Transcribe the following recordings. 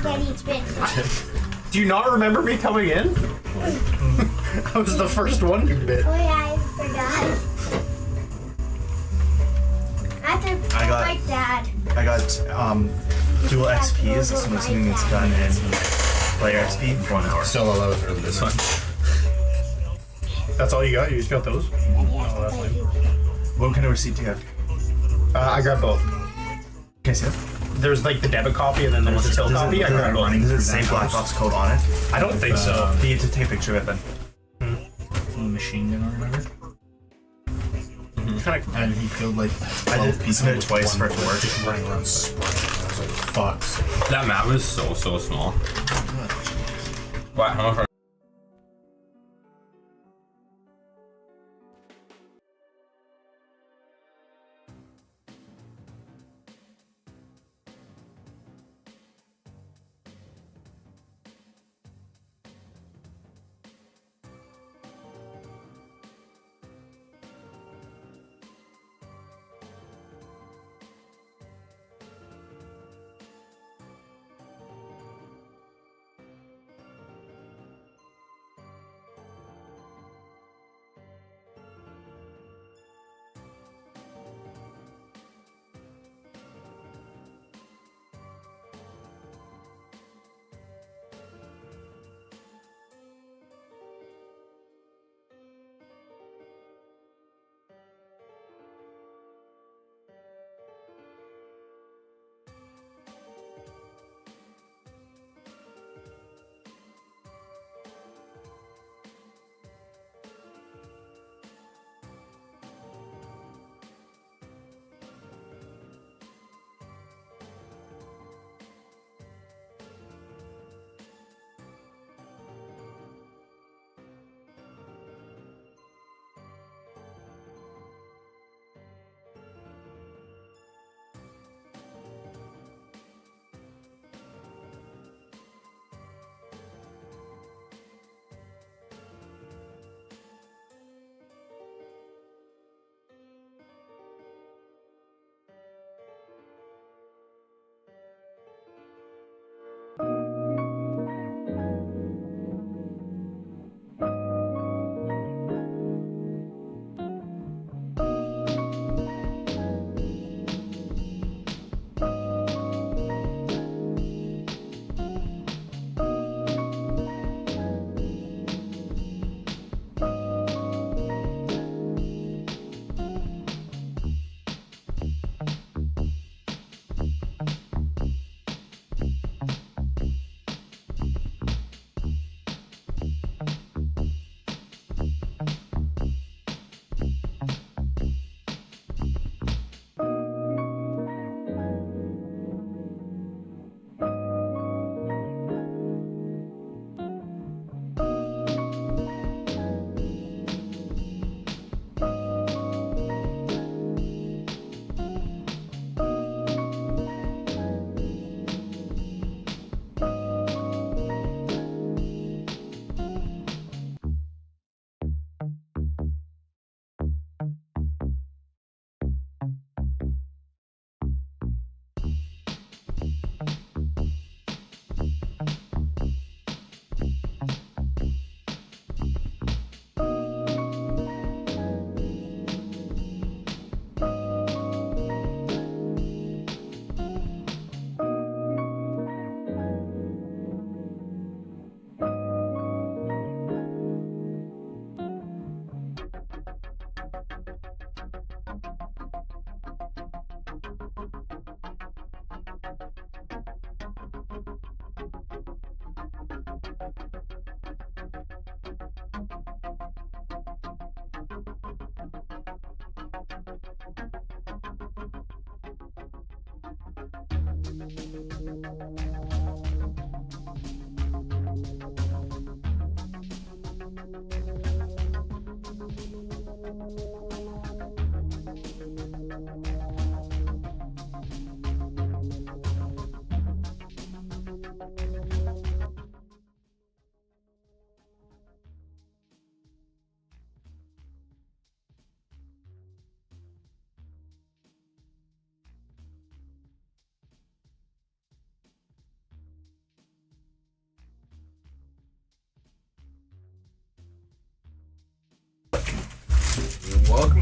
Get each bit. Do you not remember me coming in? I was the first one you bit. Oh yeah, I forgot. I have to I got- my dad. I got dual XPs, so I'm assuming it's gun and player XP. 1 hour. Still allowed for this one. That's all you got? You just got those? What kind of receipt do you have? I grabbed both. Can I see it? There's like the debit copy and then there's the till copy. I grabbed both. Does it say Black Ops code on it? I don't think so. You need to take a picture of it then. Machine gun or whatever. Kind of. And he killed like I 12 did people submit with twice one for it to bullet, work. just running around spraying. I was like, fuck. That map is so small. Wow, how much?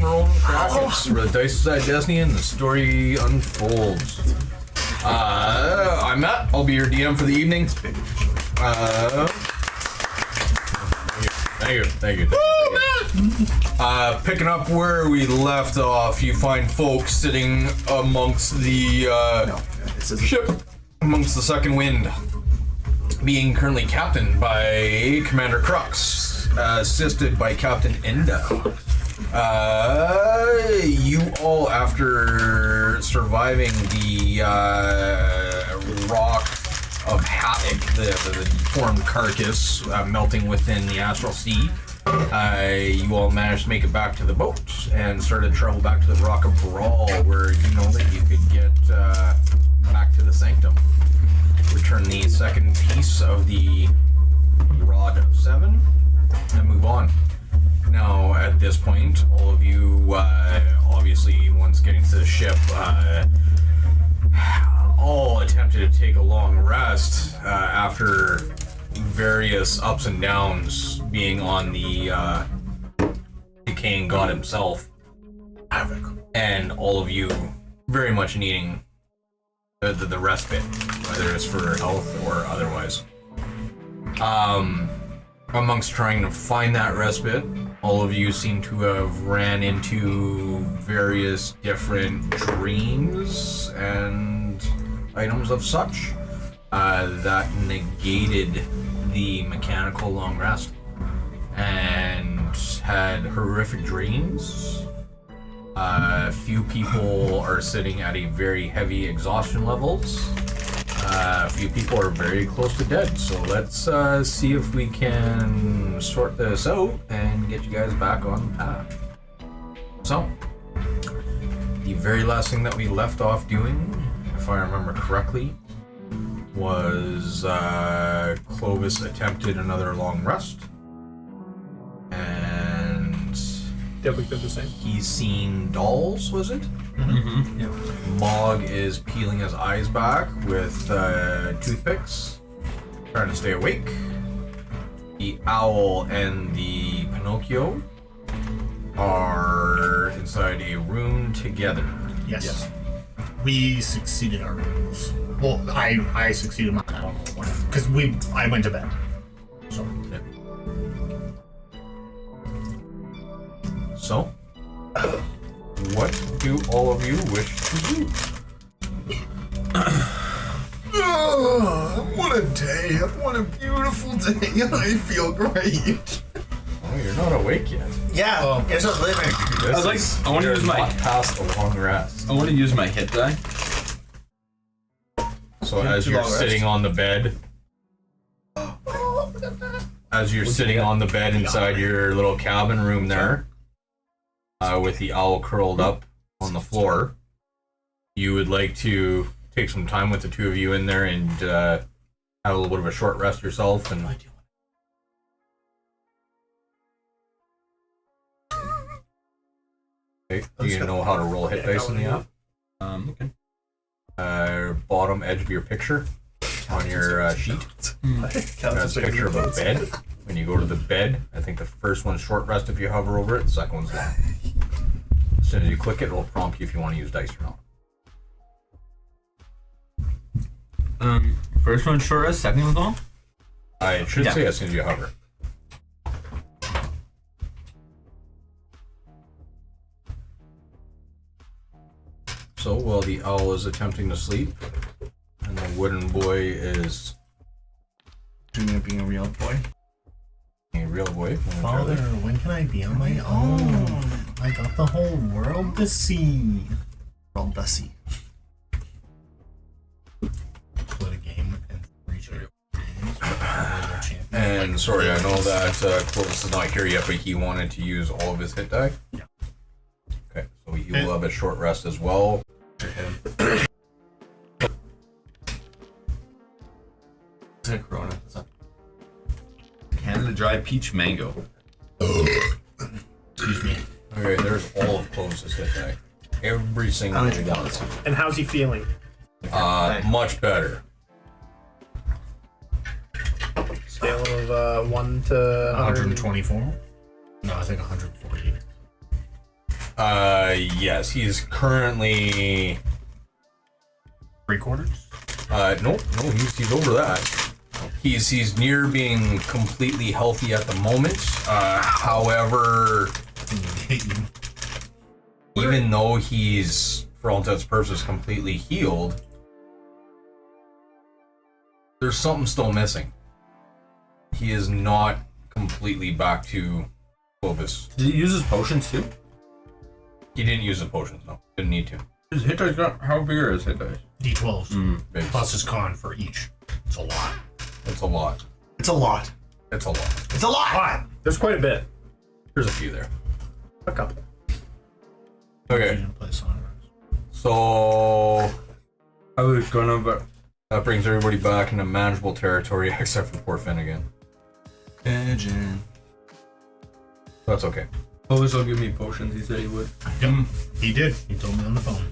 rolling Krakens, where the dice decide destiny and the story unfolds. I'm Matt. I'll be your DM for the evening. Thank you. Picking up where we left off, you find folks sitting amongst the ship, amongst the second wind, being currently captained by Commander Crux, assisted by Captain Enda. You all, after surviving the rock of havoc, the deformed carcass melting within the astral sea, you all managed to make it back to the boat and started to travel back to the rock of Bral, where you know that you could get back to the sanctum. Return the second piece of the Rod of Seven and move on. Now, at this point, all of you, obviously, once getting to the ship, all attempted to take a long rest after various ups and downs, being on the decaying god himself, and all of you very much needing the respite, whether it's for health or otherwise. Amongst trying to find that respite, all of you seem to have ran into various different dreams and items of such that negated the mechanical long rest, and had horrific dreams. Few people are sitting at a very heavy exhaustion levels. A few people are very close to dead, so let's see if we can sort this out and get you guys back on the path. So, the very last thing that we left off doing, if I remember correctly, was Clovis attempted another long rest, and Yeah, we did the same. he's seen dolls, was it? Mm-hmm. Yeah. Mog is peeling his eyes back with toothpicks, trying to stay awake. The owl and the Pinocchio are inside a room together. Yes. We succeeded our rules. Well, I succeeded mine. I don't know when, because I went to bed. So. So, what do all of you wish to do? What a day! What a beautiful day! I feel great. Oh, you're not awake yet. Yeah, it's a living. I want to use my- past a long rest. I want to use my hit die. So as you're sitting on the bed, inside your little cabin room there, with the owl curled up on the floor, you would like to take some time with the two of you in there and have a little bit of a short rest yourself. And okay, do you know how to roll hit dice in the app? Okay. Bottom edge of your picture on your sheet. That's a picture of a bed. When you go to the bed, I think the first one's short rest if you hover over it, the second one's long. As soon as you click it, it'll prompt you if you want to use dice or not. First one short rest, second one long? I should say as soon as you hover. So while the owl is attempting to sleep, and the wooden boy is Being a real boy. a real boy. Father, when can I be on my own? I got the whole world to see. World Bessie. Play a game and reach it. And sorry, I know that Clovis is not here yet, but he wanted to use all of his hit die. Yeah. Okay, so he will have a short rest as well. Corona. Canada Dry Peach Mango. Excuse me. Okay, there's all of Clovis's hit die. Every single How one. many dollars? And how's he feeling? Much better. Scale of 1 to 124? No, I think 140. Yes, he's currently. 3/4. No, he's over that. He's near being completely healthy at the moment. However, even though he's, for all intents and purposes, completely healed, there's something still missing. He is not completely back to Clovis. Did he use his potions too? He didn't use the potions, no. Didn't need to. His hit dice got, how big are his hit dice? D12s. Big. Plus his con for each. It's a lot. It's a lot. It's a lot. It's a lot. It's a lot. There's quite a bit. There's a few there. A couple. You Okay, didn't play Sunrise. so I was gonna, but that brings everybody back into manageable territory except for poor Finnegan. Engine. That's okay. Clovis will give me potions. He said he would. Yep. He did. He told me on the phone.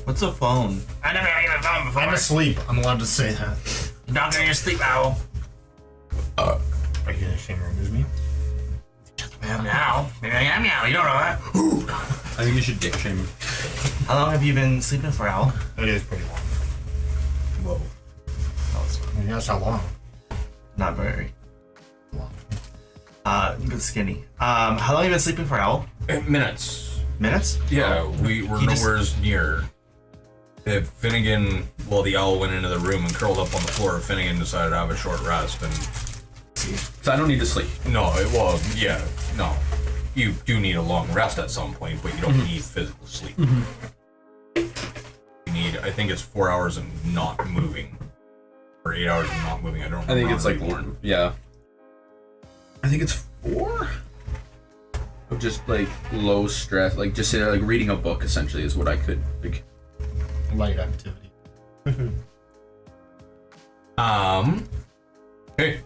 What's a phone? I never had a phone before. I'm asleep. I'm allowed to say that. Not in your sleep, owl. Are you gonna shame remove me? Well, now. Maybe I am now. You don't know that. I think you should dick shame him. How long have you been sleeping for, Owl? It is pretty long. Whoa. I mean, that's how long. Not very. Long. But skinny. How long have you been sleeping for, Owl? Minutes. Minutes? Yeah, we're He just- nowhere near. If Finnegan, well, the owl went into the room and curled up on the floor, Finnegan decided to have a short rest, and So I don't need to sleep. no, you do need a long rest at some point, but you don't need physical sleep. You need, I think it's 4 hours of not moving, or 8 hours of not moving. I don't remember. I think it's like anymore. yeah. I think it's 4. Of just like low stress, like just like reading a book essentially is what I could. Like, Light activity. Okay.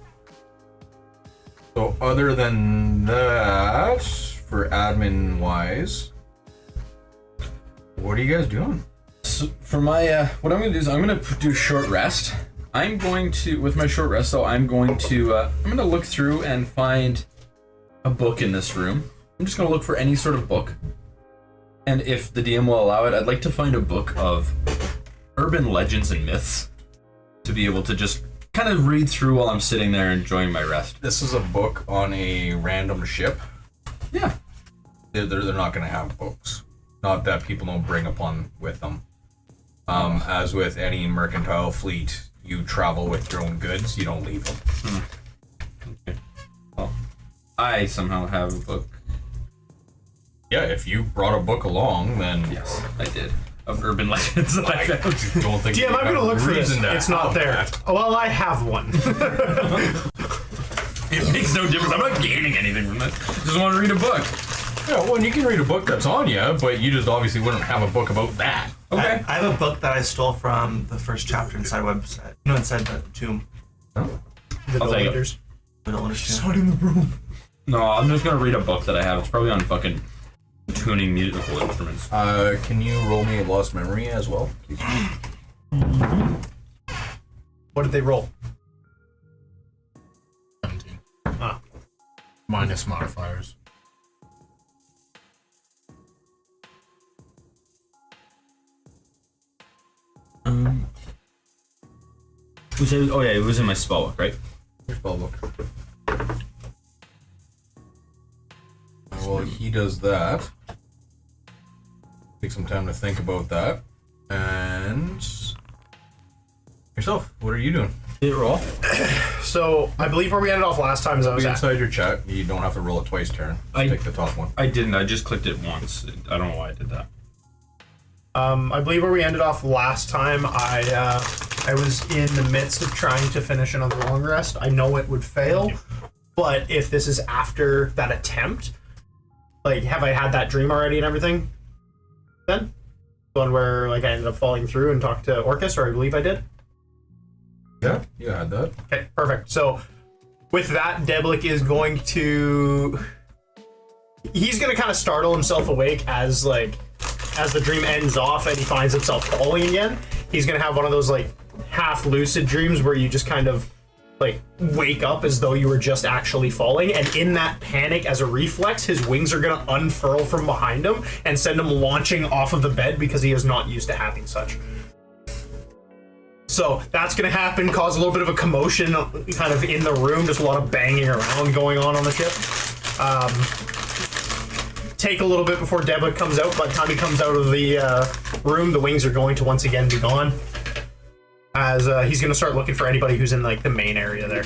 So other than that, for admin wise, what are you guys doing? so for my what I'm gonna do is I'm gonna do short rest. I'm going to with my short rest though I'm going to look through and find a book in this room. I'm just gonna look for any sort of book, and if the DM will allow it, I'd like to find a book of urban legends and myths to be able to just kind of read through while I'm sitting there enjoying my rest. This is a book on a random ship. Yeah. They're not going to have books. Not that people don't bring upon with them. As with any mercantile fleet, you travel with your own goods. You don't leave them. Okay. Well, I somehow have a book. Yeah, if you brought a book along, then Yes, I did. Of urban legends that I found. don't think. DM, I'm gonna look for this. reason to It's not have there. that. Well, I have one. It makes no difference. I'm not gaining anything from this. Just want to read a book. Yeah, well, you can read a book that's on you, but you just obviously wouldn't have a book about that. Okay. I have a book that I stole from the first chapter inside website. No, inside the tomb. The I'll take it. leaders. We don't understand. in the room. No, I'm just gonna read a book that I have. It's probably on fucking tuning musical instruments. Can you roll me a lost memory as well? Please? What did they roll? 17. Ah. Minus modifiers. Oh yeah, it was in my spell book, right? Your spell book. Well, he does that. Take some time to think about that. And yourself, what are you doing? Did it roll? So I believe where we ended off last time is I was Be at. inside your chat. You don't have to roll it twice, Taryn. I- Pick the top one. I didn't. I just clicked it once. I don't know why I did that. I believe where we ended off last time, I was in the midst of trying to finish another long rest. I know it would fail, but if this is after that attempt, like, have I had that dream already and everything? Then? The one where, like, I ended up falling through and talked to Orcus, or I believe I did? Yeah, you had that. Okay, perfect. So, with that, Deblik is going to... He's going to kind of startle himself awake as the dream ends off and he finds himself falling again. He's going to have one of those, like, half lucid dreams where you just kind of like wake up as though you were just actually falling, and in that panic, as a reflex, his wings are gonna unfurl from behind him and send him launching off of the bed because he is not used to having such. So that's gonna happen, cause a little bit of a commotion kind of in the room, just a lot of banging around going on the ship. Take a little bit before Deba comes out. By the time he comes out of the room, the wings are going to once again be gone. As he's gonna start looking for anybody who's in like the main area there.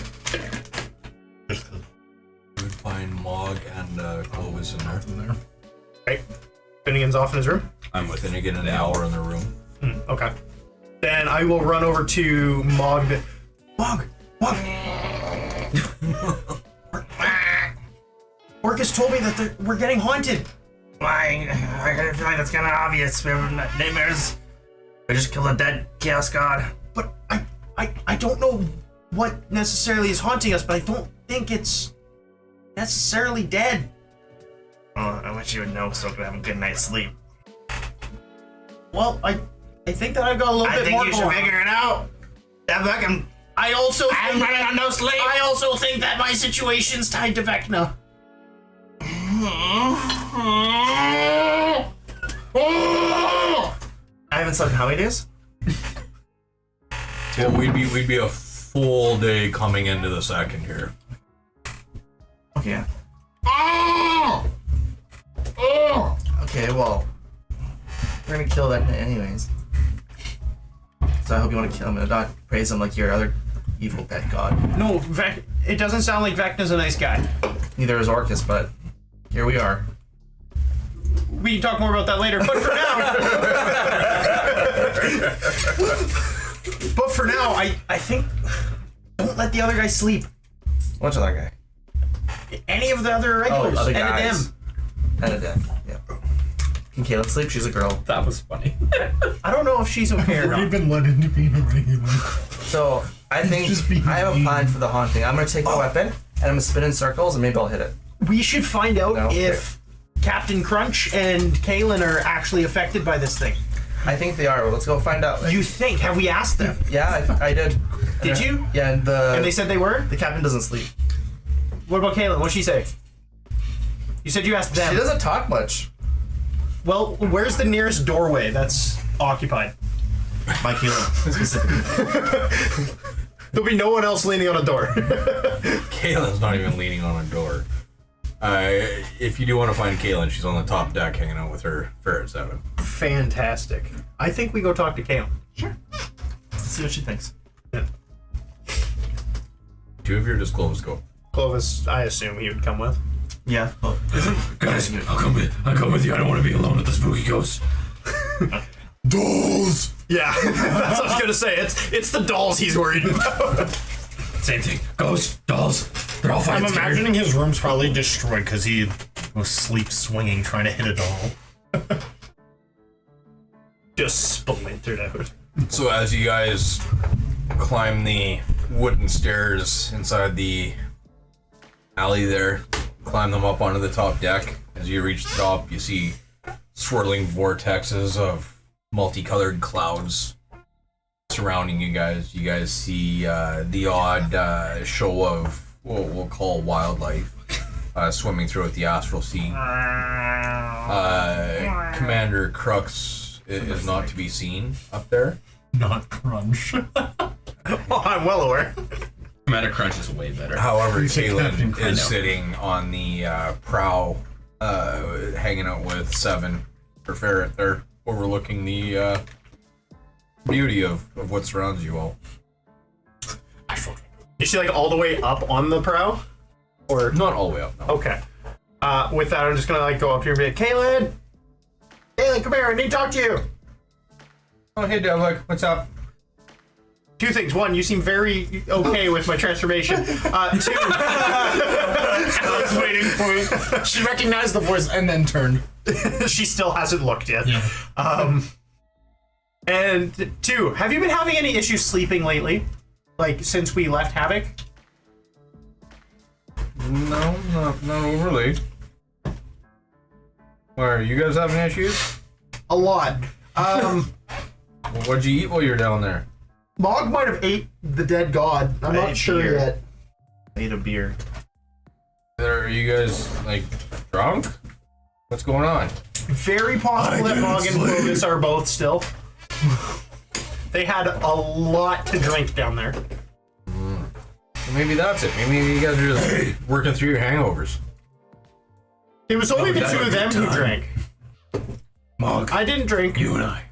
You would find Mog and Clovis in there. Okay. Finnegan's off in his room. I'm with Finnegan and Al in the room. Okay. Then I will run over to Mog. Mog! Orcus told me that we're getting haunted. I feel like that's kind of obvious. We have nightmares. We just killed a dead chaos god. But I don't know what necessarily is haunting us, but I don't think it's necessarily dead. Oh, I wish you would know so I could have a good night's sleep. Well, I think that I've got a little bit more I think you should figure it out. Deba, I'm running on no sleep. I also think that my situation's tied to Vecna. I haven't slept how many days? Well, we'd be a full day coming into the second here. Okay. Okay, well, we're gonna kill that anyways. So I hope you want to kill him and not praise him like your other evil pet god. No, it doesn't sound like Vecna's a nice guy. Neither is Orcus, but here we are. We can talk more about that later, but for now... I think... Don't let the other guy sleep. What's other guy? Any of the other regulars. other And guys. them. And a dead, yeah. Can Caleb sleep? She's a girl. That was funny. I don't know if she's okay or I've already not. been let into being a regular. So, I think Just being I have a mean. plan for the haunting. I'm gonna take the weapon, and I'm gonna spin in circles, and maybe I'll hit it. We should find out No? if Captain Crunch and Kalen are actually affected by this thing. I think they are. Well, let's go find out. You think? Have we asked them? Yeah, I did. Did you? Yeah, and And they said they were? the captain doesn't sleep. What about Kalen? What'd she say? You said you asked them. She doesn't talk much. Well, where's the nearest doorway that's occupied? Micheal, specifically. There'll be no one else leaning on a door. Kaylin's not even leaning on a door. If you do want to find Kaylin, she's on the top deck hanging out with her ferrets out. Fantastic. I think we go talk to Kalen. Let's see what she thinks. Two of your disclosed go. Clovis, I assume he would come with. Yeah. Oh, Guys, I'll come with you. I don't want to be alone with the spooky ghost. Dolls! Yeah, that's what I was gonna say. It's the dolls he's worried about. Same thing. Ghosts, dolls, they're all I'm fine. imagining his room's probably destroyed because he was sleep swinging trying to hit a doll. Just splintered out. So as you guys climb the wooden stairs inside the alley there, climb them up onto the top deck. As you reach the top, you see swirling vortexes of multicolored clouds surrounding you guys. You guys see the odd show of what we'll call wildlife swimming throughout the astral sea. Commander Crux is not to be seen up there. Not Crunch. Oh, I'm well aware. Commander Crunch is way better. However, You say Captain Kaylin Crunch. is sitting on the prow, hanging out with Seven, her ferret there, overlooking the beauty of what surrounds you all. Is she like all the way up on the prow? Or Not all the way up, no. okay. With that, I'm just gonna like go up here and be like, Kalen! Kalen, come here, I need to talk to you! Oh, hey, Devlik, what's up? Two things. One, you seem very okay with my transformation. Two, I was waiting for it. She recognized the voice and then turned. she still hasn't looked yet. Yeah. And two, have you been having any issues sleeping lately? Like, since we left Havoc? No, not overly. Why, are you guys having issues? A lot. Well, what'd you eat while you were down there? Mog might have ate the dead god. I'm I not ate sure beer. yet. I need a beer. Are you guys like drunk? What's going on? Very possible that Mog and Clovis are both still. They had a lot to drink down there. Well, maybe that's it. Maybe you guys are just working through your hangovers. It was only the two of them who drank. Mog, I didn't drink. you and I.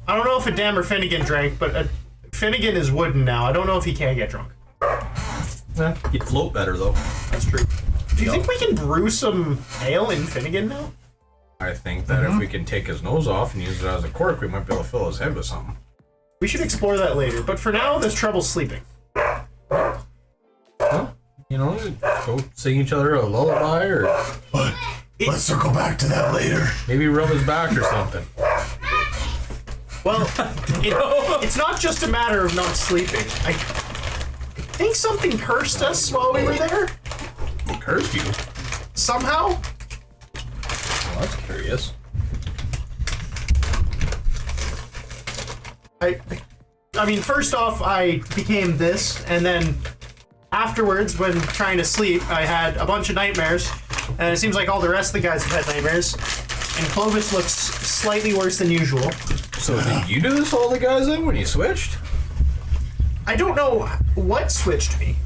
I don't know if Adam or Finnegan drank, but Finnegan is wooden now. I don't know if he can get drunk. You'd float better though. That's true. Do you think we can brew some ale in Finnegan now? I think that if we can take his nose off and use it as a cork, we might be able to fill his head with something. We should explore that later, but for now, there's trouble sleeping. Well, you know, go sing each other a lullaby or But let's circle back to that later. maybe rub his back or something. Well, it's not just a matter of not sleeping. I think something cursed us while we were there, Curse you? somehow. Well, that's curious. I mean, first off, I became this, and then afterwards, when trying to sleep, I had a bunch of nightmares, and it seems like all the rest of the guys have had nightmares, and Clovis looks slightly worse than usual. So did you do this to all the guys then when you switched? I don't know what switched me.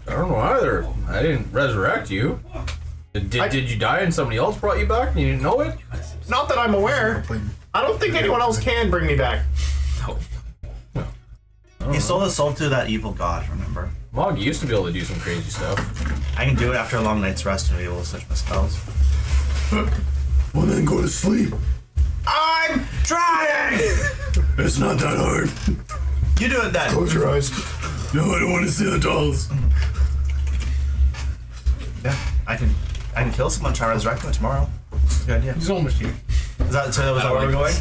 I don't know either. I didn't resurrect you. Did you die and somebody else brought you back and you didn't know it? Not that I'm aware. I don't think anyone else can bring me back. He sold his soul to that evil god, remember? Mog used to be able to do some crazy stuff. I can do it after a long night's rest and be able to switch my spells. Well, then go to sleep. I'm trying! It's not that hard. You do it then. Close your eyes. No, I don't want to see the dolls. Yeah, I can kill someone, try to resurrect them tomorrow. That's a good idea. He's almost here. Is that so? That where we're going?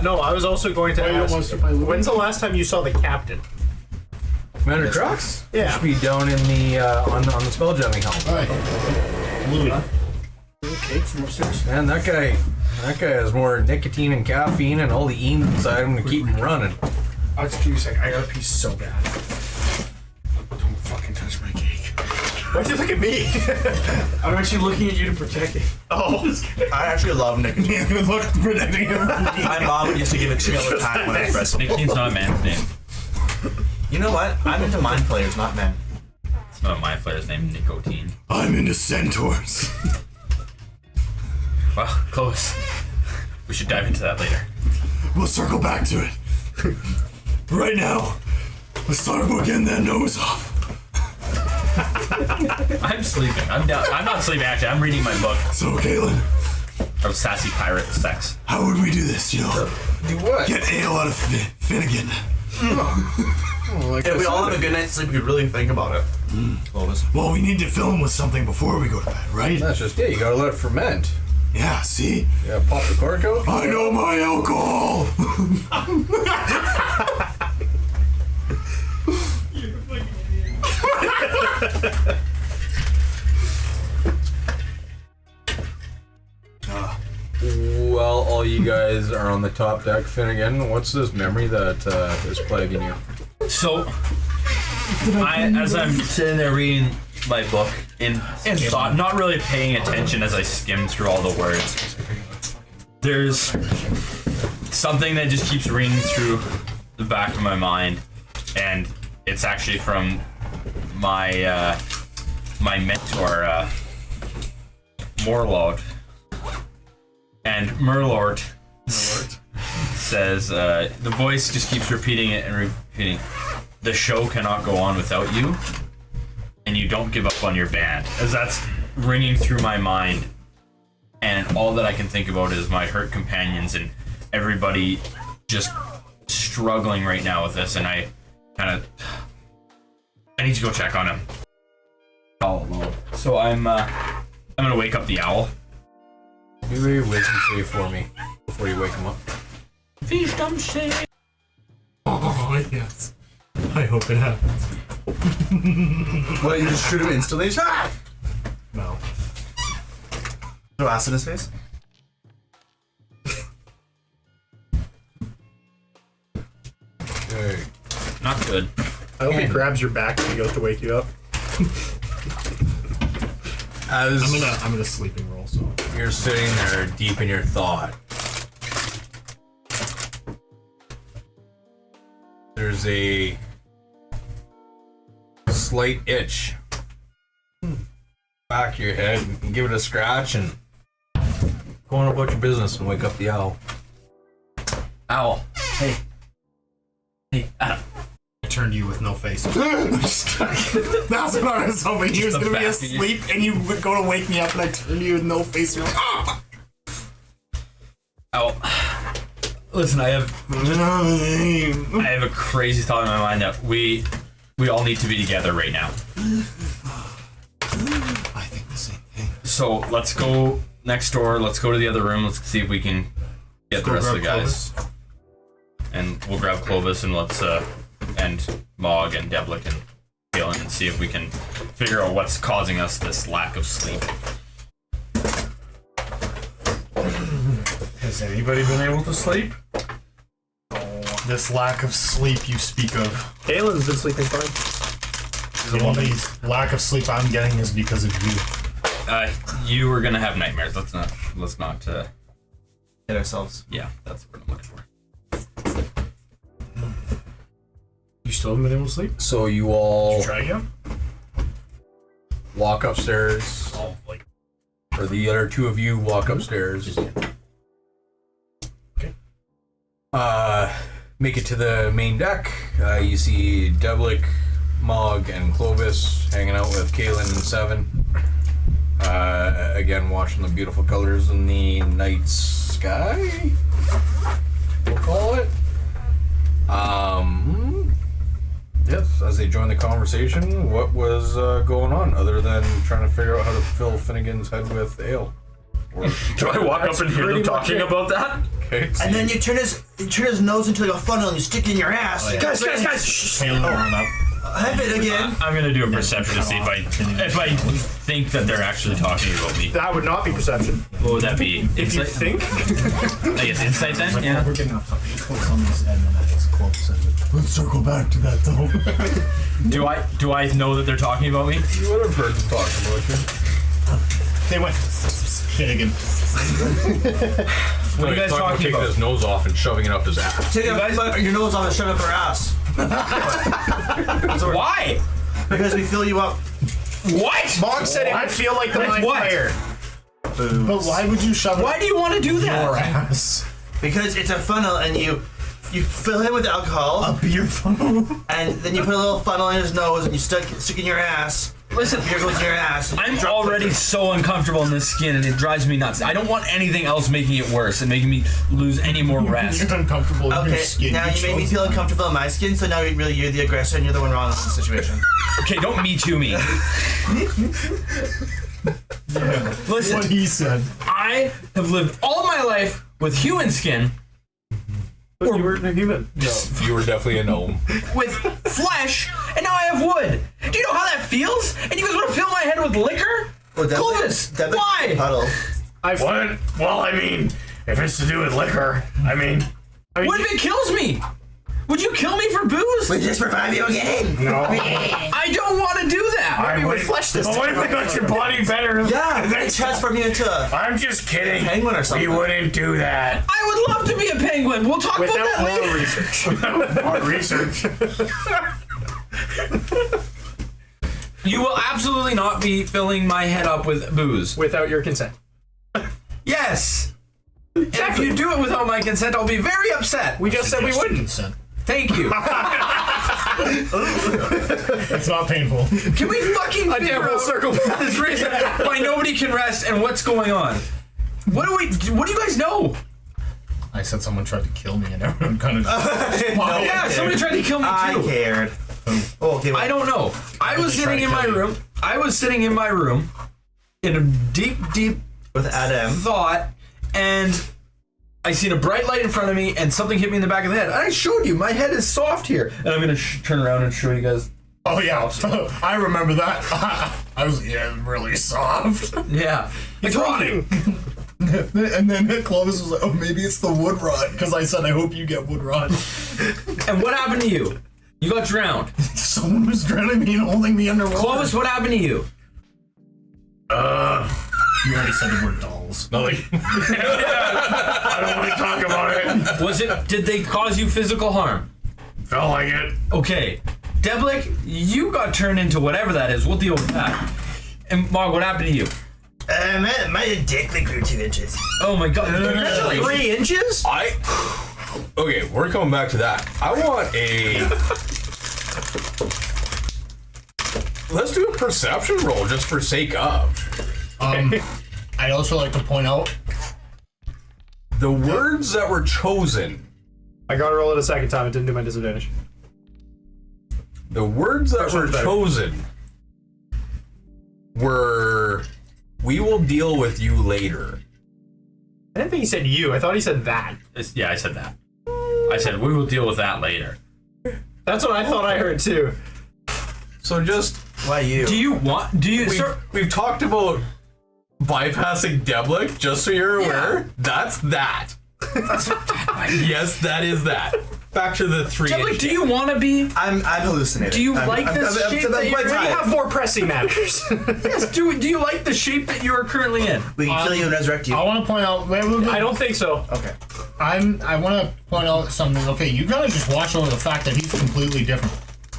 No, I was also going to Why you don't ask, want to start by Louis? when's the last time you saw the captain? Commander Crux? Yeah. Should be down in the on the spell jamming helm. Alright. Louis. Cake from upstairs. Man, that guy has more nicotine and caffeine and all the enes inside him to keep him running. I'll just give you a sec. I got a piece so bad. Don't fucking touch my cake. Why'd you look at me? I'm actually looking at you to protect it. Oh. I actually love nicotine. Look, protecting him. My mom used to give it to me all the time when I was breastfeeding. Nickname's not a man's name. You know what? I'm into mind players, not men. It's not my player's name, Nicotine. I'm into centaurs. Well, close. We should dive into that later. We'll circle back to it. Right now, let's start getting that nose off. I'm sleeping. I'm down. I'm not sleeping, actually. I'm reading my book So, Caitlin, of Sassy Pirate Sex. how would we do this, you know? Do what? Get ale out of Finnegan. If we all have a good night's sleep, we could really think about it. Clovis. Well, we need to fill him with something before we go to bed, right? That's just it. You gotta let it ferment. Yeah, see? Yeah, pop the cork out. I know my alcohol! Well, all you guys are on the top deck. Finnegan, what's this memory that is plaguing you? So, as I'm sitting there reading my book in thought, not really paying attention as I skim through all the words, there's something that just keeps ringing through the back of my mind, and it's actually from my my mentor, Morlord. And Merlord says, the voice just keeps repeating it and repeating, the show cannot go on without you, and you don't give up on your band. As that's ringing through my mind, and all that I can think about is my hurt companions and everybody just struggling right now with this, and I need to go check on him. All alone. So I'm gonna wake up the owl. Do a wisdom save for me before you wake him up. Wisdom save. Oh, yes. I hope it happens. What, you just shoot him instantly? Ah! No. Throw acid in his face? Okay. Good. I hope he grabs your back when he goes to wake you up. As I'm gonna sleeping roll. So you're sitting there deep in your thought, there's a slight itch back of your head. You can give it a scratch and go on about your business and wake up the owl. Owl. Hey. Hey, Adam. I turned to you with no face. That's what I was hoping. He was The gonna be back. asleep, and you would go to wake me up, and I turned to you with no face. And you're like, ah! Owl. Listen, I have a crazy thought in my mind that we all need to be together right now. I think the same thing. So let's go next door. Let's go to the other room. Let's see if we can get the rest of the guys. And we'll grab Clovis and let's and Mog and Deblik and Galen and see if we can figure out what's causing us this lack of sleep. Has anybody been able to sleep? This lack of sleep you speak of. Galen's been sleeping fine. The only lack of sleep I'm getting is because of you. You were gonna have nightmares. Let's not. Hit ourselves. Yeah, that's what I'm looking for. You still haven't been able to sleep? So you all Try again? walk upstairs, Oh, like. or the other two of you walk upstairs. Okay. Make it to the main deck. You see Deblik, Mog, and Clovis hanging out with Kaylin and Seven. Again, watching the beautiful colors in the night sky, we'll call it. Yes, as they join the conversation, what was going on other than trying to figure out how to fill Finnegan's head with ale? Or, Do I walk up and hear them talking about that? okay. And then you turn his nose into like a funnel and you stick it in your ass. Oh, yeah. Guys, shh. Taylor run up. Have it again. I'm gonna do a perception to see if I think that they're actually talking about me. That would not be perception. What would that be? If you Insight? think. I guess insight then. Like, Yeah. we're getting off topic. Close on this end, and it's close. Let's circle back to that though. Do I know that they're talking about me? You would have heard them talking about you. They went Finnegan. What are you guys talking taking about? his nose off and shoving it up his ass. Take your nose off and shove it up her ass. Why? Because we fill you up. What? Mog said it would feel like the mind what? flayer. But why would you shove Why do you want to do it that? your ass? Because it's a funnel and you fill him with alcohol A beer funnel. and then you put a little funnel in his nose and you stick in your ass. Listen, Beer goes in your ass. I'm already so uncomfortable in this skin and it drives me nuts. I don't want anything else making it worse and making me lose any more rest. You're uncomfortable in your Okay, skin. now you made me feel uncomfortable in my skin, so now you're the aggressor and you're the one wrong in this situation. Okay, don't me too me. Listen, What he said. I have lived all my life with human skin, But you weren't a human. You were definitely a gnome. with flesh, and now I have wood. Do you know how that feels? And you guys want to fill my head with liquor? Clovis, why? Puddle. What? Well, I mean, if it's to do with liquor, I mean. What if it kills me? Would you kill me for booze? We just revive you again. No. I don't want to do that. I would flesh this. But what if it got your body better? Yeah, they transform you into a I'm just kidding. penguin or something. We wouldn't do that. I would love to be a penguin. We'll talk about Without that moral later. research. More research. You will absolutely not be filling my head up with booze. Without your consent. Yes. And if you do it without my consent, I'll be very upset. We just said we wouldn't. Consent. Thank you. It's not painful. Can we fucking figure out this reason why nobody can rest and what's going on? What do you guys know? I said someone tried to kill me and everyone kind of. Yeah, somebody tried to kill me too. I cared. Oh, okay. I don't know. I was try sitting to in my kill you. room. I was sitting in my room in a deep With Adam. thought, and I seen a bright light in front of me, and something hit me in the back of the head. I showed you, my head is soft here. And I'm gonna turn around and show you guys. Oh yeah, I remember that. I was really soft. Yeah. It's rotting. And then Clovis was like, "Oh, maybe it's the wood rot," because I said, "I hope you get wood rot." And what happened to you? You got drowned. Someone was drowning me and holding me underwater. Clovis, what happened to you? You already said the word dolls. No, like, I don't want to talk about it. Did they cause you physical harm? Felt like it. Okay. Deblik, you got turned into whatever that is. We'll deal with that. And Mark, what happened to you? My dick like grew 2 inches. Oh my god. 3 inches? Okay, we're coming back to that. I want a. Let's do a perception roll just for sake of. I'd also like to point out The words that were chosen. I got to roll it a second time. It didn't do my disadvantage. The words that were chosen were, "We will deal with you later." I didn't think he said you. I thought he said that. Yeah, I said that. I said, we will deal with that later. That's what I thought I heard too. So just, Why you? we've talked about bypassing Deblik, just so you're aware. That's that. Yes, that is that. Back to the 3 Deblik, inch. do you want to be? I'm hallucinating. Do you like this shape that you're quite in? We tired. have more pressing matters. Yes, do you like the shape that you are currently in? We can kill you and resurrect you. I want to point out. I don't think so. Okay. I want to point out something. Okay, you gotta just watch over the fact that he's completely different.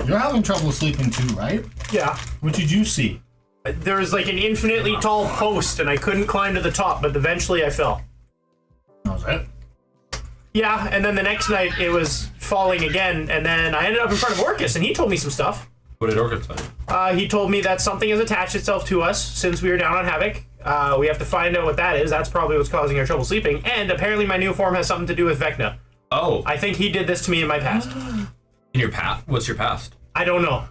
You're having trouble sleeping too, right? Yeah. What did you see? There was like an infinitely tall post and I couldn't climb to the top, but eventually I fell. That was it. Yeah, and then the next night it was falling again, and then I ended up in front of Orcus, and he told me some stuff. What did Orchid say? He told me that something has attached itself to us since we were down on Havoc. We have to find out what that is. That's probably what's causing our trouble sleeping. And apparently my new form has something to do with Vecna. Oh, I think he did this to me in my past. in your past? What's your past? I don't know.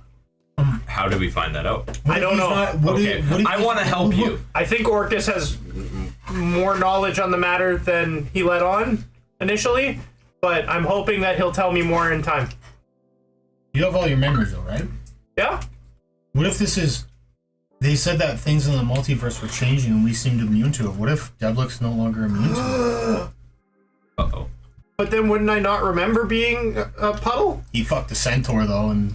How do we find that out? I don't know. Okay, I want to help you. I think Orcus has more knowledge on the matter than he let on initially, but I'm hoping that he'll tell me more in time. You have all your memories though, right? Yeah? What if this is... They said that things in the multiverse were changing and we seemed immune to it. What if Deblik's no longer immune to it? Uh-oh. But then wouldn't I not remember being a puddle? He fucked the centaur though, and...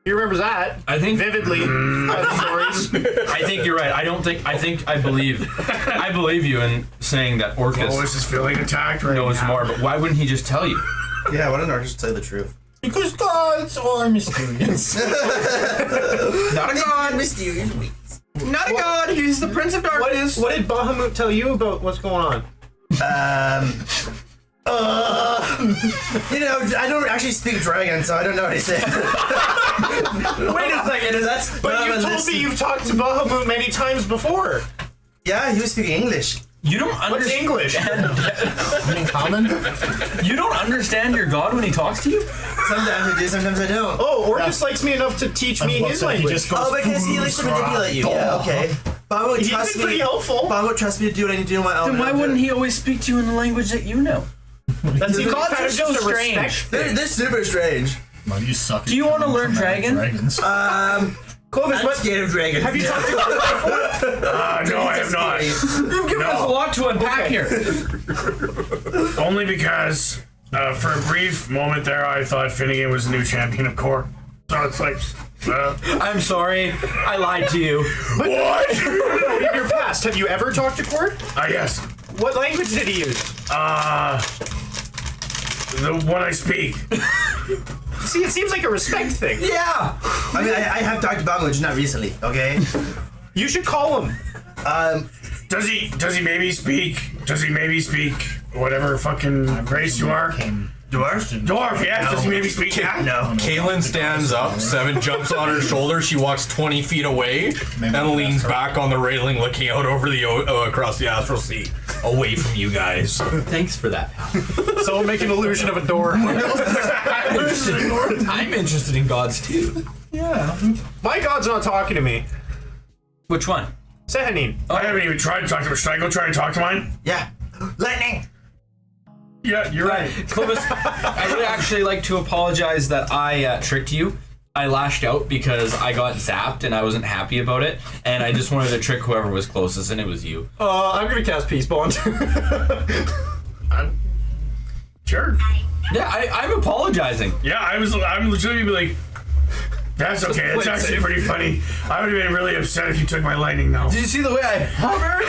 He remembers that. I think Vividly. Stories. I think you're right. I believe you in saying that Orcus is feeling attacked right knows more, but why wouldn't he just tell you? Yeah, why didn't Archers tell you the truth? Because gods are mysterious. Not a god. Mysterious weeks. Not a god. He's the Prince of Darkness. What did Bahamut tell you about what's going on? You know, I don't actually speak dragon, so I don't know what he said. Wait a second. That's But you told me you've talked to Bahamut many times before. Yeah, he was speaking English. You don't What's understand English? In common? You don't understand your god when he talks to you? Sometimes I do, sometimes I don't. Oh, Orcus likes me enough to teach me his language. Oh, because he likes to manipulate you. Yeah, okay. Bahamut He's trusts been pretty me. helpful. Bahamut trusts me to do what I need to do on my own. Then why wouldn't he always speak to you in the language that you know? That's The gods kind are of so just a strange. respect thing. They're super strange. Well, you suck. Do you want to learn dragon? Dragons. Clovis, I'm scared of dragons. have you talked to No, I have not. You've given us a lot to unpack here. Only because for a brief moment there, I thought Finnegan was the new champion of Core. So it's like, I'm sorry. I lied to you. what? in your past? Have you ever talked to Cord? Yes. What language did he use? The one I speak. See, it seems like a respect thing. Yeah. I mean, I have talked to Bahamut, just not recently, okay? You should call him. Does he maybe speak whatever fucking race you are? Dwarf, yes. Does he maybe speak that? No. Kaylin stands up, Seven jumps on her shoulder, she walks 20 feet away, and leans back on the railing looking out over the across the astral sea, away from you guys. Thanks for that. So we'll make an illusion of a door. I'm interested in gods too. My god's not talking to me. Which one? Sehanine. I haven't even tried to talk to him. Should I go try and talk to mine? Yeah. Lightning! Yeah, you're right. Clovis, I would actually like to apologize that I tricked you. I lashed out because I got zapped and I wasn't happy about it, and I just wanted to trick whoever was closest, and it was you. I'm gonna cast Peace Bond. Sure. Yeah, I'm apologizing. Yeah, I'm legitimately like, that's okay. It's actually pretty funny. I would have been really upset if you took my lightning though. Did you see the way I hovered?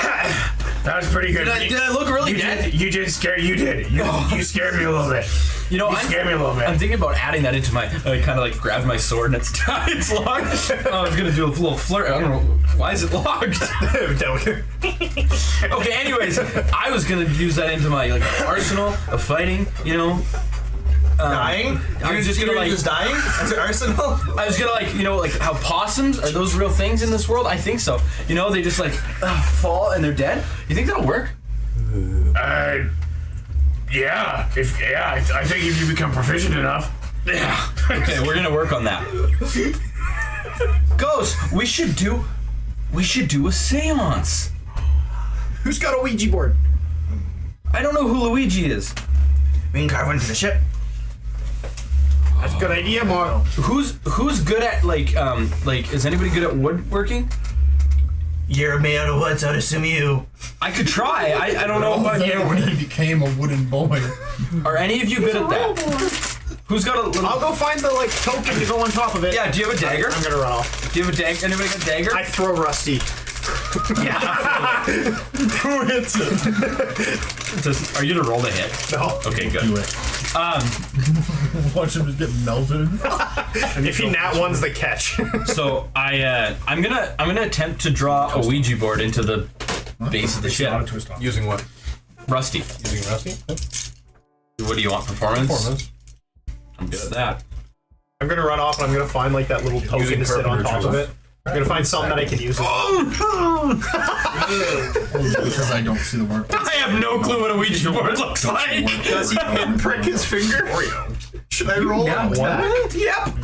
That was pretty good. Did I look really dead? You did scare. You did. You scared me a little bit. You know, You scared me a little bit. I'm thinking about adding that into my. I kind of like grabbed my sword and it's locked. I was gonna do a little flirt. I don't know why is it locked. Okay. Anyways, I was gonna use that into my like arsenal of fighting. You know. Dying? I was just gonna like just dying? That's your arsenal? I was gonna like, you know, like how possums are those real things in this world? I think so. You know, they just like fall and they're dead. You think that'll work? Yeah. I think if you become proficient enough. Yeah. Okay, we're gonna work on that. Ghost, we should do a seance. Who's got a Ouija board? I don't know who Luigi is. We can carve one for the ship. That's a good idea, Mark. Who's good at like is anybody good at woodworking? You're made out of wood, so I'd assume you. I could try. I don't know about you. When he became a wooden boy. Are any of you good at that? Who's got a little? I'll go find the like token to go on top of it. Yeah. Do you have a dagger? I'm gonna run off. Do you have a dagger? Anybody got a dagger? I throw Rusty. Yeah. Who hits it? Are you gonna roll the hit? No. Okay, good. Do it. Watch him just get melted. And if he nat one's the catch. So I'm gonna attempt to draw a Ouija board into the base of the ship. Using what? Rusty. Using Rusty? What do you want? Performance? I'm good at that. I'm gonna run off and I'm gonna find like that little token Using to sit on carpenter top of it. I'm gonna find something that I can use. Because I don't see the work. I have no clue what a Ouija board looks like. Does he prick his finger? Should I roll on that? Yep.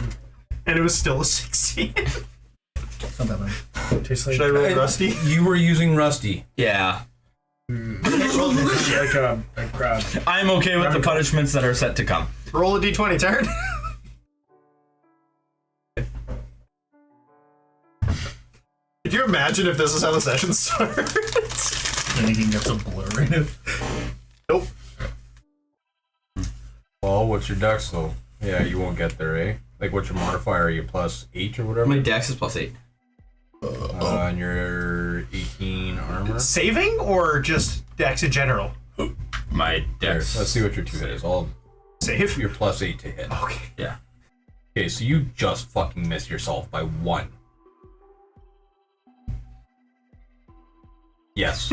And it was still a 16. It's not that bad. Tastes like Should I roll Rusty? You were using Rusty. Yeah. like a crab. I'm okay with the punishments that are set to come. Roll a d20, turn. Could you imagine if this is how the session starts? anything gets obliterated. Nope. Well, what's your dex though? Yeah, you won't get there, eh? Like, what's your modifier? Are you plus 8 or whatever? My dex is plus 8. And your 18 armor? Saving or just dex in general? My Here, dex. let's see what your 2 hit is. I'll Save? you're plus 8 to hit. Okay. Yeah. Okay, so you just fucking missed yourself by 1. Yes.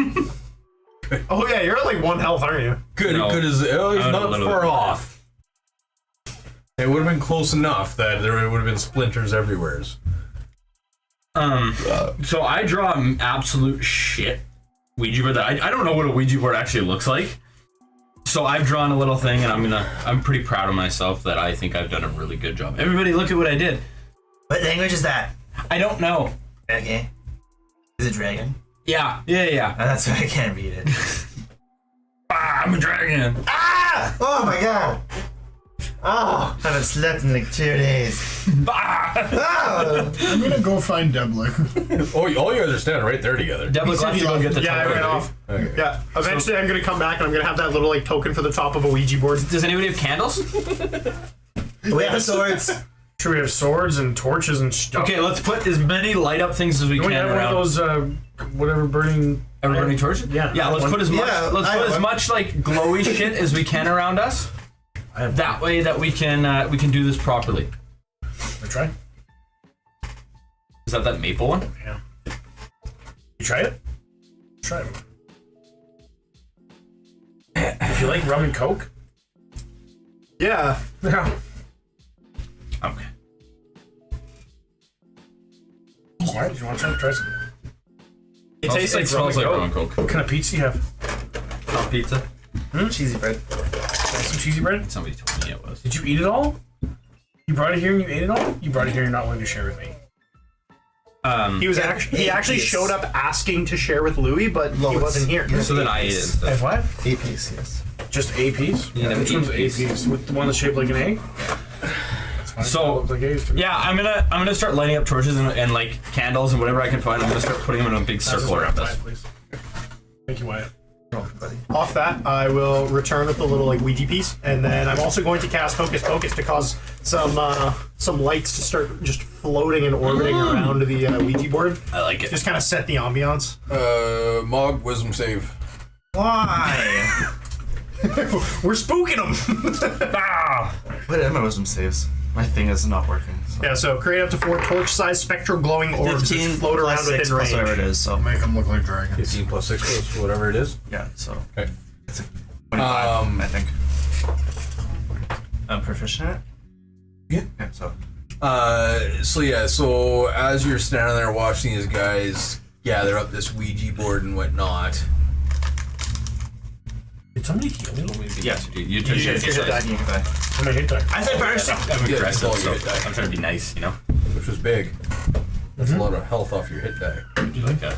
Oh yeah, you're at like 1 health, aren't you? Good, No. good as he's not little far bit. off. It would have been close enough that there would have been splinters everywhere. So I draw absolute shit Ouija board that I don't know what a Ouija board actually looks like. So I've drawn a little thing, and I'm pretty proud of myself that I think I've done a really good job. Everybody, look at what I did. What language is that? I don't know. Okay. Is it dragon? Yeah. Oh, that's why I can't read it. I'm a dragon. Ah! Oh my god! Oh, I haven't slept in like 2 days. Oh! I'm gonna go find Debler. Oh, all you guys are standing right there together. Devil left to go get the Yeah, I token. ran off. Okay. Yeah. Eventually, I'm gonna come back and I'm gonna have that little like token for the top of a Ouija board. Does anybody have candles? We have swords. Sure, we have swords and torches and stuff. Okay, let's put as many light up things as we Don't can we have one around. of those, whatever burning... Are we burning torches? Yeah. Yeah, let's put as much. Yeah, let's I put have as one. much like glowy shit as we can around us. That way, that we can do this properly. I try? Is that maple one? Yeah. You try it? Try it. If you like rum and coke? Yeah. Yeah. Okay. Why? Do you want to try some? It tastes like smells like rum and coke. What kind of pizza do you have? Hot pizza. Cheesy bread. Some cheesy bread? Somebody told me it was. Did you eat it all? You brought it here and you ate it all? You brought it here and you're not willing to share with me. He actually showed up asking to share with Louis, but he Lois. wasn't here. So then I ate it. I have what? 8 piece, yes. Just a piece? You have Which eight one's a piece. piece? With the one that's shaped like an egg? That's fine. So- That looks like eggs to me. Yeah, I'm gonna start lighting up torches and like candles and whatever I can find. I'm gonna start putting them in a big That's just circle what around I have, us. please. Thank you, Wyatt. buddy. Off that, I will return with the little like Ouija piece, and then I'm also going to cast Hocus Pocus to cause some lights to start just floating and orbiting around the Ouija board. I like it. Just kind of set the ambiance. Mog, wisdom save. Why? We're spooking them. What are my wisdom saves? My thing is not working. So. Yeah, so create up to 4 torch-sized spectral glowing orbs that 15 float around plus 6 within plus range. whatever it is. So Make them look like dragons. 15 plus 6 plus whatever it is. yeah, so Okay. it's a 25, I think. I'm proficient at it. Yeah. So So as you're standing there watching these guys gather up this Ouija board and whatnot, Did somebody heal me? yeah, You took You it. hit that. I'm gonna hit that. I said first. I'm Yeah, aggressive, it's all so your die. I'm trying to be nice, you know? which was big, that's a lot of health off your hit die. You like that?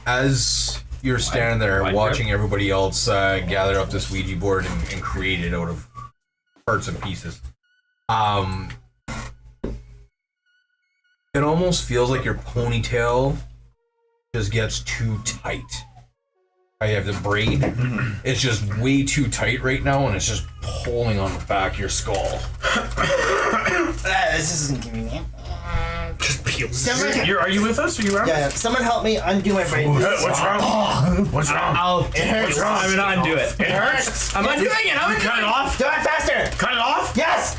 As you're standing there Wide watching everybody else gather up this Ouija board and create it out of parts and pieces, it almost feels like your ponytail just gets too tight. I have the braid. It's just way too tight right now, and it's just pulling on the back of your skull. This isn't convenient. Just peels. Someone, Are you with us? Are you around? yeah, someone help me undo my brain. What's wrong? What's wrong? It hurts. What's wrong? I'm gonna undo it. It hurts. I'm undoing it. I'm Cut it undoing it. off. Do it faster. Cut it off. Yes.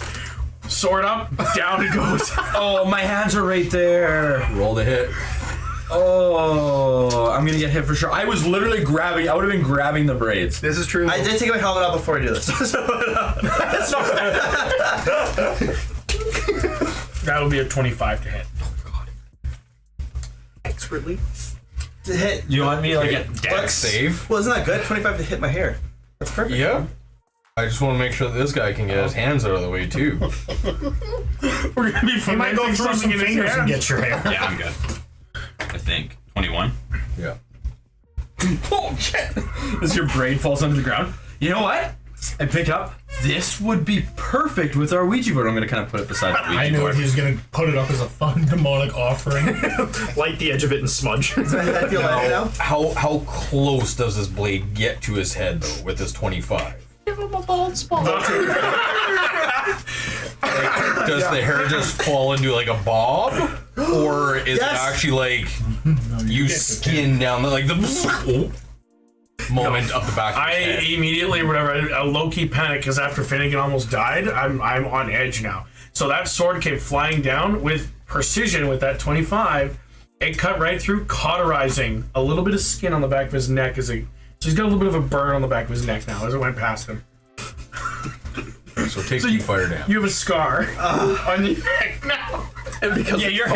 Sword up. Down it goes. Oh, my hands are right there. Roll the hit. Oh, I'm gonna get hit for sure. I was literally grabbing. I would have been grabbing the braids. This is true. I did take my helmet off before I do this. That's not bad. That would be a 25 to hit. Expertly. To hit. You want me to like get Dex save. Well, isn't that good? 25 to hit my hair. That's perfect. Yeah. I just want to make sure that this guy can get his hands out of the way too. We're gonna be You might go through some fingers and get your hair. Yeah, I'm good. I think 21. Yeah. Oh shit! As your braid falls onto the ground. You know what? I pick up. This would be perfect with our Ouija board. I'm gonna kind of put it beside the Ouija I knew board. he was gonna put it up as a fun demonic offering. Light the edge of it and smudge. I feel lighter now. How close does this blade get to his head though with this 25? Does the hair just fall into like a bob, or is it actually like you skin down the, like the moment up the back? Of I his head? immediately, whatever, I low-key panic because after Finnegan almost died, I'm on edge now. So that sword came flying down with precision with that 25. It cut right through, cauterizing a little bit of skin on the back of his neck so he's got a little bit of a burn on the back of his neck now as it went past him. So take 2 fire damage. You have a scar on your neck now. And because your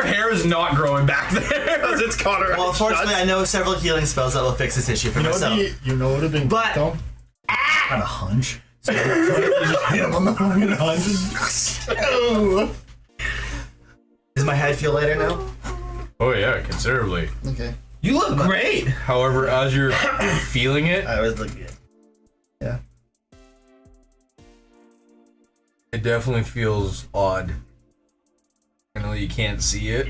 hair is not growing back there. Because it's cauterized. Well, unfortunately, I know several healing spells that will fix this issue for myself. You know what would have been But- though? Kind of hunch. So you just hit him on the fucking hunch. Does my head feel lighter now? Oh yeah, considerably. Okay. You look great. However, as you're feeling it, I always look good. Yeah. it definitely feels odd. I know you can't see it.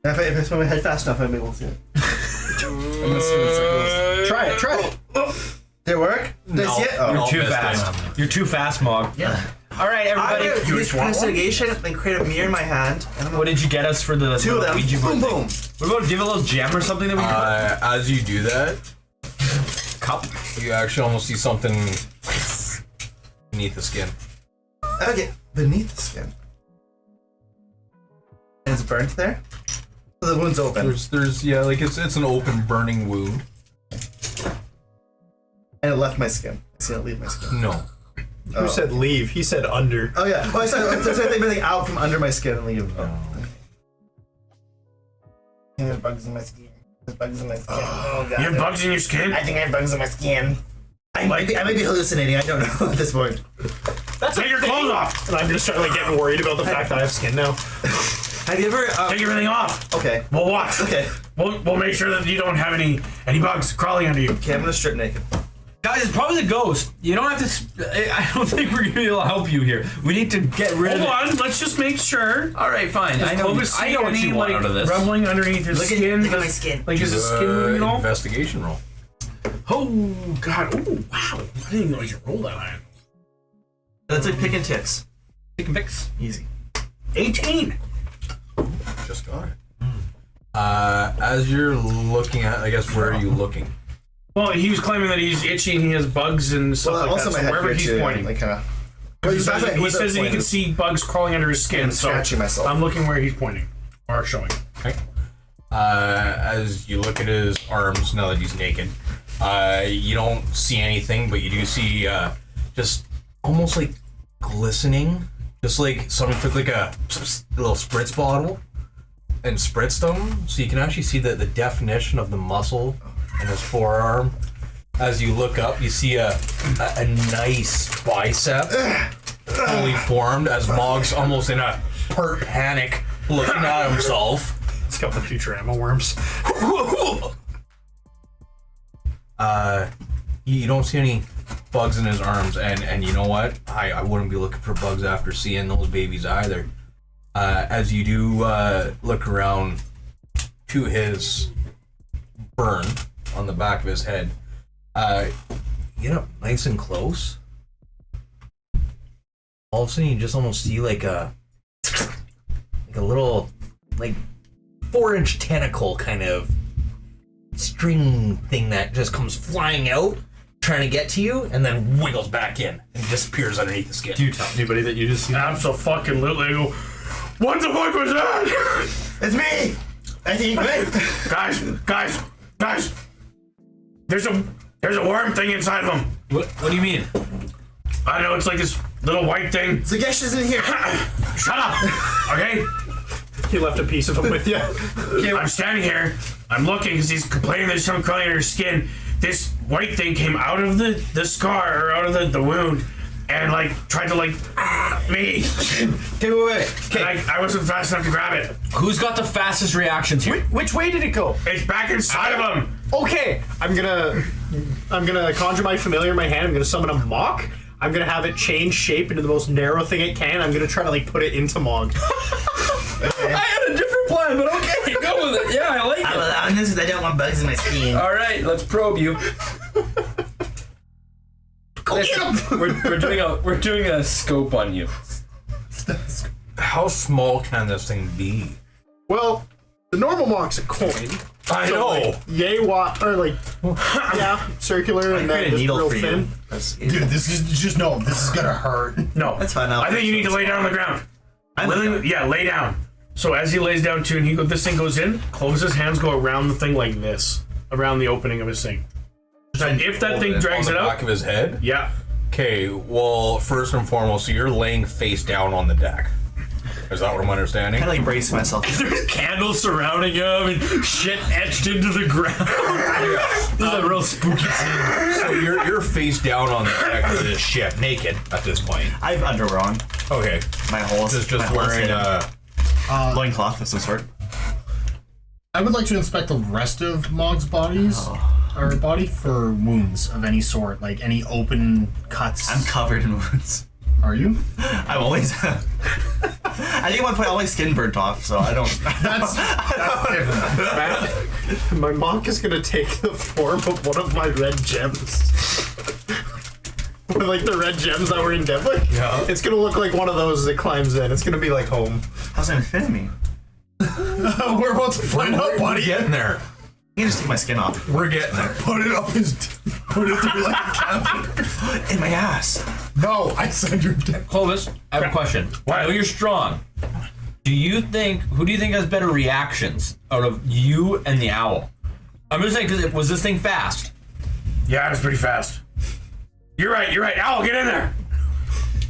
If I swim my head fast enough, I may be able to see it. Try it. Did it work? Did I see it? Oh. You're too missed fast. it. You're too fast, Mog. Yeah. All right, I'm everybody. gonna use investigation and create a mirror in my hand. And I'm What did you get us for the 2 of them. Ouija board Boom, thing? boom. What about give a little gem or something that we can As you do that, cup? you actually almost see something beneath the skin. Okay, beneath the skin. And it's burnt there? So the wound's open. There's yeah, like it's an open burning wound. And it left my skin. I see it leave my skin. No. Who said leave? He said under. Oh yeah. Oh, I said everything out from under my skin and leave. Oh. I have bugs in my skin. There's bugs in my skin. Oh god. You have bugs in your skin? I think I have bugs in my skin. I might be hallucinating. I don't know at this point. Take your clothes off. And I'm gonna start like getting worried about the fact that I have skin now. Have you ever? Take everything off. Okay. We'll watch. Okay. We'll make sure that you don't have any bugs crawling under you. Okay. I'm gonna strip naked. Guys, it's probably the ghost. You don't have to. I don't think we're gonna be able to help you here. We need to get rid of it. Hold on, let's just make sure. All right, fine. I know Clovis what see you any, want like, out of this. rumbling underneath his skin. Look at my skin. Like, is his skin moving at all? Investigation roll. Oh, God. Oh, wow. I didn't know you could roll that high. That's like picking ticks. Pick and picks. Easy. 18. Just got it. As you're looking at, I guess, where are you looking? Well, he was claiming that he's itchy and he has bugs and stuff like that. So wherever he's pointing. Like kind of. He says that he can see bugs crawling under his skin. So Scratching myself. I'm looking where he's pointing. Or showing. Okay. As you look at his arms, now that he's naked, you don't see anything, but you do see just almost like glistening, just like someone took like a little spritz bottle and spritzed them, so you can actually see the definition of the muscle in his forearm. As you look up, you see a nice bicep fully formed, as Mog's almost in a part panic looking at himself. It's got the future ammo worms. You don't see any bugs in his arms, and you know what? I wouldn't be looking for bugs after seeing those babies either. As you do look around to his burn on the back of his head, you get up nice and close. All of a sudden, you just almost see like a little 4-inch tentacle kind of string thing that just comes flying out, trying to get to you, and then wiggles back in and disappears underneath the skin. Do you tell anybody that you just? Absolutely. I go, what the fuck was that? It's me. I think. Guys. There's a worm thing inside of him. What do you mean? I know, it's like this little white thing. Zagesh is in here. Shut up. Okay. He left a piece of him with you. I'm standing here. I'm looking because he's complaining there's something crawling under his skin. This white thing came out of the scar, or out of the wound, and tried to me. Okay, wait. Okay. I wasn't fast enough to grab it. Who's got the fastest reactions here? Which way did it go? It's back inside of him. Okay, I'm gonna conjure my familiar in my hand. I'm gonna summon a mock. I'm gonna have it change shape into the most narrow thing it can. I'm gonna try to put it into Mog. I had a different plan, but okay, go with it. Yeah, I like it. I'm allowing this because I don't want bugs in my skin. All right, let's probe you. We're doing a scope on you. How small can this thing be? Well, the normal mock's a coin. I know. Yay wide, or circular, and then a just needle real for thin. Dude, this is gonna hurt. No. That's fine. I think you need to lay down on the ground. Lay down. So as he lays down too, and this thing goes in, Clovis's hands go around the thing like this, around the opening of his thing. And if that thing drags on it the out, back of his head. yeah. Okay. Well, first and foremost, so you're laying face down on the deck. Is that what I'm understanding? I brace myself. There's candles surrounding him and shit etched into the ground. This is a real spooky scene. So you're face down on the deck of this ship, naked at this point. I have underwear on. Okay. My holes. Just my holes wearing hidden. Loincloth of some sort. I would like to inspect the rest of Mog's body for wounds of any sort, like any open cuts. I'm covered in wounds. Are you? I'm always. I think at one point all my skin burnt off, so I don't. That's different. My mock is gonna take the form of one of my red gems. The red gems that were in Devlik. Yeah. It's gonna look like one of those as it climbs in. It's gonna be like home. How's that fit in me? We're about to find out, We're buddy. getting there. You can just take my skin off. We're getting there. Put it through like a catheter. In my ass. No, I said you're dead. Clovis, I have a question. I know you're strong. Who do you think has better reactions out of you and the owl? I'm just saying, because was this thing fast? Yeah, it was pretty fast. You're right. Owl, get in there.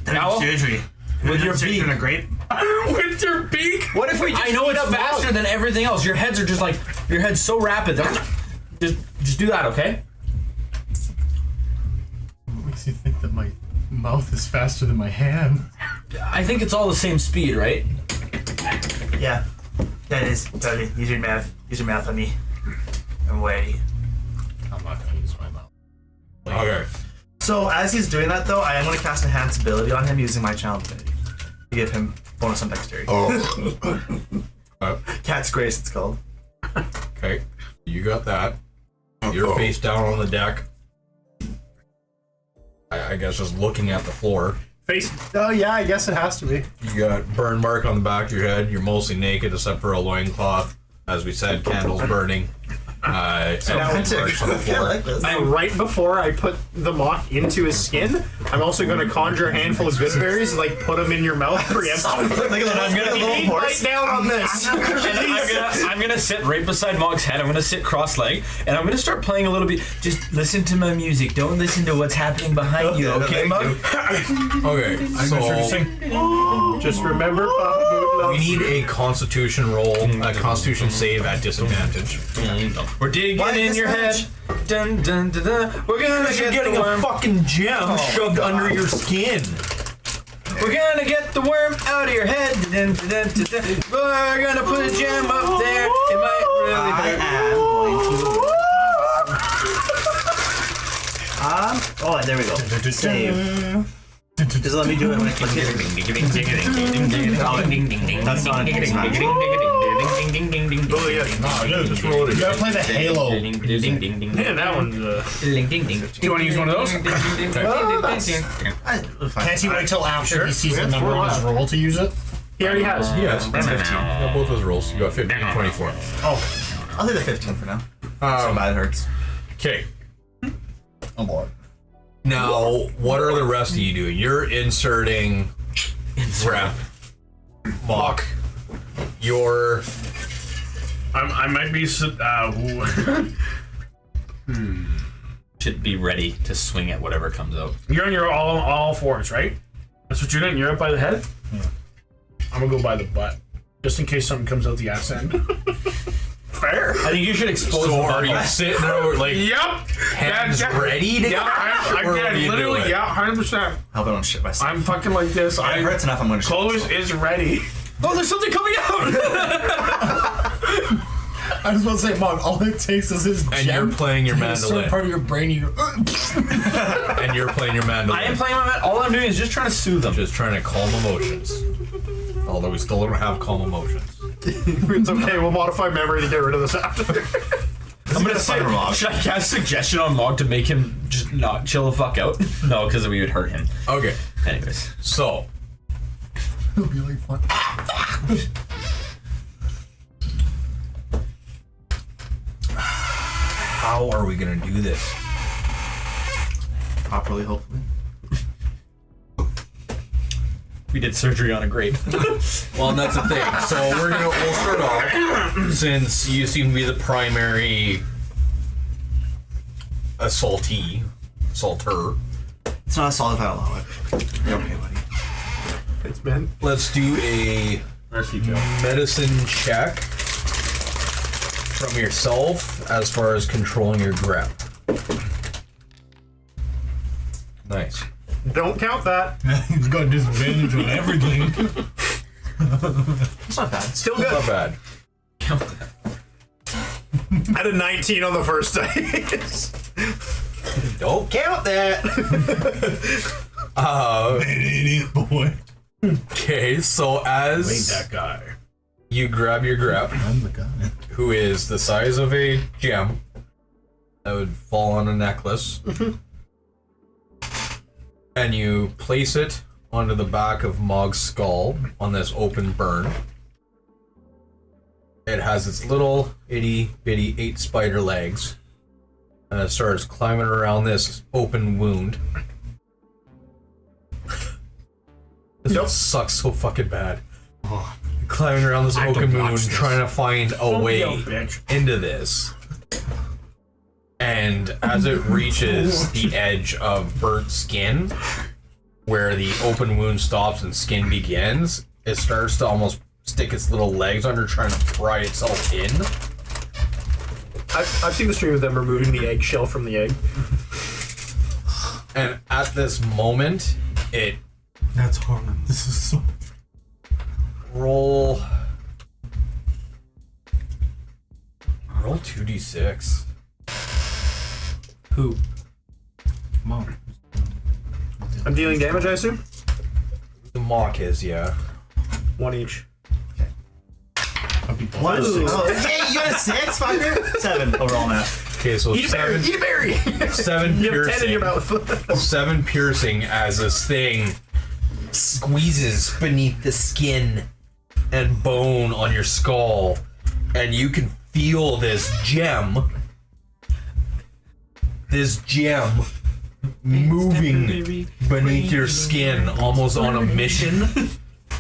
Owl? Surgery. With your surgery beak. in a grape. With your beak. What if we just I know it's feed up faster Mog? than everything else. Your heads are just your head's so rapid. Just do that, okay? What makes you think that my mouth is faster than my hand? I think it's all the same speed, right? Yeah. That is. Totally. Use your mouth. Use your mouth on me. I'm ready. I'm not gonna use my mouth. Okay. So as he's doing that, though, I am going to cast Enhance Ability on him using my Channel Divinity to give him bonus on Dexterity. Oh. Cat's Grace, it's called. Okay. You got that. You're face down on the deck. I guess just looking at the floor. Face. Oh yeah, I guess it has to be. You got burn mark on the back of your head. You're mostly naked except for a loincloth. As we said, candles burning. And marks on the floor. And right before I put the mock into his skin, I'm also going to conjure a handful of good berries and like put them in your mouth preemptively. I'm gonna Keep right down on this. And I'm gonna sit right beside Mog's head. I'm gonna sit cross-legged, and I'm gonna start playing a little bit. Just listen to my music. Don't listen to what's happening behind you, okay, Mog? Okay, so Just remember, Papa we need a Constitution roll, a Constitution save at disadvantage. We're digging in your head. Dun, dun, dun, dun. We're gonna You're get getting the a worm. fucking gem shoved under your skin. We're gonna get the worm out of your head. Dun, dun, dun, dun, dun. We're gonna put a gem up there. It might really I hurt. am going to. Oh, there we go. Save. Just let me do it when I click it. That's not a No, yeah, just roll it. You gotta play the Halo. Man, that one's. Do you want to use one of those? Can't he wait till after he sees the number on his roll to use it? He already has. Yes, 15. You got both those rolls. You got 15 and 24. Oh, I'll do the 15 for now. So bad it hurts. Okay. Oh boy. Now, what are the rest of you doing? You're inserting rep, mock. You're I might be. Should be ready to swing at whatever comes out. You're on your all fours, right? That's what you're doing. You're up by the head. Yeah. I'm gonna go by the butt, just in case something comes out the ass end. Fair. I think you should expose so the are body. you sitting there like Yep. hands ready to Yeah, I Or get what are you literally. doing? Yeah, 100%. Hope I don't shit myself. I'm fucking like this. It hurts enough. I'm gonna shit Clothes myself. is ready. Oh, there's something coming out! I was about to say, Mog, all it takes is his And you're playing your to hit a certain mandolin. part of your brain, you go, And you're playing your mandolin. I am playing my man. All I'm doing is just trying to soothe them. Just trying to calm emotions. Although we still don't have calm emotions. It's okay. We'll modify memory to get rid of this after. I'm gonna say, should I cast suggestion on Mog to make him just not chill the fuck out? No, because we would hurt him. Okay, Anyways. so it'll be like fun. how are we gonna do this? Properly, hopefully. We did surgery on a grape. Well, and that's the thing. So we'll start off, since you seem to be the primary assaulter. It's not a solid if I allow it. You're okay, buddy. It's been. Let's do a medicine check from yourself as far as controlling your grip. Nice. Don't count that. He's got disadvantage on everything. It's not bad. Still good. Not bad. I had a 19 on the first dice. Don't count that. Idiot boy. Okay, so as that guy. you grab your grip, I'm the guy. who is the size of a gem that would fall on a necklace, and you place it onto the back of Mog's skull on this open burn. It has its little itty bitty 8 spider legs, and it starts climbing around this open wound. This sucks so fucking bad. Climbing around this open wound, trying to find a way into this. And as it reaches the edge of burnt skin, where the open wound stops and skin begins, it starts to almost stick its little legs under, trying to pry itself in. I've seen the stream of them removing the eggshell from the egg. And at this moment, it That's hard. This is so. roll 2d6. Who? I'm dealing damage, I assume? The mock is, yeah. 1 each. What? Oh, hey, you got a 6, fucker? 7 overall now. Okay, so Eat a berry! Eat a berry! 7 You have 10 in your piercing. mouth. 7 piercing as this thing squeezes beneath the skin and bone on your skull, and you can feel this gem moving beneath your skin, almost on a mission,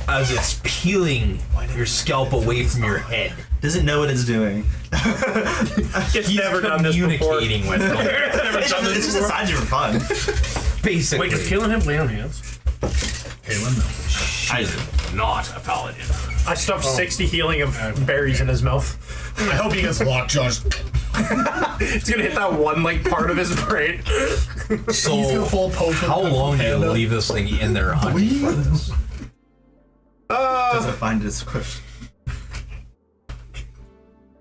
as it's peeling your scalp away from your head. Doesn't know what it's doing. It's never done this before. Communicating with them, It's just decided for fun. basically. Wait, does Kaelin have lay on hands? Kaelin, no. She's not a paladin. I stuffed 60 healing of berries in his mouth. I hope he gets lockjaws. It's gonna hit that one like part of his brain. So, He's gonna full poke with how the long do you panda. leave this thing in there hunting for this? Doesn't find it as quick.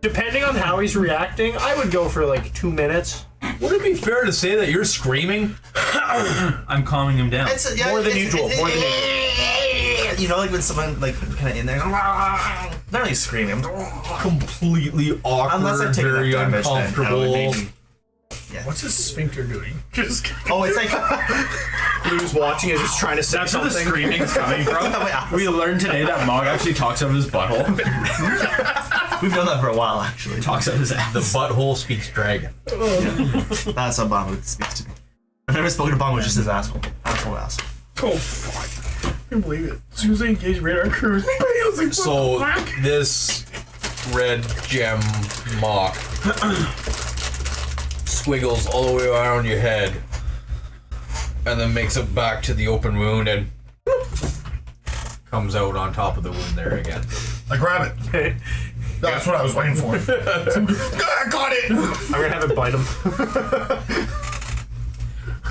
Depending on how he's reacting, I would go for like 2 minutes. Would it be fair to say that you're screaming? I'm calming him down. It's, yeah, More than it's- usual, more than You know, like when someone like kind of in there, not really screaming. Completely awkward, Unless I take very enough damage, then I would uncomfortable. maybe. What's his sphincter doing? Oh, it's like Who's watching is just trying to say That's where the something. screaming's coming from. We learned today that Mog actually talks out of his butthole. we've known that for a while, actually. Talks out his ass. The butthole speaks dragon. That's how Bamu speaks to me. I've never spoken to Bamu, just his asshole. Asshole. Oh, fuck. I can't believe it. As soon as I engaged radar crews, I was like, So what the fuck? this red gem mock squiggles all the way around your head, and then makes it back to the open wound and comes out on top of the wound there again. I grab it. That's what I was waiting for. I got it! I'm gonna have it bite him.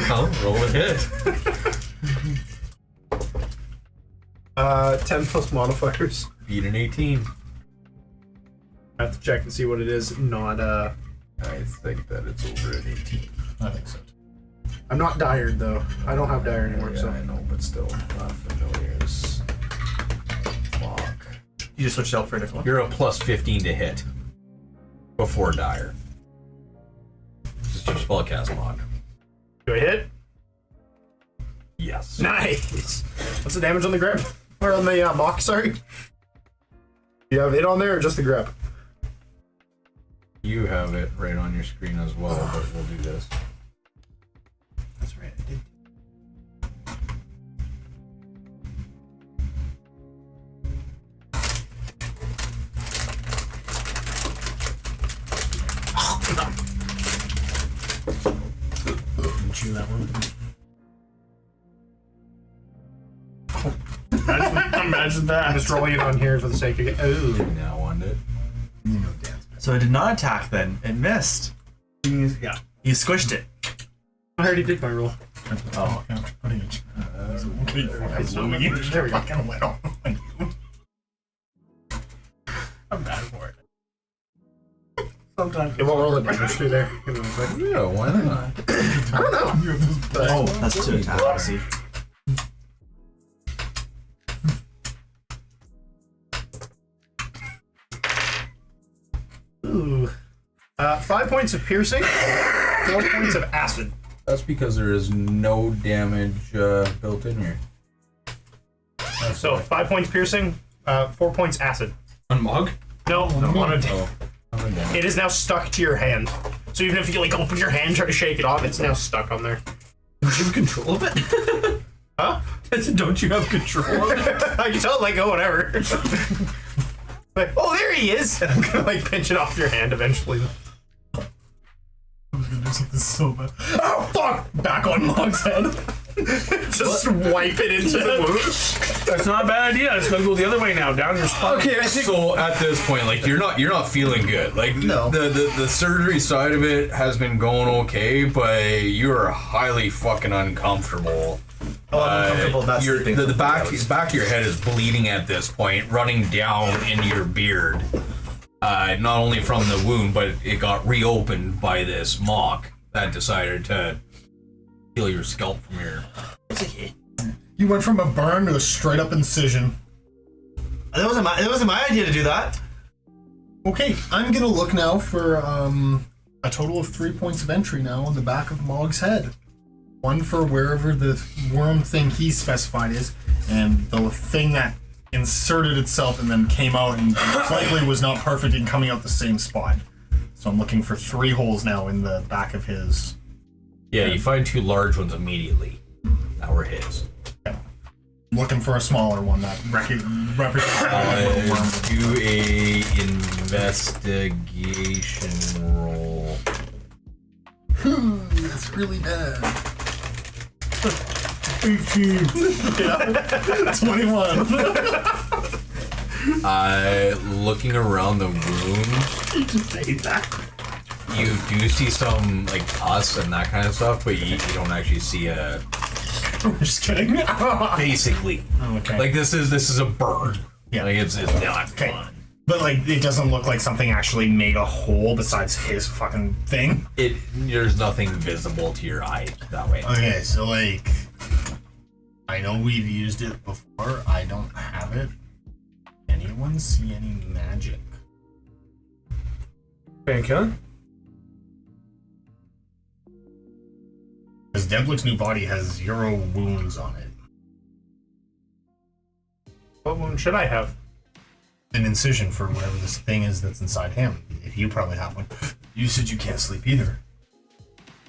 Oh, roll a hit. 10 plus modifiers. Beat an 18. I have to check and see what it is. Not I think that it's over an 18. I think so. I'm not dired though. I don't have dire anymore, Yeah, so I know, but still, not familiars. Fuck. You just switched out for a different one? You're a plus 15 to hit before dire. Just your spellcast mod. do I hit? Yes. Nice. What's the damage on the grip? Or on the mock? Sorry. You have it on there or just the grip? You have it right on your screen as well, but we'll do this. That's right, I did. Chew that one. Imagine that. I'm just rolling it on here for the sake of it. Ooh. Now on it. You know dance. So it did not attack then. It missed. Yeah. You squished it. I already did my roll. Oh. Yeah, putting it. It's not my first. There we go. Fucking wet on you. I'm bad for it. Sometimes. It won't roll the damage through there. Yeah, why not? I don't know. Oh, that's 2 attack. I see. Ooh. 5 points of piercing, 4 points of acid. That's because there is no damage built in here. So 5 points piercing, 4 points acid. On Mog? No, on a Oh, oh, damn. it is now stuck to your hand. So even if you like open your hand, try to shake it off, it's now stuck on there. Don't you have control of it? Huh? Don't you have control of it? I can tell it, like, go whatever. Like, oh, there he is! And I'm gonna like pinch it off your hand eventually. I was gonna do something so bad. Oh, fuck! Back on Mog's head. Just wipe it into the wound. That's not a bad idea. It's gonna go the other way now, down your spine. Okay, I think so. At this point, like you're not feeling good. Like No. the surgery side of it has been going okay, but you're highly fucking uncomfortable. Oh, I'm uncomfortable about Your sleeping the for back 3 hours. back of your head is bleeding at this point, running down into your beard. Not only from the wound, but it got reopened by this mock that decided to peel your scalp from your It's okay. You went from a burn to a straight up incision. It wasn't my idea to do that. Okay, I'm gonna look now for a total of 3 points of entry now on the back of Mog's head. One for wherever the worm thing he specified is, and the thing that inserted itself and then came out and slightly was not perfect in coming out the same spot. So I'm looking for 3 holes now in the back of his. Yeah, you find 2 large ones immediately. That were his. Looking for a smaller one that represents a worm. Do a investigation roll. That's really bad. 18. Yeah. 21. Looking around the room, you do see some like pus and that kind of stuff, but you don't actually see a. I'm just kidding. Basically, Okay. like this is a burn. Yeah. Like it's not Okay. fun. But like, it doesn't look like something actually made a hole besides his fucking thing. There's nothing visible to your eye that way. Okay, so like, I know we've used it before. I don't have it. Anyone see any magic? Painkiller? Because Deblic's new body has 0 wounds on it. What wound should I have? An incision for whatever this thing is that's inside him. If you probably have one. You said you can't sleep either.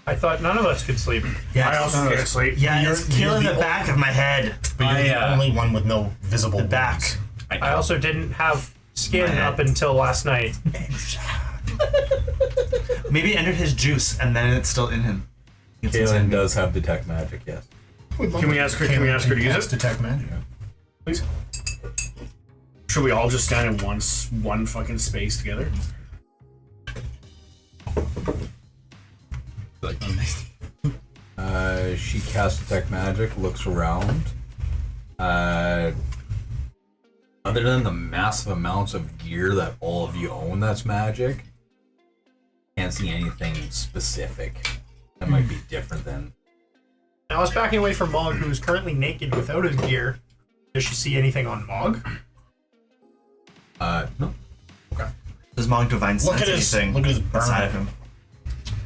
I thought none of us could sleep. Yeah, I also can't sleep. Yeah, You're- it's killing you're the the back of my head. But you're the only one with no visible The back. wounds. I also didn't have skin My head. up until last night. Maybe it entered his juice and then it's still in him. It's Kaylin inside. does have detect magic, yes. Can we ask her to use it? Detect magic. Please. Should we all just stand in one fucking space together? She casts detect magic, looks around. Other than the massive amounts of gear that all of you own that's magic, can't see anything specific that might be different than. I was backing away from Mog, who is currently naked without his gear. Does she see anything on Mog? No. Does Monk Divine sense anything look at his burn. inside of him?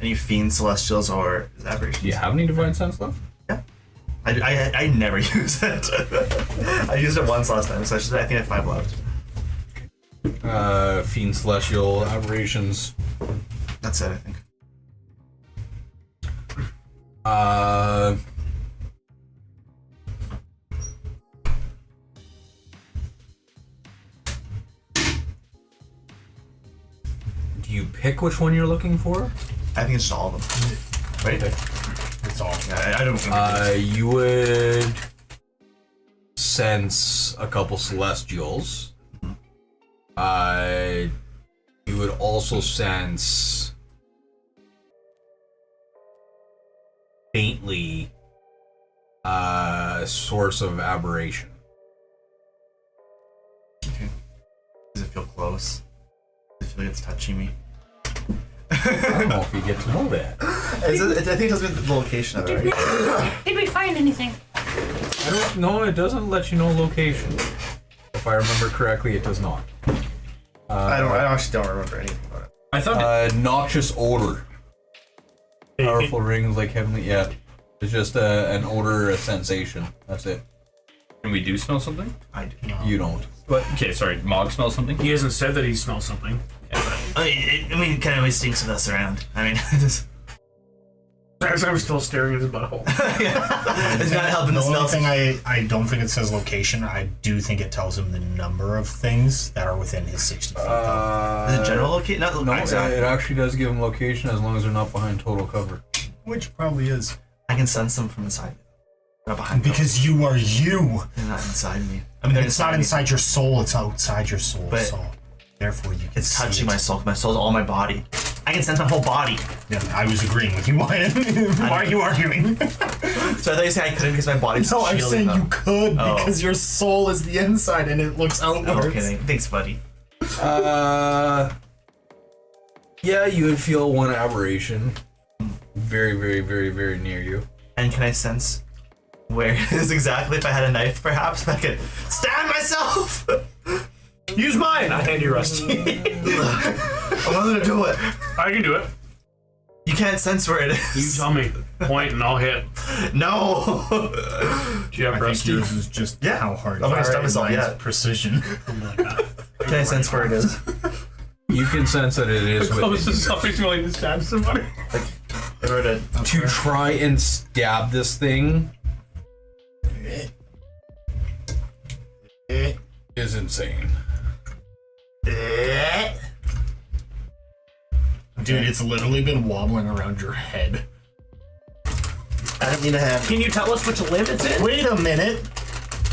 Any fiends, celestials, or aberrations? Do you have any divine sense left? I never use it. I used it once last time, so I think I have 5 left. Fiend, celestial, aberrations. That's it, I think. Do you pick which one you're looking for? I think it's just all of them. Right? It's all. Yeah, I don't. You would sense a couple celestials. You would also sense faintly a source of aberration. Okay. Does it feel close? Does it feel like it's touching me? I don't know if you get to know that. I think it tells me the location of it, right? Did we find anything? I don't know. It doesn't let you know location. If I remember correctly, it does not. I actually don't remember anything about it. I thought Noxious odor. Powerful rings like heavenly. Yeah, it's just an odor, a sensation. That's it. can we do smell something? I do. You don't. But okay, sorry, Mog smells something. He hasn't said that he smells something. I mean, it kind of always stinks with us around. I mean, just, As I'm still staring at his butthole. it's not helping The the only smell. thing I don't think it says location. I do think it tells him the number of things that are within his 60 feet. Is it general location? Not No, exactly. it actually does give them location as long as they're not behind total cover. Which probably is. I can sense them from inside. Not behind me. Because you are you. They're not inside me. I mean, they're It's not me. inside your soul, it's outside your soul. But so therefore you can It's see touching it. my soul. My soul's all my body. I can sense my whole body. Yeah, I was agreeing with you. Why are you arguing? So I thought you said I couldn't because my body's No, I'm shielding saying them. you could Oh. because your soul is the inside and it looks outwards. Oh, okay, thanks, buddy. Yeah, you would feel one aberration. Very, very, very, very near you. And can I sense where is exactly if I had a knife, perhaps, if I could stab myself. Use mine. I hand you Rusty. I'm not gonna do it. I can do it. You can't sense where it is. You tell me. Point and I'll hit. No. Do you have I think Rusty? yours is just Yeah. how hard I'm you gonna stab are, myself, mine's yeah. precision. Can I sense where it is? You can sense that it is within Closest you. somebody's willing to stab somebody. I wrote it. To try and stab this thing is insane. Dude, it's literally been wobbling around your head. I don't need a hand. Can you tell us which limb it's in? Wait a minute.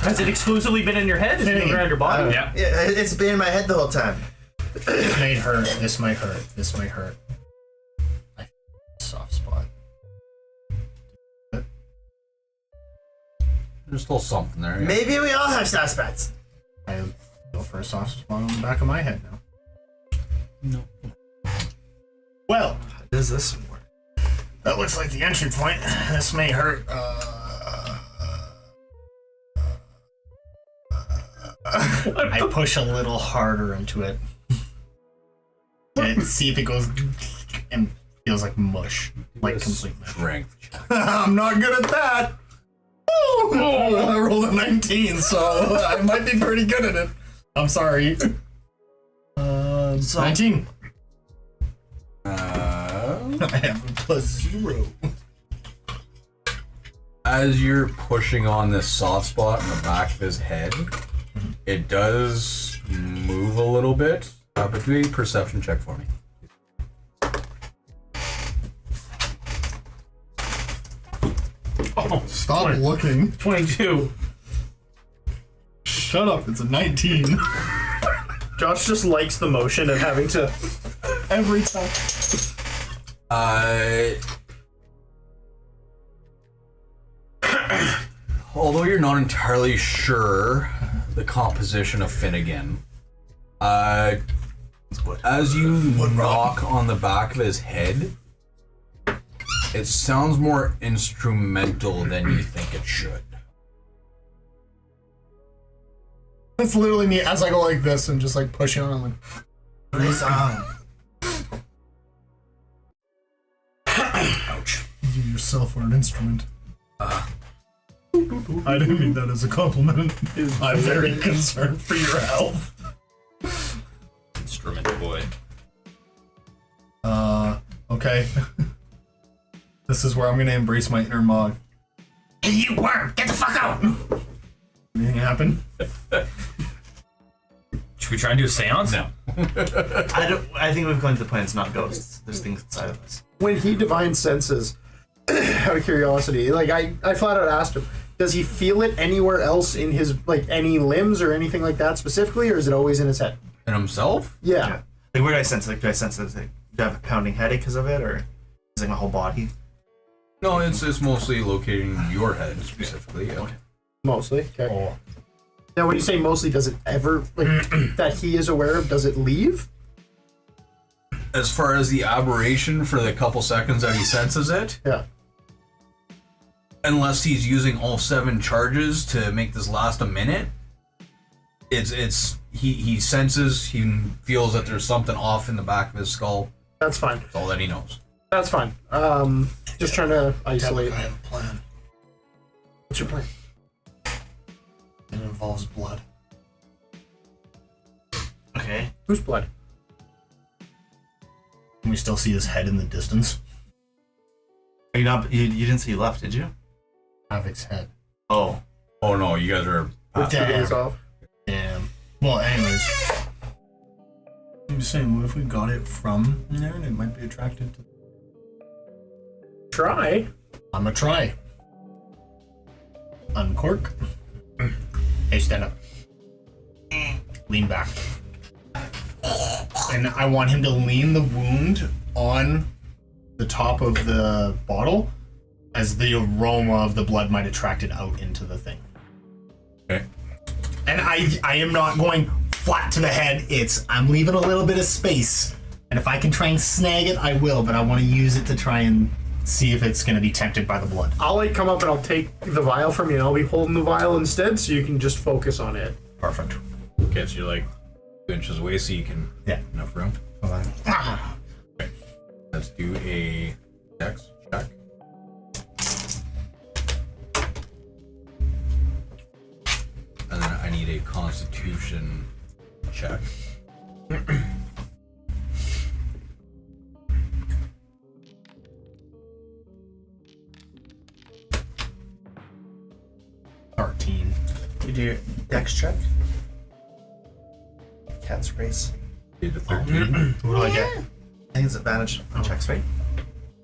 Has it exclusively been in your head? Has it been around your body? Yeah. Yeah, it's been in my head the whole time. This might hurt. This might hurt. This might hurt. Soft spot. There's still something there. Yeah. Maybe we all have soft spots. I feel for a soft spot on the back of my head now. No. Well, How does this work? that looks like the entry point. This may hurt. I push a little harder into it. And see if it goes and feels like mush. Like complete mush. Strength check. I'm not good at that. Oh, I rolled a 19, so I might be pretty good at it. I'm sorry. 19. I have a +0. As you're pushing on this soft spot in the back of his head, it does move a little bit. But do a perception check for me. Oh, Stop looking. 22. Shut up, it's a 19. Josh just likes the motion of having to. Every time. Although you're not entirely sure the composition of Finnegan, as you knock on the back of his head, it sounds more instrumental than you think it should. That's literally me as I go like this and just like pushing on. I'm like, Play song. Ouch. you yourself are an instrument. I didn't mean that as a compliment. I'm very concerned for your health. Instrument boy. Okay. This is where I'm gonna embrace my inner Mog. Hey, you worm! Get the fuck out! Anything happen? Should we try and do a seance? No. I think we've gone to the point it's not ghosts. There's things inside of us. When he divine senses, out of curiosity, like I flat out asked him, does he feel it anywhere else in his, like, any limbs or anything like that specifically, or is it always in his head? And himself? Yeah. Like, where do I sense it? Like, do I sense it? Like, do I have a pounding headache because of it, or is it like my whole body? No, it's mostly located in your head specifically. Yeah. Mostly. Okay. Oh. Now, when you say mostly, does it ever, like, that he is aware of, does it leave? As far as the aberration for the couple seconds that he senses it, Yeah. unless he's using all 7 charges to make this last a minute, he senses, he feels that there's something off in the back of his skull. That's fine. That's all that he knows. That's fine. Just trying to isolate. I have a plan. What's your plan? It involves blood. Okay. Whose blood? Can we still see his head in the distance? Are you not? You didn't say you left, did you? Havoc's head. Oh. Oh no, you guys are. We're 2 days off. Damn. Well, anyways. I'm just saying, what if we got it from there and it might be attracted to... Try. I'm gonna try. Uncork. Hey, stand up. Lean back. And I want him to lean the wound on the top of the bottle as the aroma of the blood might attract it out into the thing. Okay. And I am not going flat to the head. I'm leaving a little bit of space. And if I can try and snag it, I will, but I want to use it to try and see if it's going to be tempted by the blood. I'll like come up and I'll take the vial from you and I'll be holding the vial instead so you can just focus on it. Perfect. Okay, so you're like 2 inches away, so you can enough room. Okay, let's do a dex check. And then I need a constitution check. You do your dex check. Cat's race. Did a 13. What do I get? I think it's advantage on checks, right?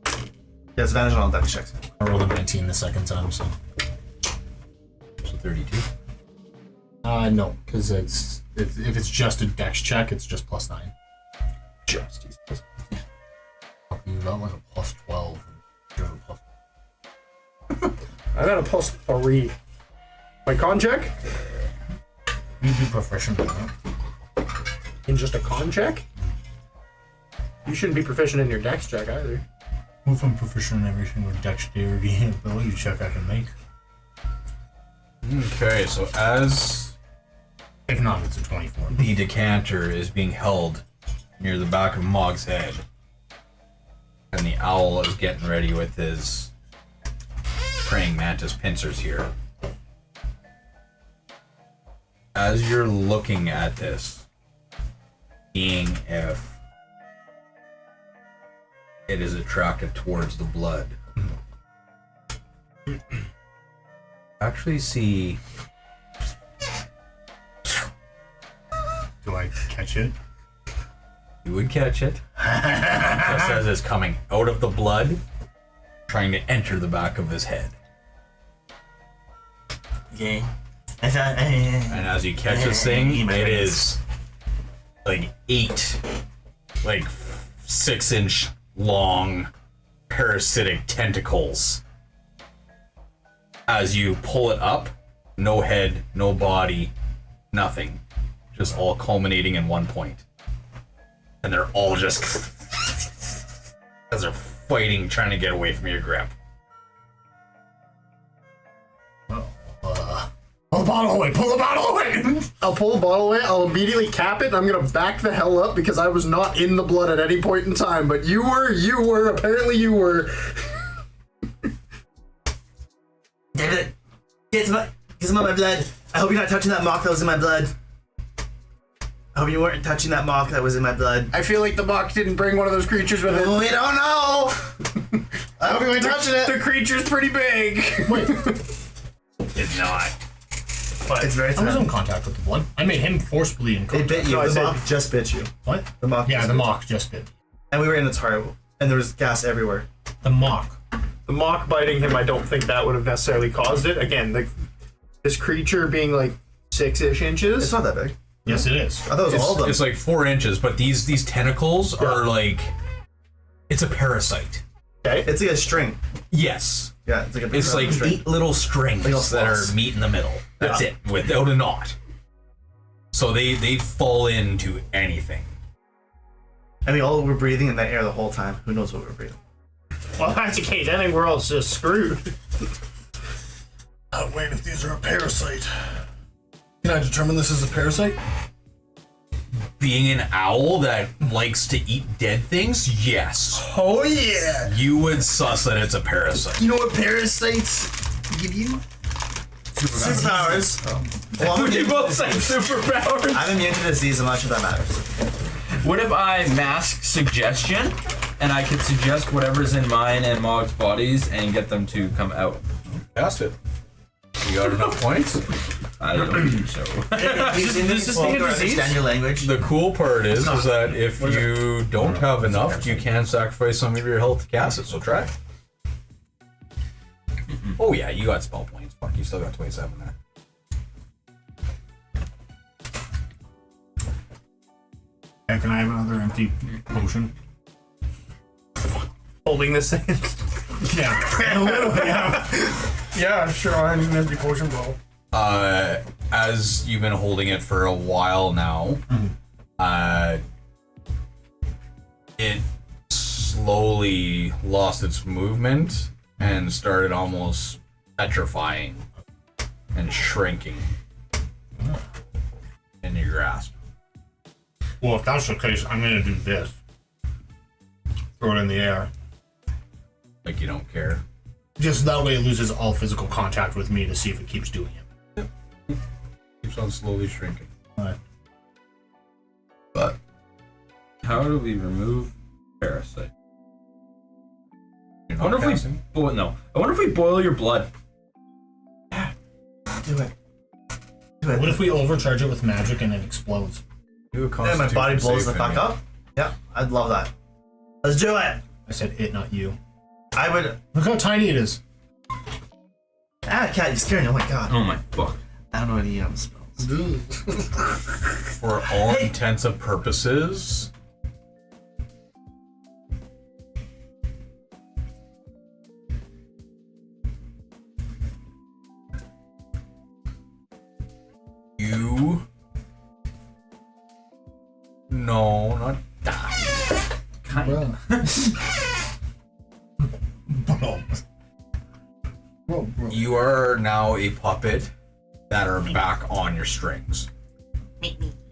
Yeah, it's advantage on all dex checks. I rolled a 19 the second time, so. So 32. No, because if it's just a dex check, it's just +9. Just. You got like a +12. I got a +3. My con check? You do proficient in that. In just a con check? You shouldn't be proficient in your dex check either. What if I'm proficient in every single dexterity and ability check I can make? Okay, so as If not, it's a 24. the decanter is being held near the back of Mog's head, and the owl is getting ready with his praying mantis pincers here. As you're looking at this, seeing if it is attracted towards the blood, actually see. Do I catch it? You would catch it just as it's coming out of the blood, trying to enter the back of his head. Okay. I thought. And as you catch this thing, it is like 6-inch long parasitic tentacles. As you pull it up, no head, no body, nothing. Just all culminating in one point. And they're all just as they're fighting, trying to get away from your grip. Pull the bottle away! Pull the bottle away! I'll pull the bottle away, I'll immediately cap it, and I'm gonna back the hell up because I was not in the blood at any point in time, but you were, apparently you were. David, get some of my blood. I hope you're not touching that mock that was in my blood. I hope you weren't touching that mock that was in my blood. I feel like the mock didn't bring one of those creatures with it. We don't know! I hope you weren't touching it! The creature's pretty big. Wait, It's not. But it's very I was in threatening. contact with the blood. I made him forcibly in It contact. bit you. No, I The said- mock just bit you. What? The mock Yeah, just the bit. mock just bit. And we were in its heart, and there was gas everywhere. The mock. The mock biting him, I don't think that would have necessarily caused it. Again, this creature being like 6-ish inches. It's not that big. Yes, it is. I thought it was all of them. It's like 4 inches, but these tentacles are like, it's a parasite. Okay. It's like a string. Yes. Yeah, it's like a It's like string. 8 little strings Like a that are floss. meat in the middle. That's it, without a knot. So they fall into anything. And we all were breathing in that air the whole time. Who knows what we were breathing? Well, that's the case. I think we're all just screwed. Wait, if these are a parasite. Can I determine this is a parasite? Being an owl that likes to eat dead things, yes. Oh yeah! You would suss that it's a parasite. You know what parasites give you? Superpowers. Well, I'm immune, both say superpowers. I'm immune to disease, I'm not sure that matters. What if I mask suggestion, and I could suggest whatever's in mine and Mog's bodies and get them to come out? Cast it. You got enough points? I don't think so. This is thing a disease? Understand your language. The cool part is that if you don't have enough, you can sacrifice some of your health to cast it, so try it. Oh yeah, you got spell points. Fuck, you still got 27 there. Yeah, can I have another empty potion? Holding this thing. Yeah. Yeah, sure. I need an empty potion bottle. As you've been holding it for a while now, it slowly lost its movement and started almost petrifying and shrinking in your grasp. Well, if that's the case, I'm gonna do this. Throw it in the air. Like you don't care. Just that way it loses all physical contact with me to see if it keeps doing it. Keeps on slowly shrinking. Alright. But How do we remove parasite? you're I not wonder if casting. we I wonder if we boil your blood. Do it. Do it. What if we overcharge it with magic and it explodes? Do a Then my Constitution body blows save the for me. fuck up? Yeah, I'd love that. Let's do it! I said it, not you. I would. Look how tiny it is. Ah, cat, you're scaring me. Oh my god. Oh my fuck. I don't know any spells. For all intents and purposes, you. No, not die. Kind. Bro. You are now a puppet that are back on your strings.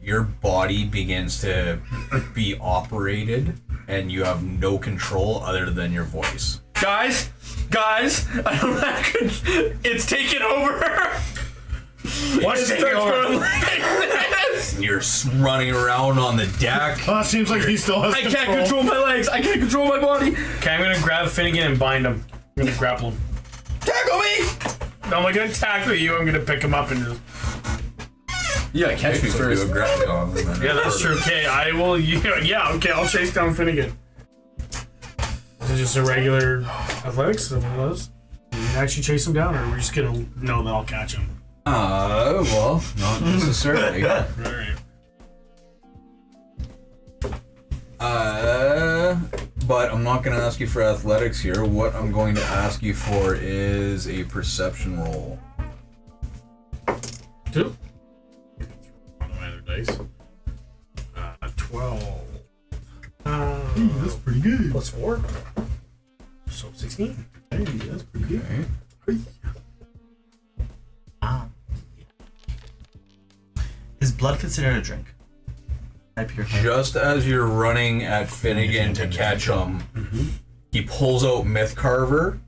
Your body begins to be operated, and you have no control other than your voice. Guys, I don't know. It's taking over. What's It taking starts over? going like this. You're running around on the deck. Oh, it seems like he still has I can't control my legs. I can't control my body. Okay, I'm gonna grab Finnegan and bind him. I'm gonna grapple him. Tackle me. No, I'm not gonna tackle you. I'm gonna pick him up and just. Yeah, catch me So first. do a grab on them and Yeah, that's true. Okay, I will. Yeah, okay, I'll chase down Finnegan. Is it just a regular athletics? Is that what it was? You can actually chase him down, or are we just gonna know that I'll catch him? Well, not necessarily. Alright. But I'm not going to ask you for athletics here. What I'm going to ask you for is a perception roll. 2. On my other dice. 12. That's pretty good. Plus 4. So 16. Hey, that's pretty good. Okay. Is blood considered a drink? I purify. Just as you're running at Finnegan to catch him, he pulls out Myth Carver,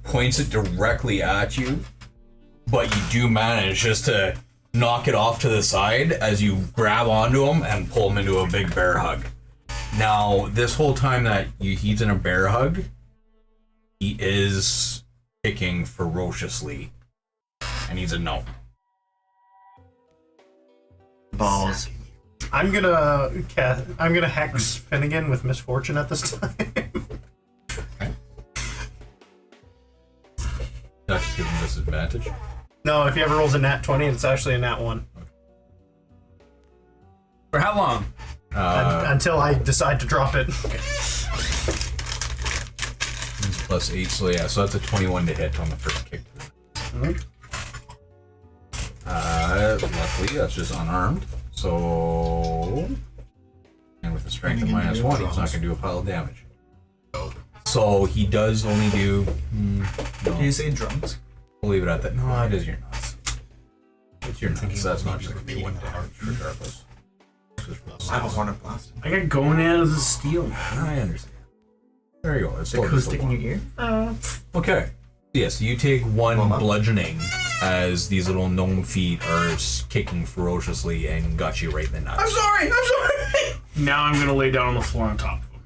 points it directly at you, but you do manage just to knock it off to the side as you grab onto him and pull him into a big bear hug. Now, this whole time that he's in a bear hug, he is kicking ferociously, and he's a no. Balls. I'm gonna hex Finnegan with misfortune at this time. That just gives him disadvantage. No, if he ever rolls a nat 20, it's actually a nat 1. For how long? Until I decide to drop it. It's +8, so yeah, so that's a 21 to hit on the first kick. Luckily, that's just unarmed. So, and with the strength of -1, he's not going to do a pile of damage. So he does only do. No, Did you say drums? we'll leave it at that. No, it is your nuts. It's your nuts. That's not just going to be 1 damage, regardless. I have a hornet blast. I got gonads of steel. I understand. There you go. It's The still just a acoustic in 1. your ear? Okay. Yes, you take 1 Well, bludgeoning as these little gnome feet are kicking ferociously and got you right in the nuts. I'm sorry. Now I'm gonna lay down on the floor on top of him.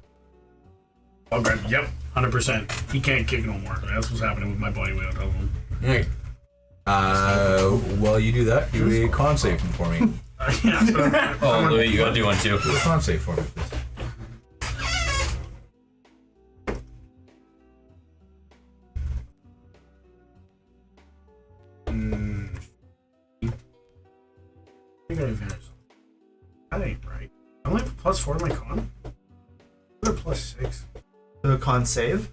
Okay, yep, 100%. He can't kick no more. That's what's happening with my body weight on top of him. Right. While you do that, do a con save for me. Yeah. Oh, Louis, you gotta do one too. Do a con save for me, please. I think I advantage. That ain't right. I only have a +4 in my con. What a +6? The con save?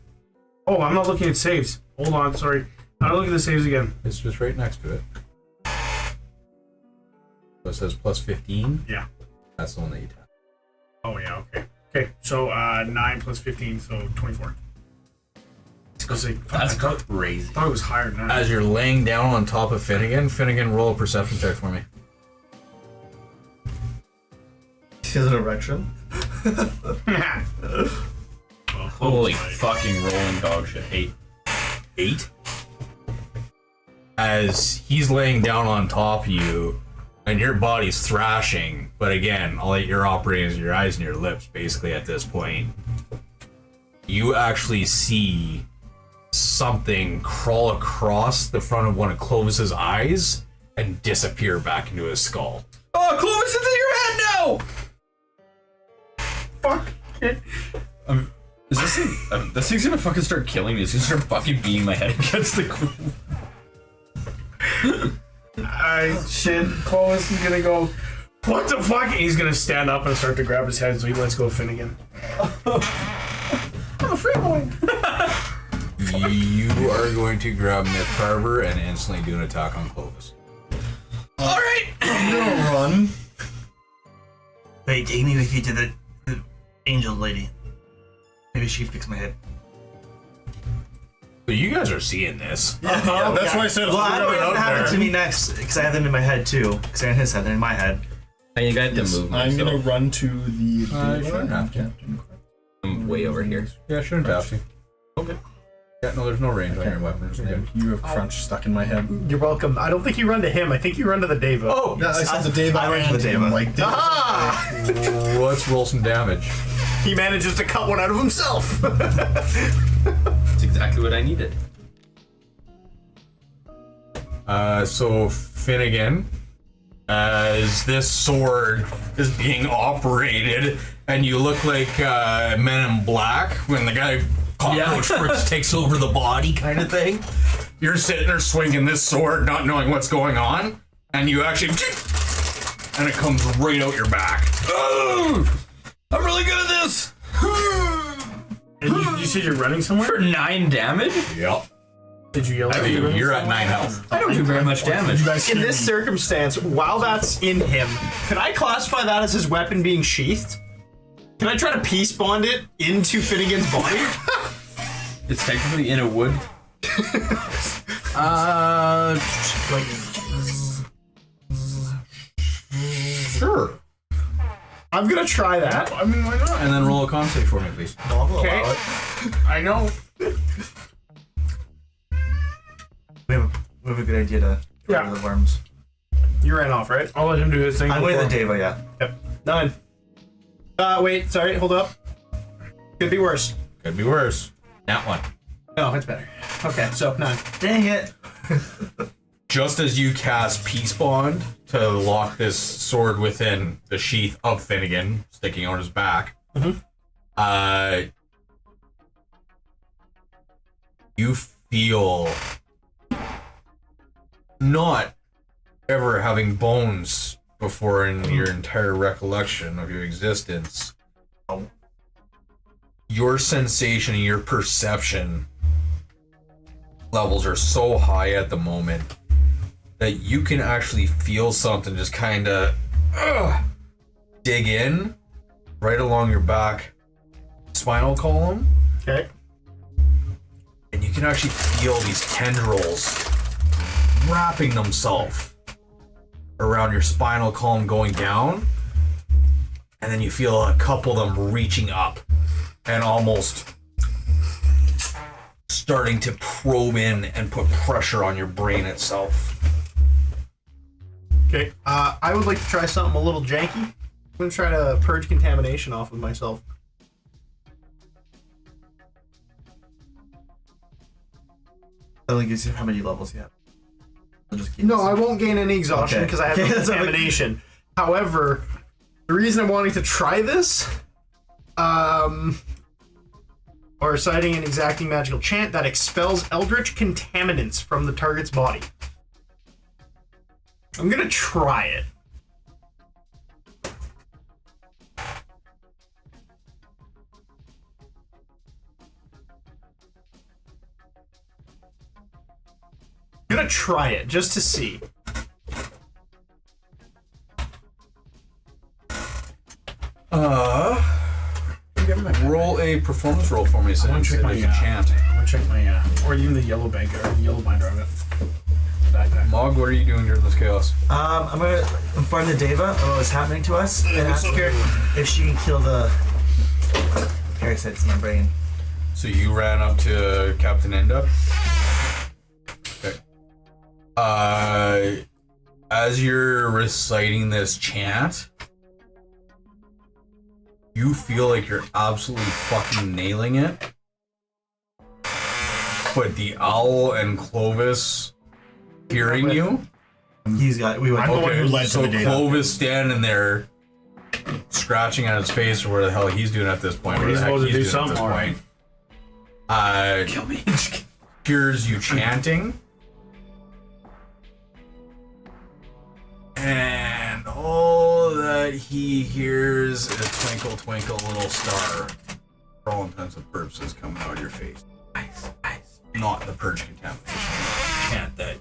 Oh, I'm not looking at saves. Hold on, sorry. I'll look at the saves again. It's just right next to it. So it says +15. Yeah. That's the one that you tap. Oh yeah, okay. Okay, so 9 plus 15, so 24. That's I crazy. thought it was higher than that. As you're laying down on top of Finnegan, roll a perception check for me. He has an erection. Holy fucking rolling dog shit. 8. As he's laying down on top of you, and your body's thrashing, but again, all that you're operating is your eyes and your lips, basically, at this point. You actually see something crawl across the front of one of Clovis's eyes and disappear back into his skull. Oh, Clovis is in your head now! Fuck. Is this thing? This thing's gonna fucking start killing me. It's gonna start fucking beating my head against the ground. Shit. Clovis is gonna go, what the fuck? And he's gonna stand up and start to grab his head, so he lets go of Finnegan. I'm a free boy. You are going to grab Myth Carver and instantly do an attack on Clovis. Alright! I'm gonna run. Wait, take me with you to the angel lady. Maybe she fix my head. But you guys are seeing this. That's why I said. Well, I don't know it what out happened there. to me next, because I have them in my head too. Because they're in his head, they're in my head. And you got Yes, the movement. I'm gonna run to the. Shouldn't have to. I'm way over here. Yeah, shouldn't have to. Okay. Yeah, no, there's no range on your weapons. You have crunch stuck in my head. You're welcome. I don't think you run to him. I think you run to the Deva. Oh! Yeah, I said the Deva I ran to and the him. Deva. Like, Let's roll some damage. He manages to cut one out of himself. That's exactly what I needed. So Finnegan, as this sword is being operated, and you look like Men in Black when the guy Cockroach Fritz takes over the body, kind of thing. You're sitting there swinging this sword, not knowing what's going on, and you actually, and it comes right out your back. Oh! I'm really good at this! And you said you're running somewhere? For 9 damage? Yep. Did you yell at me? You're at 9 health. I don't do very much damage. you guys In hear this me? circumstance, while that's in him, can I classify that as his weapon being sheathed? Can I try to peace bond it into Finnegan's body? It's technically in a wood. Sure. I'm gonna try that. I mean, why not? And then roll a con save for me, please. Okay. I know. We have a good idea to get rid of the worms. You ran off, right? I'll let him do his thing. I'm with the before- Deva, yeah. Yep. 9. Wait, sorry, hold up. Could be worse. Could be worse. That one. Oh, it's better. Okay, so 9. Dang it! Just as you cast Peace Bond to lock this sword within the sheath of Finnegan, sticking out his back, you feel not ever having bones before in your entire recollection of your existence. Your sensation and your perception levels are so high at the moment that you can actually feel something just kind of dig in right along your back spinal column, Okay. and you can actually feel these tendrils wrapping themselves around your spinal column going down, and then you feel a couple of them reaching up and almost starting to probe in and put pressure on your brain itself. Okay. I would like to try something a little janky. I'm gonna try to purge contamination off of myself. I think you see how many levels you have. I'll just keep No, this. I won't gain any exhaustion Okay. because I have Okay, no that's what I- contamination. However, the reason I'm wanting to try this, or reciting an exacting magical chant that expels eldritch contaminants from the target's body. I'm gonna try it. I'm gonna try it just to see. Roll a performance roll for me, since check it my is a chant. I'm gonna check my or even the yellow bank or the yellow binder of it. That guy. Mog, what are you doing during this chaos? I'm gonna inform the Deva of what's happening to us and ask her if she can kill the parasites in my brain. So you ran up to Captain Enda. Okay. As you're reciting this chant, you feel like you're absolutely fucking nailing it. But the owl and Clovis hearing you. He's got. We went. I'm the one who led to So the data. Clovis standing there, scratching at his face, or where the hell he's doing at this point. Well, where he's the heck supposed to do doing at this something, point. Kill me. Hears you chanting, and all that he hears is twinkle, twinkle, little star. For all intents and purposes, coming out of your face. Ice. Not the purge contamination. Chant that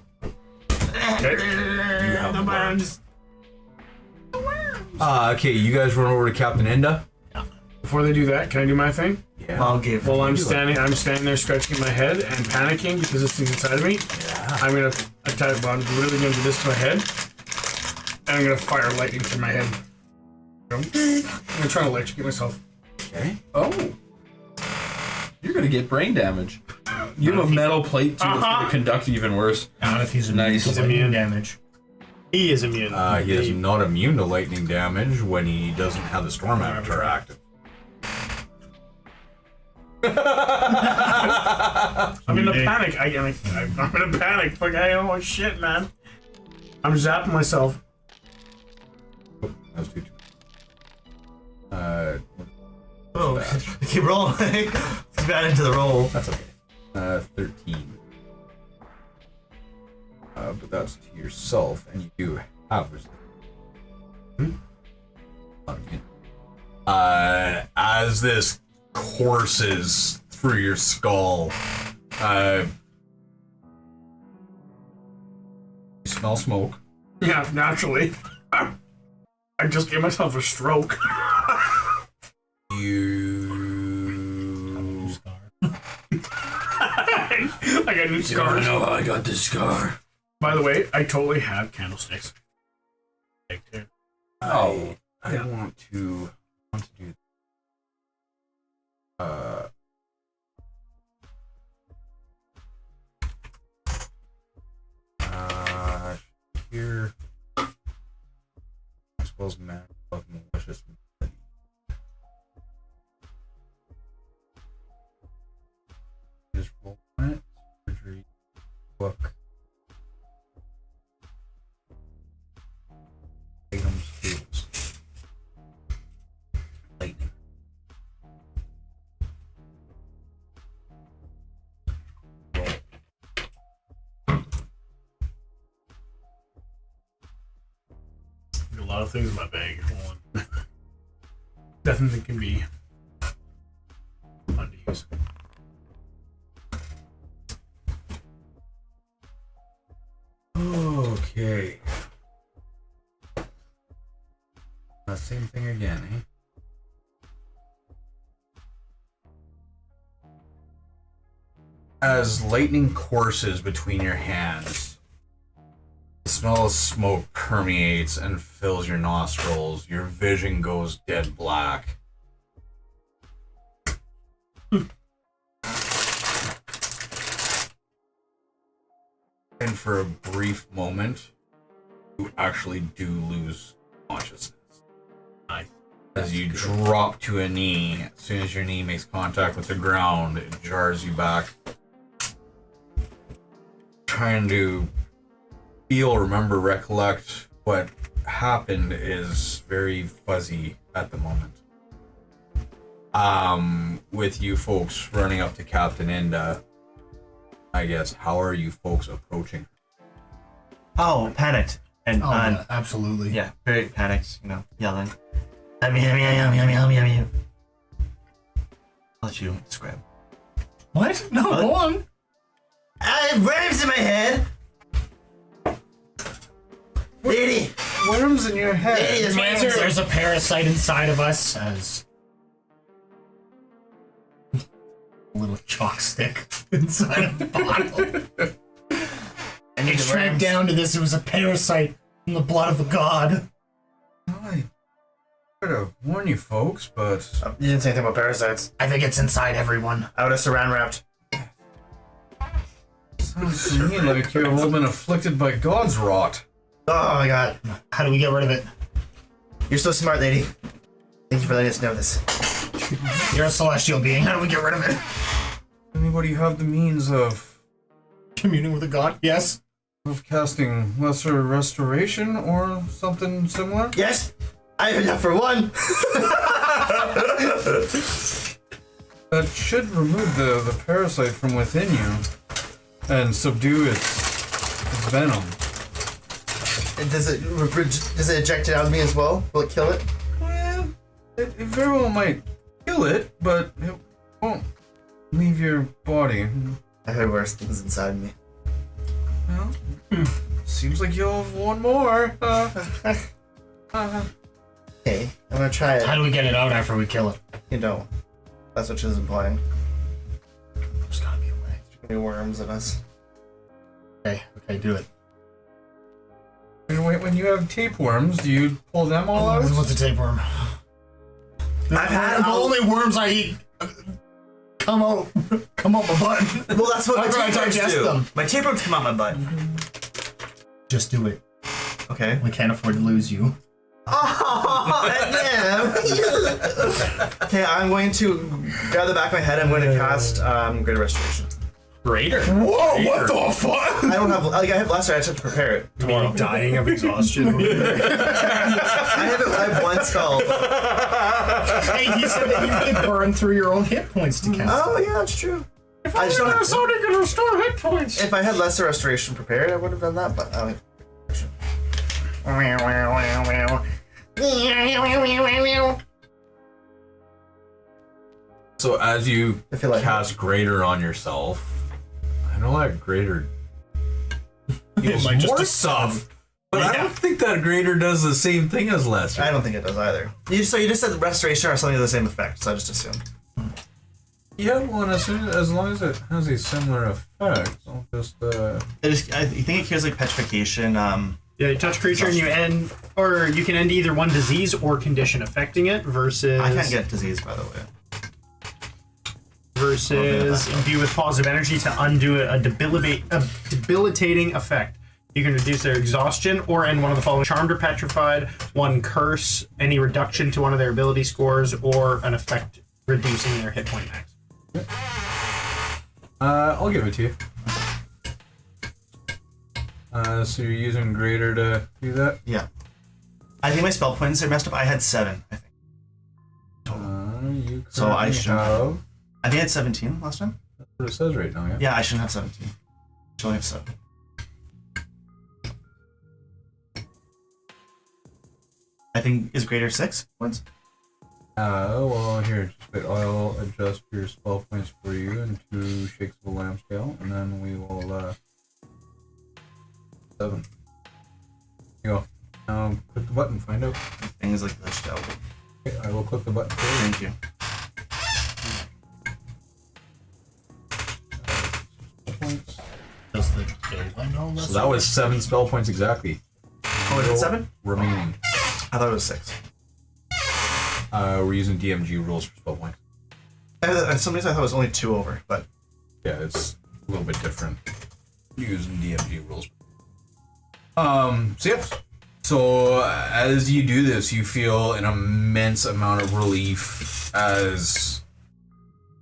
you have learned. Okay, you guys run over to Captain Enda. Before they do that, can I do my thing? Yeah. I'll give. While I'm standing there scratching my head and panicking because this thing's inside of me. Yeah. I'm gonna attack. I'm literally gonna do this to my head, and I'm gonna fire lightning through my head. I'm gonna try to electrocute myself. Okay. Oh. You're gonna get brain damage. You have a metal plate too that's gonna conduct even worse. Not if he's Nice. He's immune damage. He is immune. He is not immune to lightning damage when he doesn't have the storm avatar active. I'm in a panic. I'm in a panic. Like, oh shit, man. I'm zapping myself. That's too. Oh, keep rolling. Let's get into the roll. That's okay. 13. But that's to yourself, and you do have resistance. Not immune. As this courses through your skull, you smell smoke. Yeah, naturally. I just gave myself a stroke. I got new scars. know how I got this scar. By the way, I totally have candlesticks. Oh. I want to do. Here. I suppose man of malicious. Just roll on it. Surgery. Book. Items, tables. Lightning. Roll. A lot of things in my bag. Hold on. Definitely can be fun to use. Okay. Same thing again, eh? As lightning courses between your hands, the smell of smoke permeates and fills your nostrils. Your vision goes dead black. And for a brief moment, you actually do lose consciousness. As you drop to a knee, as soon as your knee makes contact with the ground, it jars you back. Trying to feel, remember, recollect what happened is very fuzzy at the moment. With you folks running up to Captain Enda, I guess, how are you folks approaching? Oh, panicked. And yeah, absolutely. yeah, very panicked, yelling. I'll let you describe. What? No, What? go on. I have worms in my head! Lady! Worms in your head. Lady, there's worms. There's a parasite inside of us, as A little chalk stick inside a bottle. I need It to shrank rams. down to this. It was a parasite from the blood of a god. I try to warn you folks, but You didn't say anything about parasites. I think it's inside everyone. I would have saran wrapped. sounds to me like you have all been afflicted by God's rot. Oh my god. How do we get rid of it? You're so smart, lady. Thank you for letting us know this. You're a celestial being. How do we get rid of it? Anybody have the means of Communing with a god? Yes. casting lesser restoration or something similar? Yes? I have enough for one. That should remove the parasite from within you and subdue its venom. Does it eject it out of me as well? Will it kill it? Well, it very well might kill it, but it won't leave your body. I heard worse things inside me. Well, seems like you'll have one more. Okay, I'm gonna try it. How do we get it out after we kill it? You don't. That's what she's implying. There's gotta be a way. Any worms in us. Okay, do it. And when you have tapeworms, do you pull them all out? What's a tapeworm? I've had the only worms I eat come out my butt. Well, that's what my After I tapeworms digest do. them. My tapeworms come out my butt. Just do it. Okay. We can't afford to lose you. Oh, yeah. Okay, I'm going to grab the back of my head. I'm going to cast Greater Restoration. Greater. Whoa! What the fuck? I don't have. Like, I have lesser. I just have to prepare it tomorrow. Dying of exhaustion. I have one spell. Hey, he said that you could burn through your own hit points to cast. Oh yeah, that's true. I just don't have, can restore hit points. if I had lesser restoration prepared, I would have done that. But I don't have. So as you I feel like cast greater on yourself, I know that greater deals might just more descend. stuff, but I don't think that greater does the same thing as lesser. I don't think it does either. So you just said restoration or something of the same effect. So I just assumed. Yeah, well, as long as it has a similar effect, I'll just I think it cures like petrification. Yeah, you touch creature and you end, or you can end either one disease or condition affecting it versus. I can't get disease, by the way. Versus imbue with positive energy to undo a debilitating effect. You can reduce their exhaustion or end one of the following: charmed or petrified, one curse, any reduction to one of their ability scores, or an effect reducing their hit point max. I'll give it to you. So you're using greater to do that? Yeah. I think my spell points are messed up. I had 7, I think. You So I currently should have. I think I had 17 last time. That's what it says right now, yeah? Yeah, I shouldn't have 17. I should only have 7. I think is greater 6 points. Well, here, just wait. I'll adjust your spell points for you into shakes of a lamb's tail, and then we will, 7. Here you go. Click the button, find out. Things like this. Okay, I will click the button for you. Thank you. Points. Does the I know So that was 7 spell points exactly. Oh, is it 7? Remaining. I thought it was 6. We're using DMG rules for spell points. For some reason I thought it was only 2 over, but Yeah, it's a little bit different using DMG rules. So yes. So as you do this, you feel an immense amount of relief as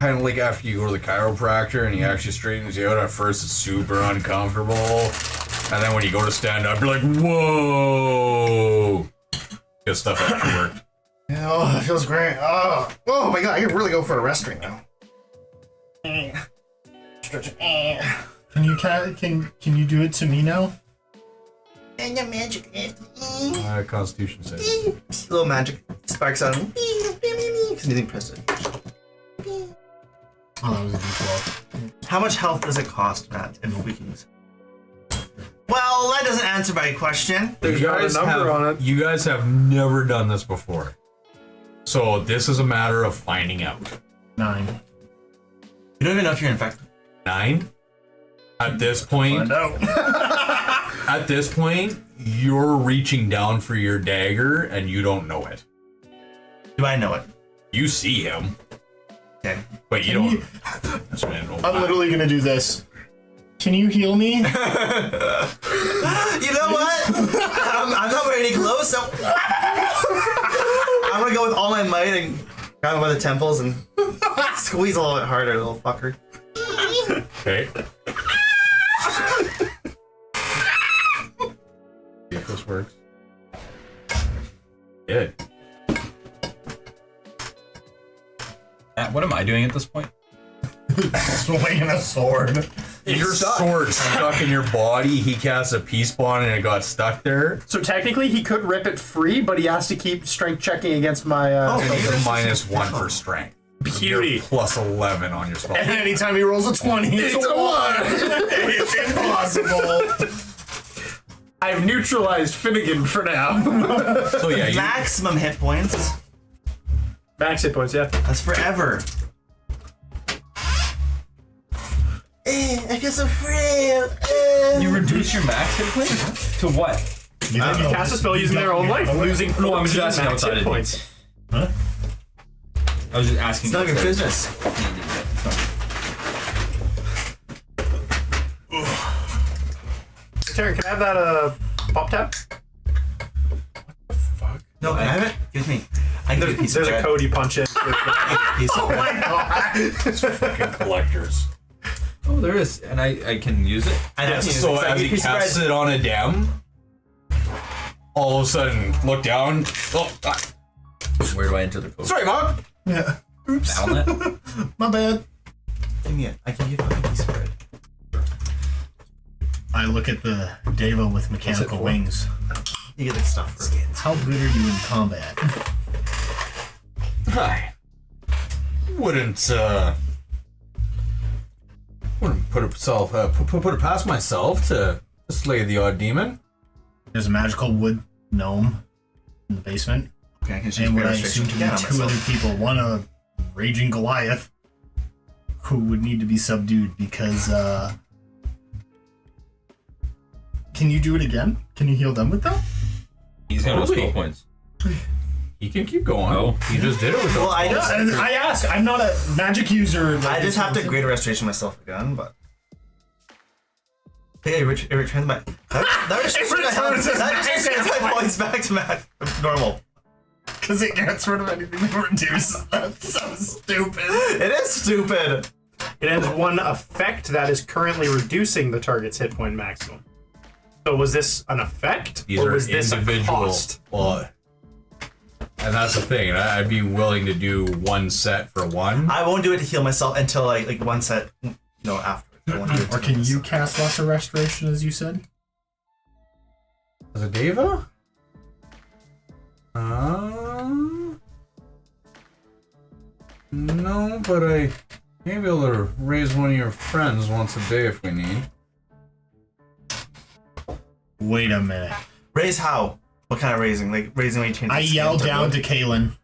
kind of like after you go to the chiropractor and he actually straightens you out. At first it's super uncomfortable, and then when you go to stand up, you're like, whoa! Because stuff actually worked. oh, it feels great. Oh my god, I can really go for a rest right now. Can you do it to me now? And your magic. Constitution save. Little magic sparks out. Because anything pressed it. Oh, that was a D12. How much health does it cost, Matt, if we can use it? Well, that doesn't answer my question. There's not a number on it. You guys have never done this before. So this is a matter of finding out. 9. You don't even know if you're infected. 9. At this point, at this point, you're reaching down for your dagger and you don't know it. Do I know it? You see him, Okay. but you don't. That's what I don't know. I'm literally gonna do this. Can you heal me? You know what? I'm not wearing any clothes, so I'm gonna go with all my might and grab him by the temples and squeeze a little bit harder, little fucker. Okay. See if this works. Good. What am I doing at this point? Swinging a sword. Your sword stuck in your body. He cast a peace bond and it got stuck there. So technically, he could rip it free, but he has to keep strength checking against my. So you're -1 for strength. Beauty. You're +11 on your spell. And anytime he rolls a 20, it's a 1. It's impossible. I've neutralized Finnegan for now. So yeah, you, Maximum hit points. Max hit points, yeah. That's forever. I feel so frail. You reduce your max hit points to what? You don't know. Cast a spell using their own life, losing 14 No, I'm just asking max outside hit of points. Huh? I was just asking. It's none of your outside. business. Taryn, can I have that pop tab? No, can I have it? Give me. I can give you a piece of There's a bread. code you punch in. Piece of bread. fucking collectors. Oh, there is, and I can use it. I don't Yes, use so it, 'cause I as give he you a piece of casts bread. it on a dem, all of a sudden, look down. Oh, Where do I enter the code? sorry, Mom. Yeah. Oops. Down it. My bad. Give me it. I can give you a fucking piece of bread. I look at the Deva with mechanical for? wings. You get the stuff for skins. How good are you in combat? I wouldn't put it past myself to slay the odd demon. There's a magical wood gnome in the basement. Okay, I can change And what my I assume to be illustration two again on other myself. people. One a raging Goliath who would need to be subdued because can you do it again? Can you heal them with that? He's got no Totally. skill points. He can keep going. Oh. He just did it with Well, I just, I ask. I'm not a magic user. I just have to greater restoration myself again, but. Hey, it returns my. That just returns my points back to normal. because it gets rid of anything that reduces. That's so stupid. It is stupid. It ends one effect that is currently reducing the target's hit point maximum. So was this an effect, These or are was this a individual. cost? Well, and that's the thing. I'd be willing to do one set for one. I won't do it to heal myself until like one set, after. I won't do it to Or can heal you myself. cast lesser restoration as you said? As a Deva? No, but I may be able to raise one of your friends once a day if we need. Wait a minute. Raise how? What kind of raising? Like raising when you change. I yell down to Kaylin.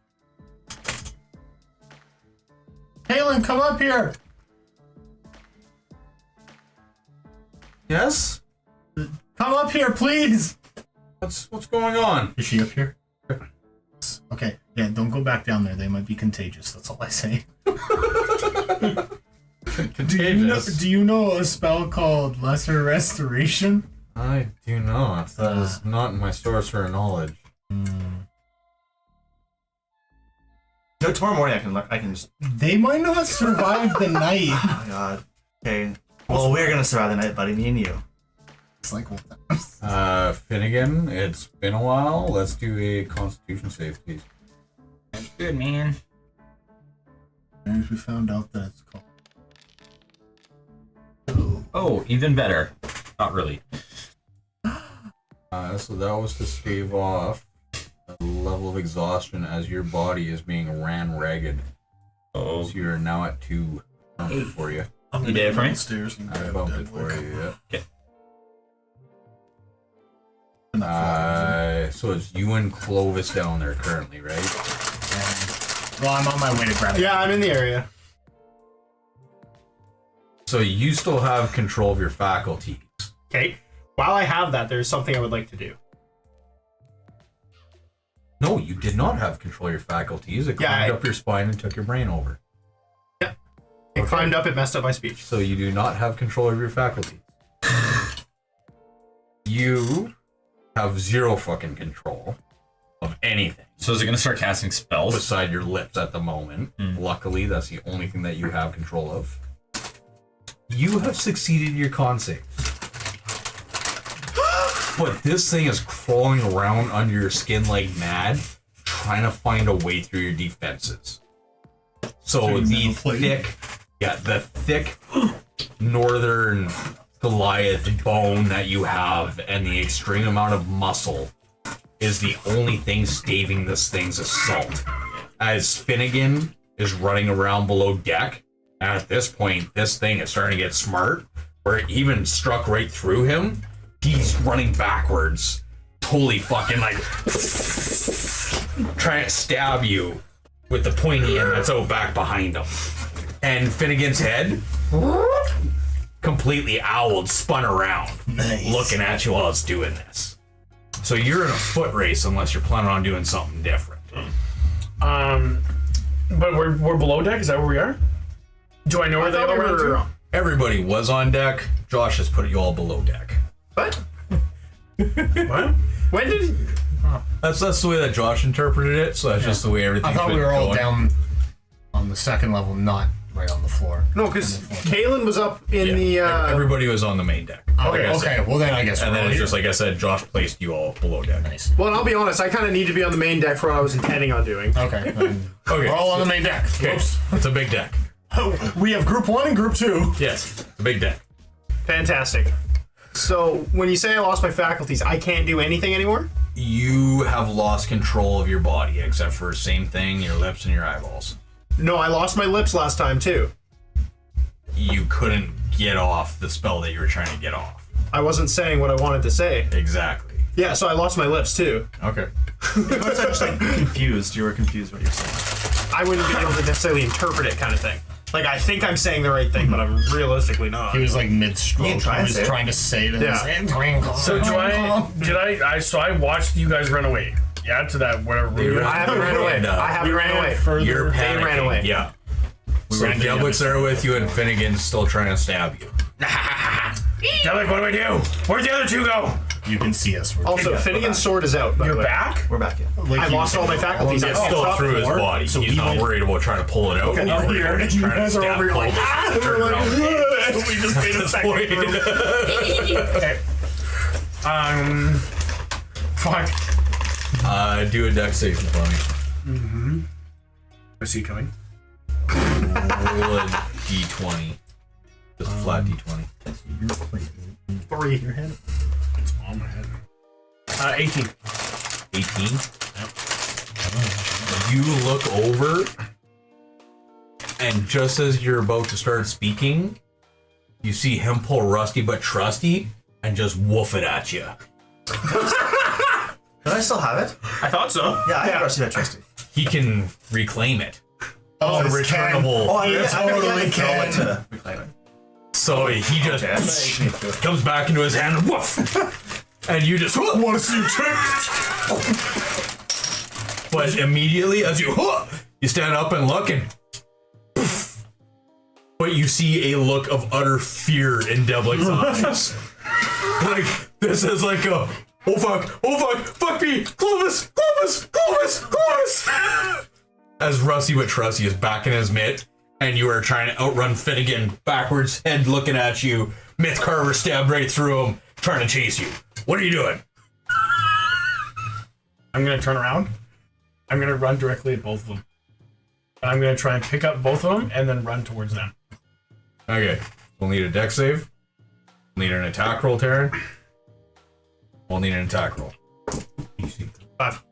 Kaylin, come up here. Yes? Come up here, please. What's going on? Is she up here? Okay. Yeah, don't go back down there. They might be contagious. That's all I say. Contagious. Do you know a spell called Lesser Restoration? I do not. That is not in my source of knowledge. No, tomorrow morning I can just. They might not survive the night. Oh my god. Okay. Well, we're gonna survive the night, buddy. Me and you. It's like, Finnegan, it's been a while. Let's do a Constitution save, please. That's good, man. as we found out that it's called. Oh, even better. Not really. So that was to stave off the level of exhaustion as your body is being ran ragged. Oh. So you're now at 2. For you. I'm You did it for me? downstairs and I grab bumped dead it for wood. you, yeah. And that So it's you and Clovis down there currently, right? well, I'm on my way to grab it. Yeah, I'm in the area. So you still have control of your faculties. Okay. While I have that, there's something I would like to do. No, you did not have control of your faculties. It climbed up your spine and took your brain over. Yep. It climbed up, it messed up my speech. So you do not have control of your faculties. You have zero fucking control of anything. So is it gonna start casting spells? Beside your lips at the moment. Luckily, that's the only thing that you have control of. You have succeeded your con saves. But this thing is crawling around under your skin like mad, trying to find a way through your defenses. So the thick northern Goliath bone that you have and the extreme amount of muscle is the only thing staving this thing's assault. As Finnegan is running around below deck, and at this point, this thing is starting to get smart, where it even struck right through him. He's running backwards, totally fucking like trying to stab you with the pointy end that's out back behind him. And Finnegan's head completely owled, spun around, looking at you while it's doing this. So you're in a foot race unless you're planning on doing something different. But we're below deck. Is that where we are? Do I know where they all ran to? Everybody was on deck. Josh has put you all below deck. What? What? When did... That's the way that Josh interpreted it, so that's just the way everything. I thought we were all down on the second level, not right on the floor. No, because Kalen was up in the... Everybody was on the main deck. Okay, well then I guess And we're then all it's here. just like I said, Josh placed you all below deck. Nice. Well, and I'll be honest, I kind of need to be on the main deck for what I was intending on doing. Okay. then Okay. We're all on the main deck. Okay. Whoops. It's a big deck. We have group 1 and group 2. Yes. A big deck. Fantastic. So, when you say I lost my faculties, I can't do anything anymore? You have lost control of your body, except for same thing, your lips and your eyeballs. No, I lost my lips last time, too. You couldn't get off the spell that you were trying to get off. I wasn't saying what I wanted to say. Exactly. Yeah, so I lost my lips, too. Okay. It was just like confused. You were confused what you're saying. I wouldn't be able to necessarily interpret it kind of thing. Like, I think I'm saying the right thing, but I'm realistically not. He was like mid-stroke. You He trying to was say it? trying to say that. Yeah. So so I watched you guys run away. Yeah, to that whatever room. I haven't ran away. I haven't ran away. You're They panicking. ran away. Yeah. We So ran to the Geblic's other there with you, and Finnegan's still trying to stab you. Gelfi, what do we do? Where'd the other two go? You can see us. We're Also, Finnegan's sword is out, by the You're way. back? We're back in. like I he lost was- all my faculties. It's I still stopped through his floor, body. so He's he not went- worried about trying to pull it out. He's over worried here, about and just you trying to guys are stab over here like, close. Turn we're around. like, we just made a second room. Okay. Fuck. Do a dex save for me. Is he coming? Roll a d20. Just a flat d20. 3. It's on my head. 18. 18. You look over, and just as you're about to start speaking, you see him pull Rusty but Trusty and just woof it at you. Can I still have it? I thought so. Yeah, I have Rusty that trusty. He can reclaim it. Oh, It's a it's Ken. returnable. Oh, I totally throw it can. to reclaim it. So he just Okay. comes back into his hand and woof. And you just Want to see a trick? But immediately as you stand up and look and but you see a look of utter fear in Deblic's eyes. Like this is like a fuck me, Clovis. As Rusty with Trusty is back in his mitt, and you are trying to outrun Finnegan backwards, head looking at you. Myth Carver stabbed right through him, trying to chase you. What are you doing? I'm gonna turn around. I'm gonna run directly at both of them. And I'm gonna try and pick up both of them and then run towards them. Okay, we'll need a dex save. We'll need an attack roll, Taryn. We'll need an attack roll. 5.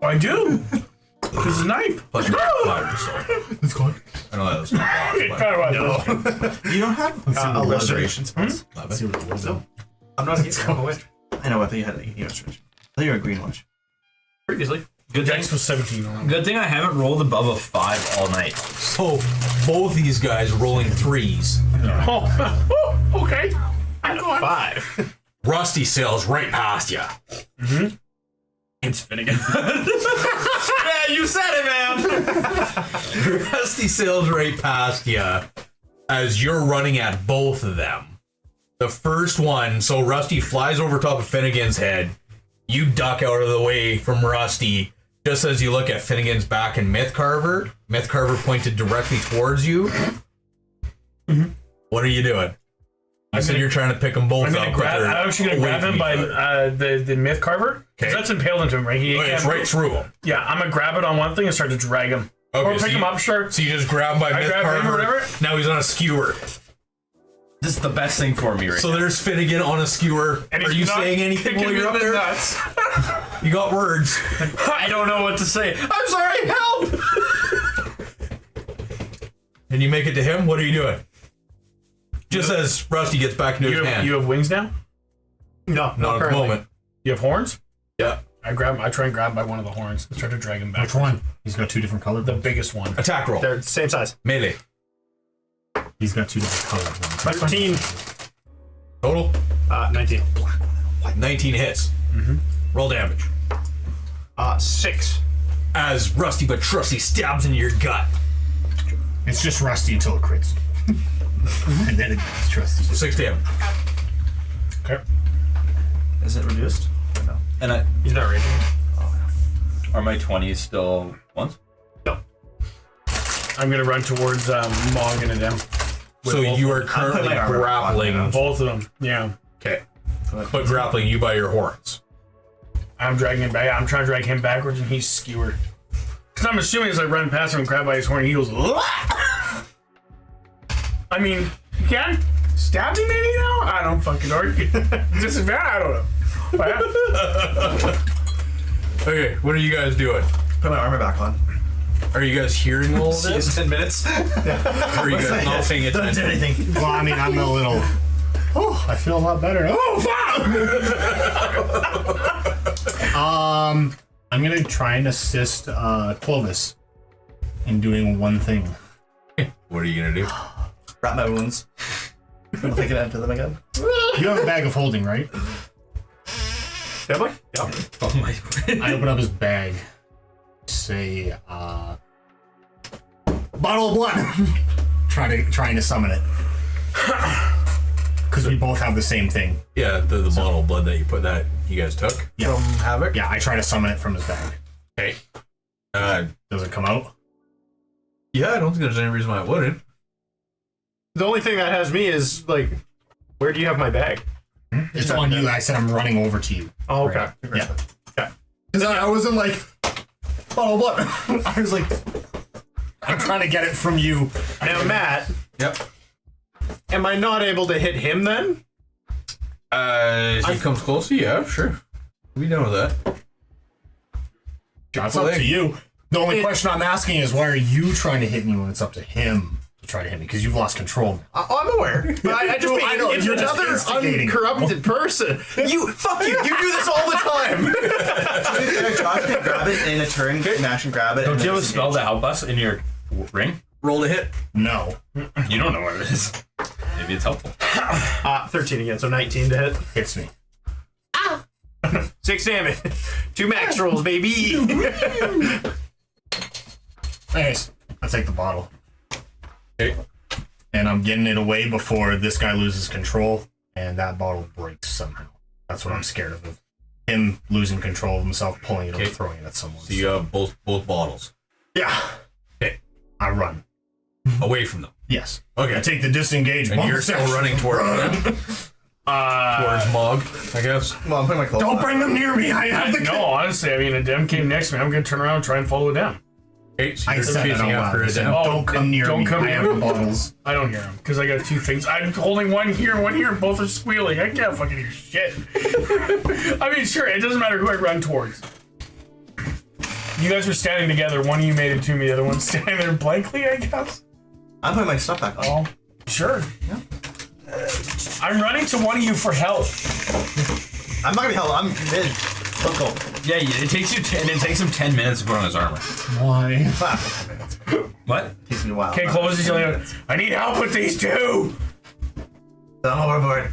Oh, I do! This is a knife! Plus your fire, so. It's gone. I know that was not It kind of was. You don't have a restoration spells? Let's see what it was. I'm not a witch. I know, I thought you had a restoration. I thought you were a green witch. Previously. Good thing, Dex was 17 on. good thing I haven't rolled above a 5 all night. So both these guys rolling 3s. Oh, okay. I'm going. 5. Rusty sails right past you. It's Finnegan. Yeah, you said it, man. Rusty sails right past you as you're running at both of them. The first one, so Rusty flies over top of Finnegan's head. You duck out of the way from Rusty. Just as you look at Finnegan's back and Mythcarver pointed directly towards you. What are you doing? You said you're trying to pick them both I'm up. I'm actually gonna grab him by the myth carver. Because that's impaled into him, right? It's right through him. Yeah, I'm gonna grab it on one thing and start to drag him. Okay, Or pick him up, sure. So you just grab by I grab him or whatever. Mythcarver. Now he's on a skewer. This is the best thing for me right So now. there's Finnegan on a skewer. And Are he's you not saying anything kicking while you're me up in the there? nuts. You got words. I don't know what to say. I'm sorry, help! And you make it to him? What are you doing? Just as Rusty gets back into his hand. You have wings now? No, Not at the currently. moment. You have horns? Yeah. I try and grab by one of the horns and start to drag him back. Which one? He's got two different colored The ones. biggest one. Attack roll. They're the same size. Melee. He's got two different colored ones. 13. Total? 19. 19 hits. Roll damage. 6. As Rusty but Trusty stabs into your gut. It's just Rusty until it crits. And then it's Trusty. 6 damage. Okay. Is it reduced? Or no. And He's not raging. are my 20s still once? No. I'm gonna run towards Mog and Adem. So you are currently my armor grappling. on Both of them. Yeah. Okay. But grappling you by your horns. I'm dragging him back. I'm trying to drag him backwards and he's skewered. Because I'm assuming as I run past him and grab by his horn, he goes, "Wah!" I mean, you can stab me maybe now? I don't fucking know. Disadvantage? I don't know. Okay, what are you guys doing? Put my armor back on. Are you guys hearing all of See you in this? 10 minutes. Or are you guys not paying Don't do attention? anything. Well, I mean, I'm a little. Oh, I feel a lot better. Oh, fuck! I'm gonna try and assist Clovis in doing one thing. What are you gonna do? Wrap my wounds. I don't think I can enter them again. You have a bag of holding, right? Yep. Yep. Oh my. I open up his bag. Say, bottle of blood. trying to summon it. Because we both have the same thing. Yeah, the bottle of blood that you guys took Yeah. from Havoc. Yeah, I try to summon it from his bag. Okay. Does it come out? Yeah, I don't think there's any reason why it wouldn't. The only thing that has me is, like, where do you have my bag? It's on you. I said I'm running over to you. Oh, okay. Yeah. Because I wasn't like, bottle of blood. I was like, I'm trying to get it from you. Now, Matt, Yep. am I not able to hit him then? As he comes closer, yeah, sure. We done with that. It's up to you. The only question I'm asking is, why are you trying to hit me when it's up to him to try to hit me? Because you've lost control. I'm aware. But I just mean, I know, if you're just another instigating. uncorrupted person, fuck you do this all the time. Josh can grab it in a turn, mash and grab it. Don't and you then have a spell to disengage. help us in your ring? Roll to hit. No. You don't know what it is. Maybe it's helpful. 13 again, so 19 to hit. Hits me. 6 damage. 2 max rolls, baby. Anyways, I take the bottle. Okay. And I'm getting it away before this guy loses control, and that bottle breaks somehow. That's what I'm scared of. Him losing control of himself, pulling it Okay. or throwing it at someone. So you have both bottles. Yeah. Okay. I run. Away from them. Yes. Okay. I take the disengage. And you're bonus still action. running towards them. Towards Mog, I guess. Well, I'm putting my clothes Don't on. bring them near me. I have the. No, honestly, I mean, Adem came next to me. I'm gonna turn around and try and follow it down. Okay, so I you're said it chasing out after loud. I it. said, Then. Oh, don't come near don't me. come I near have the me. bottles. I don't hear him because I got two things. I'm holding one here and one here, and both are squealing. I can't fucking hear shit. I mean, sure, it doesn't matter who I run towards. You guys were standing together. One of you made it to me. The other one's standing there blankly, I guess. I'm putting my stuff back on. Oh, sure. Yeah. I'm running to one of you for help. I'm not gonna be held. I'm mid. Coco. Yeah, it takes you 10. It takes him 10 minutes to put on his armor. Why? What? Takes me a while. Okay, Clovis is yelling out, I need help with these two! I'm overboard.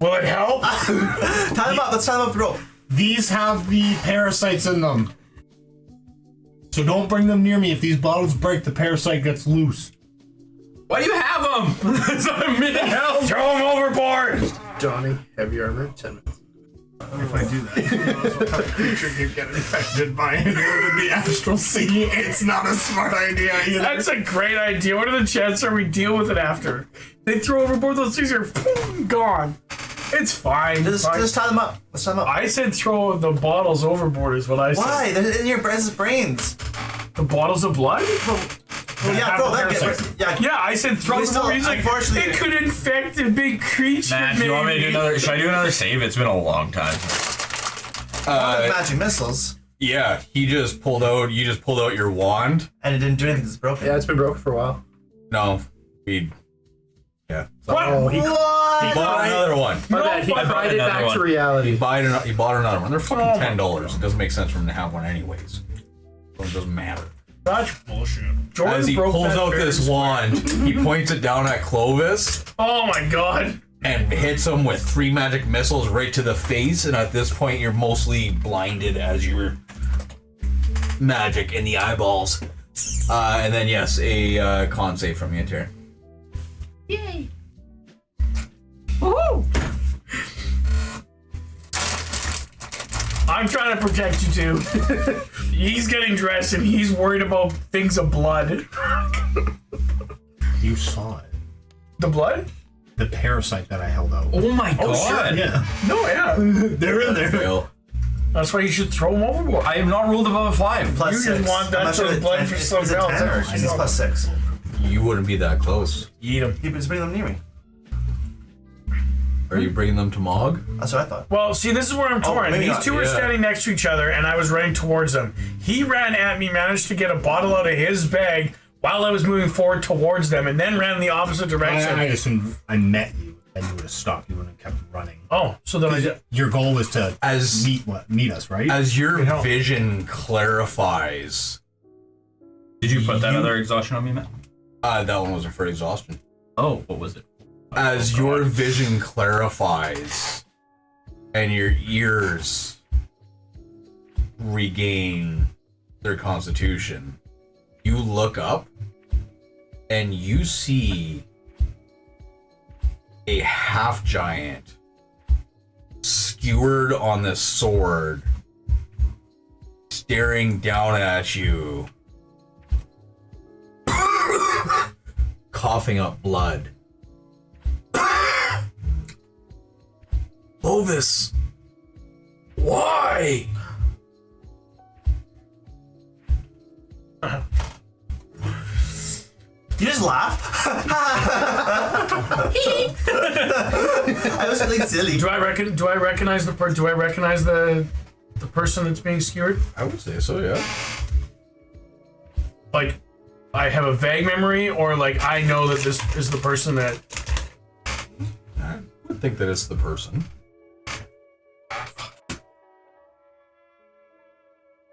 Will it help? Tie them up. Let's tie them up with rope. These have the parasites in them. So don't bring them near me. If these bottles break, the parasite gets loose. Why do you have him? It's not a minute help. Throw him overboard! Johnny, heavy armor, 10 minutes. If I do that, who knows what kind of creature you get infected by in the astral sea. It's not a smart idea either. That's a great idea. What are the chances we deal with it after? They throw overboard, those things are gone. It's fine. Just tie them up. Let's tie them up. I said throw the bottles overboard is what I said. Why? They're in your brains. The bottles of blood? Well, yeah, throw them. Yeah, I said throw We them still, over. He's like, unfortunately- it could infect a big creature. Man, do you want me to do another? Should I do another save? It's been a long time. Magic missiles. Yeah, he just pulled out. You just pulled out your wand. And it didn't do anything because it's broken. Yeah, it's been broken for a while. No, yeah. What? Oh, he Bought another one. My bad, he I bought cried it another back one. to reality. He bought another one. They're fucking Oh my $10. It doesn't make sense for him to have one anyways. So it doesn't matter. Such bullshit. Jordan As he broke pulls that out fair this and square. wand, he points it down at Clovis Oh my god. and hits him with 3 magic missiles right to the face. And at this point, you're mostly blinded as your magic in the eyeballs. And then yes, a con save from you, Terry. Yay. Woohoo! I'm trying to protect you too. He's getting dressed and he's worried about things of blood. You saw it. The blood? The parasite that I held out. Oh my Oh, god! sure. Yeah. No, yeah. They're in there. Fail. That's why you should throw him overboard. I have not rolled above a 5. Plus You just 6. want that I'm not sort of if blood it's for 10. something Is it else. 10 or I think it's plus 6. You wouldn't be that close. Eat him. He was bringing them near me. Are you bringing them to Mog? That's what I thought. Well, see, this is where I'm torn. maybe These not, two were yeah. standing next to each other, and I was running towards them. He ran at me, managed to get a bottle out of his bag while I was moving forward towards them, and then ran in the opposite direction. I assumed I met you, and you would have stopped. You wouldn't have kept running. Oh, so then I did. Your goal was to As meet us, right? as your hell. vision clarifies, Did you put that other exhaustion on me, Matt? that one wasn't for exhaustion. Oh, what was it? As your vision clarifies and your ears regain their constitution, you look up and you see a half giant skewered on this sword staring down at you, coughing up blood. Clovis, why? You just laugh. I was feeling silly. Do I recognize the person that's being skewered? I would say so, yeah. Like, I have a vague memory, or like I know that this is the person that. I would think that it's the person.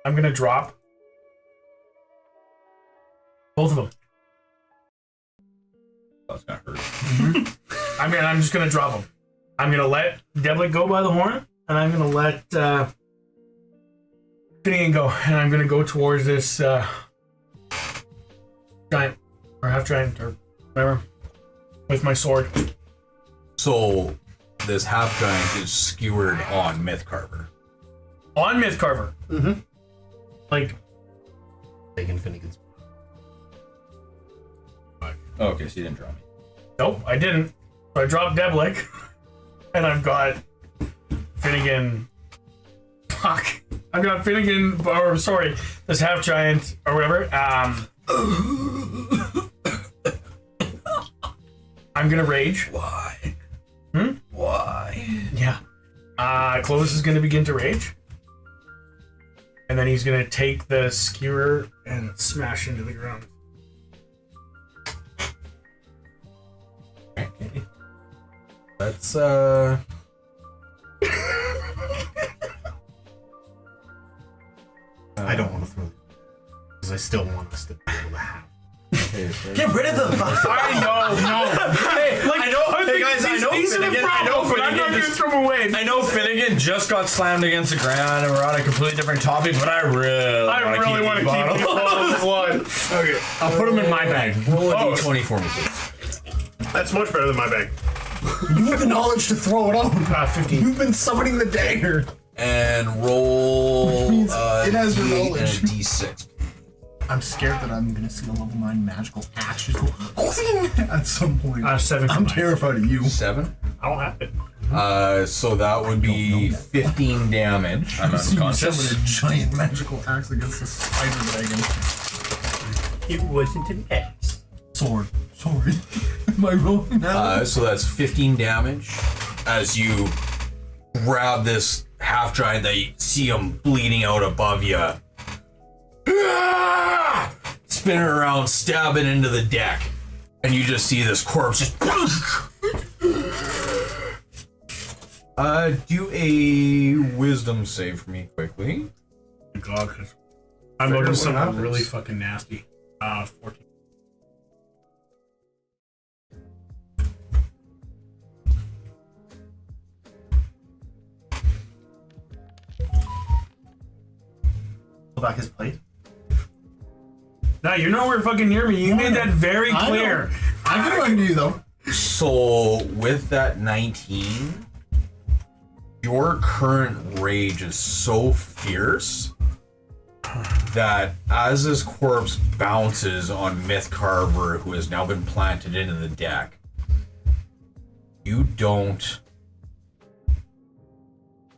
I'm gonna drop both of them. That's gonna hurt. I'm just gonna drop them. I'm gonna let Deblet go by the horn, and I'm gonna let Finnegan go, and I'm gonna go towards this giant or half giant or whatever with my sword. So, this half giant is skewered on Mythcarver. On Mythcarver. Mm-hmm. Like, Taking Finnegan's. Oh, okay, so you didn't draw me. nope, I didn't. So I dropped Deblik, and I've got Finnegan. Fuck. I've got Finnegan, or sorry, this half giant or whatever. I'm gonna rage. Why? Hmm? Why? Yeah. Clovis is gonna begin to rage. And then he's gonna take the skewer and smash into the ground. Let's I don't want to throw because I still want us to be able to have. Get rid of them! I know. Hey, Like, I know. Hey guys, I know these are the Finnegan. I know problems. I'm not Finnegan. going to throw them away. I know Finnegan just got slammed against the ground, and we're on a completely different topic. But I really want to keep these bottles of blood. Okay, I'll put them in my bag. roll a Oh. d20 for me, please. That's much better than my bag. You have the knowledge to throw it out. 15. You've been summoning the dagger. And roll Which means it has your D8 and a knowledge. d6. I'm scared that I'm gonna see a level 9 magical axe just go at some point. 7 I'm combined. terrified of you. 7. I don't have it. So that would be 15 damage. I'm See you unconscious. summon a giant magical axe against a spider dragon. It wasn't an X. Sword. Sorry. Am I wrong now? So that's 15 damage as you grab this half giant that you see him bleeding out above you. Spin it around, stab it into the deck, and you just see this corpse just. Do a wisdom save for me quickly. God, because I'm looking something really fucking nasty. 14. Pull back his plate. No, you're nowhere fucking near me. You made that very I clear. know. I can run to you though. So with that 19, your current rage is so fierce that as this corpse bounces on Myth Carver, who has now been planted into the deck, you don't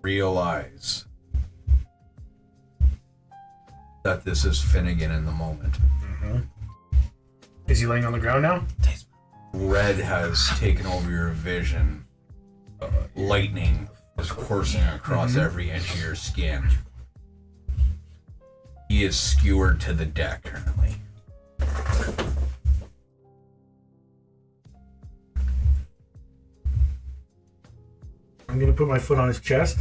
realize that this is Finnegan in the moment. Is he laying on the ground now? Red has taken over your vision. Lightning is coursing across every inch of your skin. He is skewered to the deck currently. I'm gonna put my foot on his chest.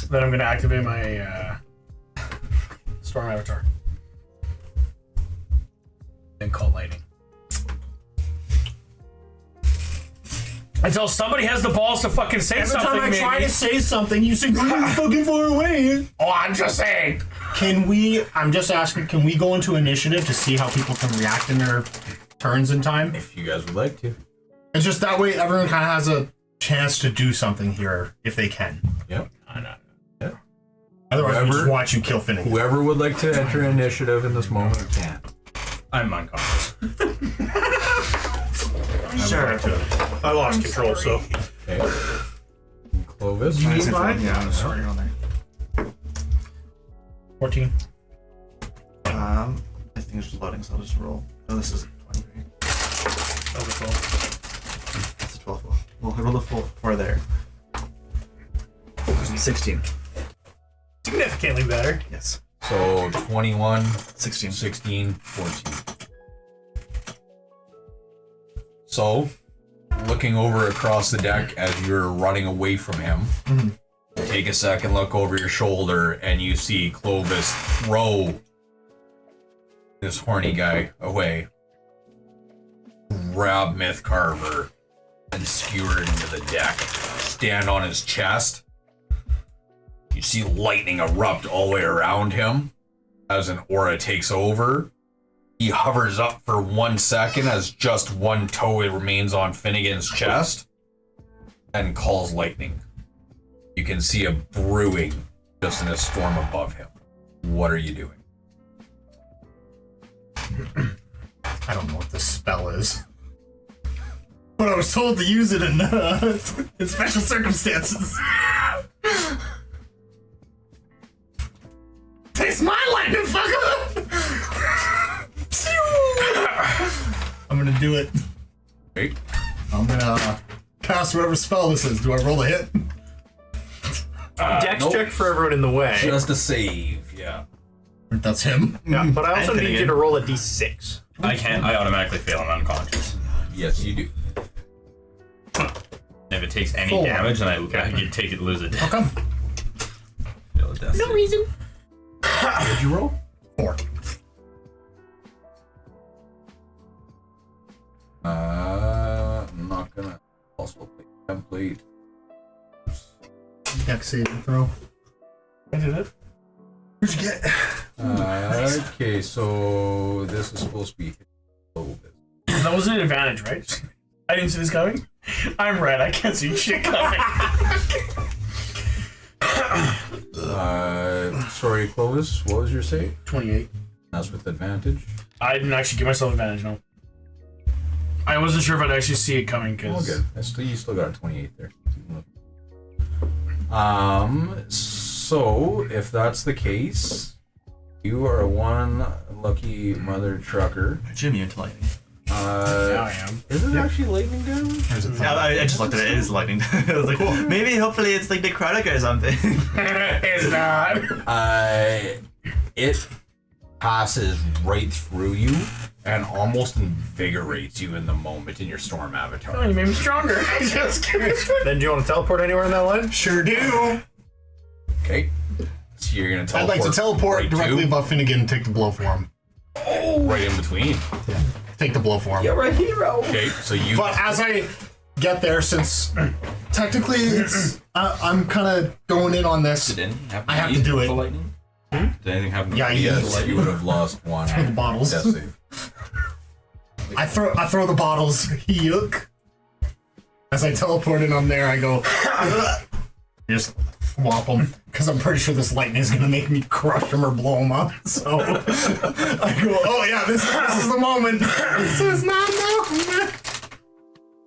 Then I'm gonna activate my Storm Avatar. And call lightning. Until somebody has the balls to fucking say Every something. time I try maybe. to say something, you say, "You're fucking far away." Oh, I'm just saying. Can we? I'm just asking. Can we go into initiative to see how people can react in their turns in time? If you guys would like to. It's just that way everyone kind of has a chance to do something here if they can. Yep. Otherwise, we just Whoever- watch you kill Finnegan. Whoever would like to enter initiative in this moment can. I'm unconscious. Sure. I lost control, so. Okay. Clovis. Yeah, I'm sorry, you're on there. 14. I think it's just loading, so I'll just roll. Oh, this is 20, right? That was a 12. That's a 12. Well, I rolled a full 4 there. 16. Significantly better. Yes. So 21, 16. 16, 14. So, looking over across the deck as you're running away from him, take a second look over your shoulder and you see Clovis throw this horny guy away, grab Myth Carver, and skewer it into the deck. Stand on his chest. You see lightning erupt all the way around him as an aura takes over. He hovers up for 1 second as just one toe remains on Finnegan's chest and calls lightning. You can see a brewing just in a storm above him. What are you doing? I don't know what this spell is, but I was told to use it in special circumstances. Taste my lightning, fucker! I'm gonna do it. Wait. I'm gonna cast whatever spell this is. Do I roll a hit? Dex nope. check for everyone in the way. Just a save, yeah. That's him. Yeah, but I also And need you Finnegan. to roll a d6. I can't. I automatically fail. I'm unconscious. Yes, you do. takes any 4. damage, and I can take it, lose it. How come? Fail a death save. reason. Did you roll? 4. I'm not gonna also play template. Dex saving throw. I did it. What'd you get? Okay, so this is supposed to be a little bit. That wasn't an advantage, right? I didn't see this coming. I'm red. I can't see shit coming. Sorry, Clovis, what was your save? 28. That's with advantage. I didn't actually give myself advantage, no. I wasn't sure if I'd actually see it coming, because... Oh, good. You still got a 28 there. So, if that's the case, you are one lucky mother trucker. Jimmy into lightning. Yeah, I am. Is it actually lightning damage? Yeah, I just looked at it. It is lightning. I was like, maybe, hopefully, it's like necrotic or something. It's not. It passes right through you and almost invigorates you in the moment in your storm Oh, avatar. you made me stronger. Just kidding. Then do you want to teleport anywhere in that line? Sure do. Okay, so you're gonna I'd teleport. like to teleport right directly to, above Finnegan and take the blow for him. right in between. Yeah. Take the blow for him. You're a hero. Okay, so you. But as I get there, since technically it's, I'm kind of going in on this. Did anything happen I have to do it. The lightning? Did anything happen? Yeah, Yes, you would have lost one. Throw the bottles. Death save. I throw the bottles. Yuck. As I teleport in on there, I go. Just whop them because I'm pretty sure this lightning is gonna make me crush them or blow them up. So I go, oh yeah, this is the moment. This is my moment.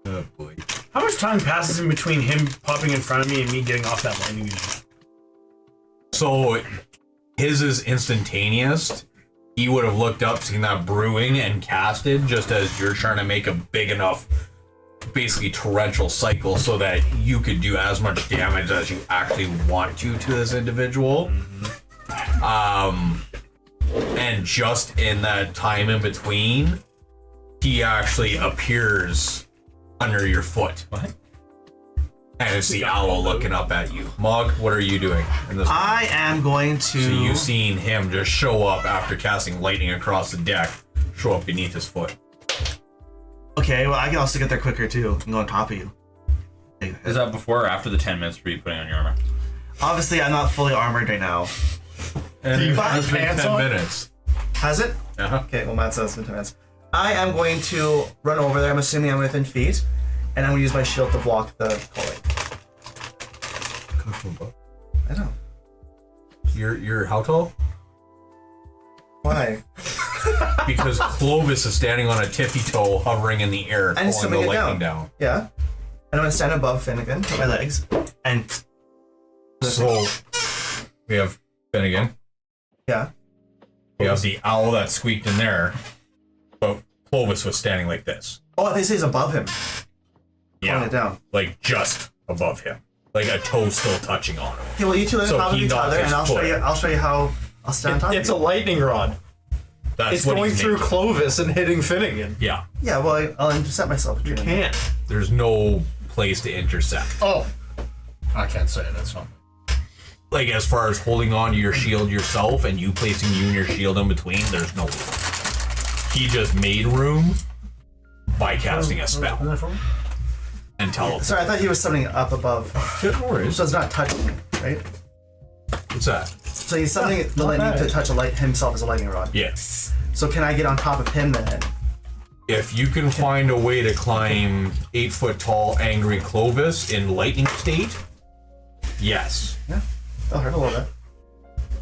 Oh boy. How much time passes in between him popping in front of me and me getting off that lightning unit? So his is instantaneous. He would have looked up, seen that brewing, and casted just as you're trying to make a big enough, basically torrential cycle so that you could do as much damage as you actually want to this individual. And just in that time in between, he actually appears under your foot. What? And it's the owl looking up at you. Mog, what are you doing in this? I am going to. So you've seen him just show up after casting lightning across the deck, show up beneath his foot. Okay, well, I can also get there quicker too and go on top of you. Is that before or after the 10 minutes for you putting on your armor? Obviously, I'm not fully armored right now. And Do you it have has been pants 10 on? minutes. Has it? Uh-huh. Okay, well, Matt says it's been 10 minutes. I am going to run over there. I'm assuming I'm within feet, and I'm going to use my shield to block the calling. I know. You're how tall? Why? Because Clovis is standing on a tippy toe, hovering in the air, And pulling swimming the it lightning down. Yeah. And I'm going to stand above Finnegan with my legs, and So we have Finnegan. yeah. We have the owl that squeaked in there, but Clovis was standing like this. Oh, they say he's above him. Pulling Yeah, it down. like just above him, like a toe still touching on him. Okay, well, you two are on So top of he each knocked other, his and I'll foot. show you how I'll stand on top It's of a you. lightning rod. That's It's what going he's through making. Clovis and hitting Finnegan. Yeah, Yeah, well, I'll intercept myself. You between them. can't. there's no place to intercept. Oh, I can't say it. That's not. Like as far as holding on to your shield yourself and you placing you and your shield in between, there's no room. He just made room by casting a spell and teleport. Sorry, I thought he was summoning up above. No worries. So it's not touching me, right? What's that? So he's summoning the lightning to touch himself as a lightning rod. Yeah. So can I get on top of him then? If you can find a way to climb 8 foot tall angry Clovis in lightning state, yes. Yeah. That'll hurt a little bit.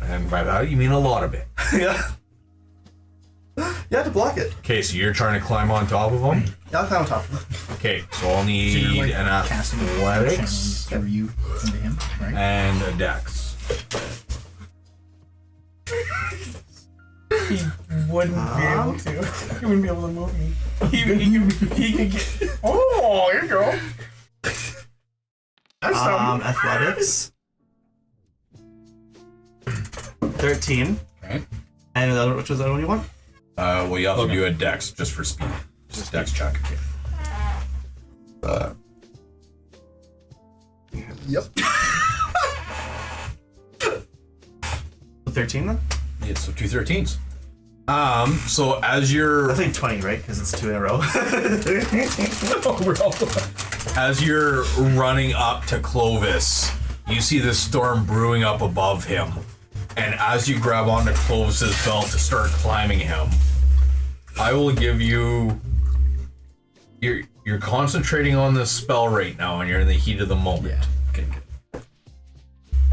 And by that you mean a lot of it. Yeah. You have to block it. Okay, so you're trying to climb on top of him? Yeah, I'll climb on top of him. Okay, so I'll need an athletics through you into him, right? and a dex. He wouldn't be able to. He wouldn't be able to move me. He could get. Oh, here you go. That's something. Athletics. 13. Okay. And the other, which was the other one you want? Well, you have to do a dex just for speed. Just dex check. Yep. 13 then? Yeah, so 2 13s. So as you're I think 20, right? Because it's 2 in a row. as you're running up to Clovis, you see this storm brewing up above him. And as you grab onto Clovis's belt to start climbing him, I will give you you're concentrating on this spell right now and you're in the heat of the moment. Yeah. Okay, good.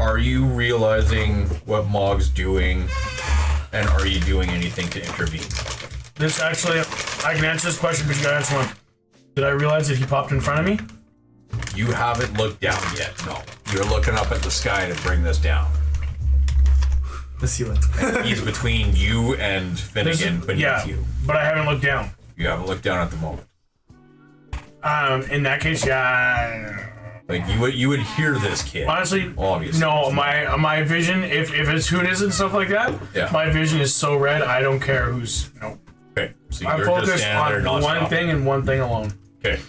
Are you realizing what Mog's doing, and are you doing anything to intervene? This actually, I can answer this question, but you gotta answer one. Did I realize that he popped in front of me? You haven't looked down yet, no. You're looking up at the sky to bring this down. The ceiling. And he's between you and Finnegan beneath you. But I haven't looked down. You haven't looked down at the moment. In that case, yeah. Like you would hear this kid. Honestly, obviously. no. My vision, if it's who it is and stuff like that, Yeah. my vision is so red. I don't care who's. No, Okay, so I'm you're just focused standing there on not one stopping. thing and one thing alone. Okay.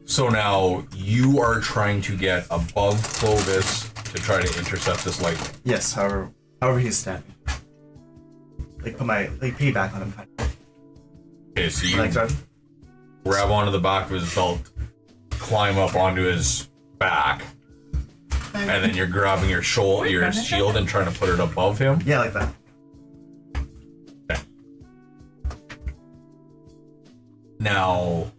So now you are trying to get above Clovis to try to intercept this light. Yes, however he's standing. Like piggyback on him kind of. Okay, so you Like that. grab onto the back of his belt, climb up onto his back, and then you're grabbing your shield and trying to put it above him. Yeah, like that. Okay. Now,